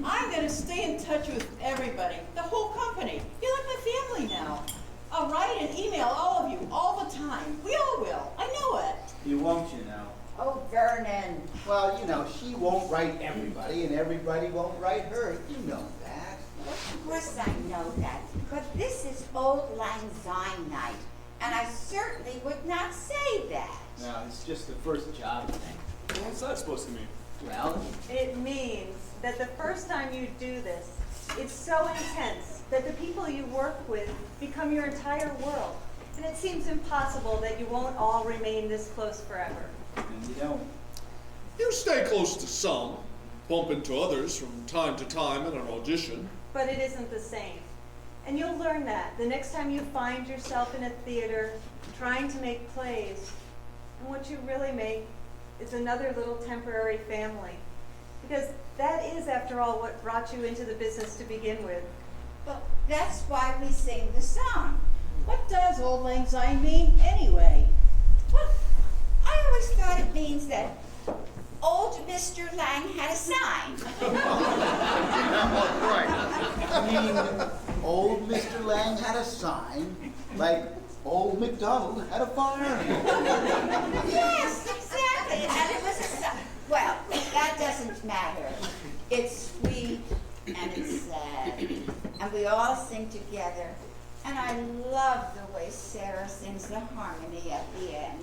I'm going to stay in touch with everybody, the whole company. You're like my family now. I'll write and email all of you all the time. We all will. I know it. You won't, you know. Oh, Vernon. Well, you know, she won't write everybody, and everybody won't write her. You know that. Of course I know that. But this is Old Lang Syne night, and I certainly would not say that. No, it's just the first job thing. What's that supposed to mean? Well, It means that the first time you do this, it's so intense that the people you work with become your entire world. And it seems impossible that you won't all remain this close forever. and you don't. You stay close to some, bump into others from time to time in an audition. But it isn't the same. And you'll learn that the next time you find yourself in a theater trying to make plays. And what you really make is another little temporary family. Because that is, after all, what brought you into the business to begin with. Well, that's why we sing the song. What does Old Lang Syne mean anyway? Well, I always thought it means that old Mr. Lang had a sign. Right. I mean, old Mr. Lang had a sign, like old MacDonald had a farm. Yes, exactly. And it was a sign. Well, that doesn't matter. It's sweet and it's sad. And we all sing together. And I love the way Sarah sings the harmony at the end.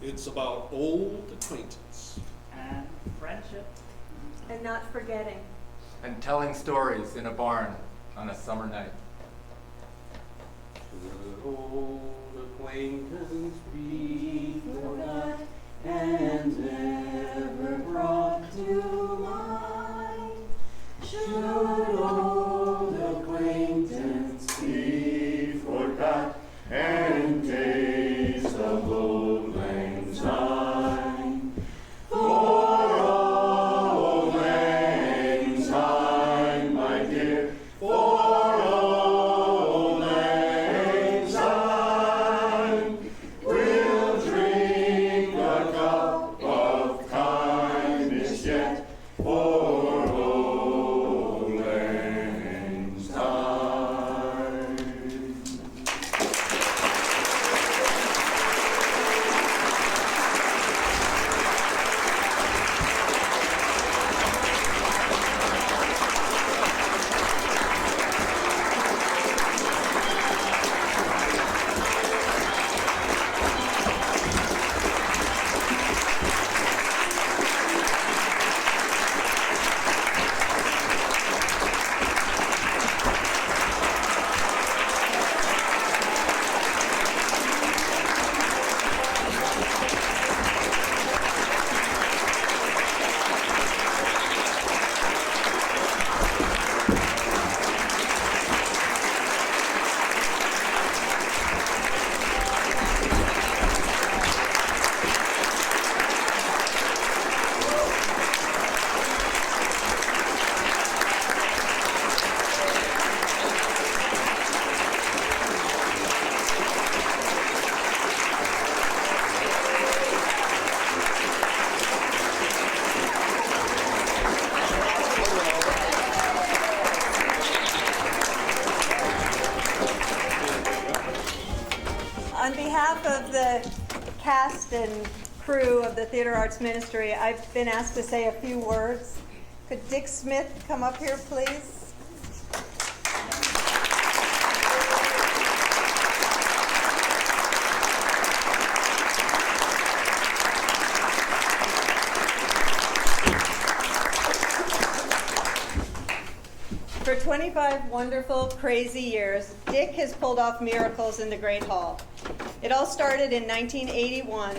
It's about old acquaintance. And friendship. And not forgetting. And telling stories in a barn on a summer night. Should old acquaintance be forgot and never brought to mind? Should old acquaintance be forgot and days of old lang syne? For old lang syne, my dear, for old lang syne, we'll drink a cup of kindness yet for old lang cast and crew of the Theater Arts Ministry, I've been asked to say a few words. Could Dick Smith come up here, please? For 25 wonderful, crazy years, Dick has pulled off miracles in the Great Hall. It all started in 1981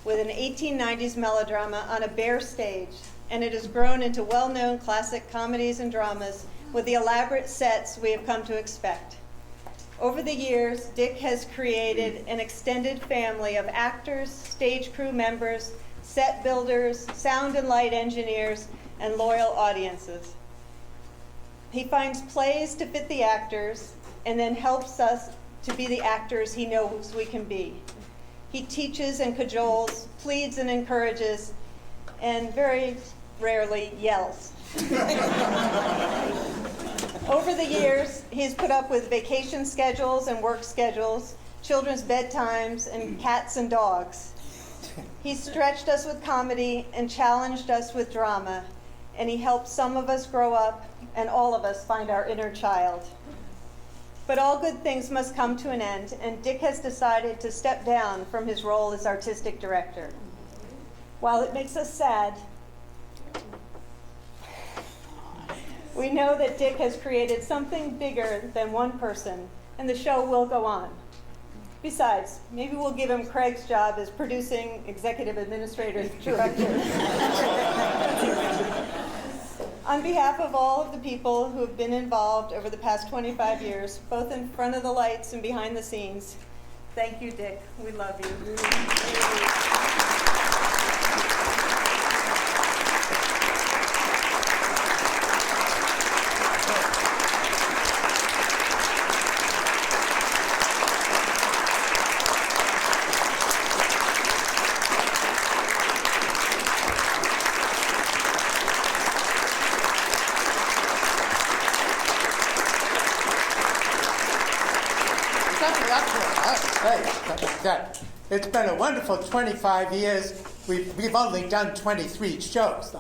with an 1890s melodrama on a bare stage, and it has grown into well-known classic comedies and dramas with the elaborate sets we have come to expect. Over the years, Dick has created an extended family of actors, stage crew members, set builders, sound and light engineers, and loyal audiences. He finds plays to fit the actors and then helps us to be the actors he knows we can be. He teaches and cajoles, pleads and encourages, and very rarely yells. Over the years, he's put up with vacation schedules and work schedules, children's bedtimes, and cats and dogs. He's stretched us with comedy and challenged us with drama, and he helped some of us grow up and all of us find our inner child. But all good things must come to an end, and Dick has decided to step down from his role as artistic director. While it makes us sad, we know that Dick has created something bigger than one person, and the show will go on. Besides, maybe we'll give him Craig's job as producing executive administrator director. On behalf of all of the people who have been involved over the past 25 years, both in front of the lights and behind the scenes, thank you, Dick. We love you. It's been a wonderful 25 years. We've only done 23 shows,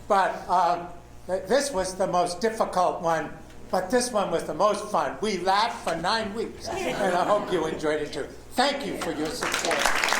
but this was the most difficult one. But this one was the most fun. We laughed for 9 weeks, and I hope you enjoyed it too. Thank you for your support.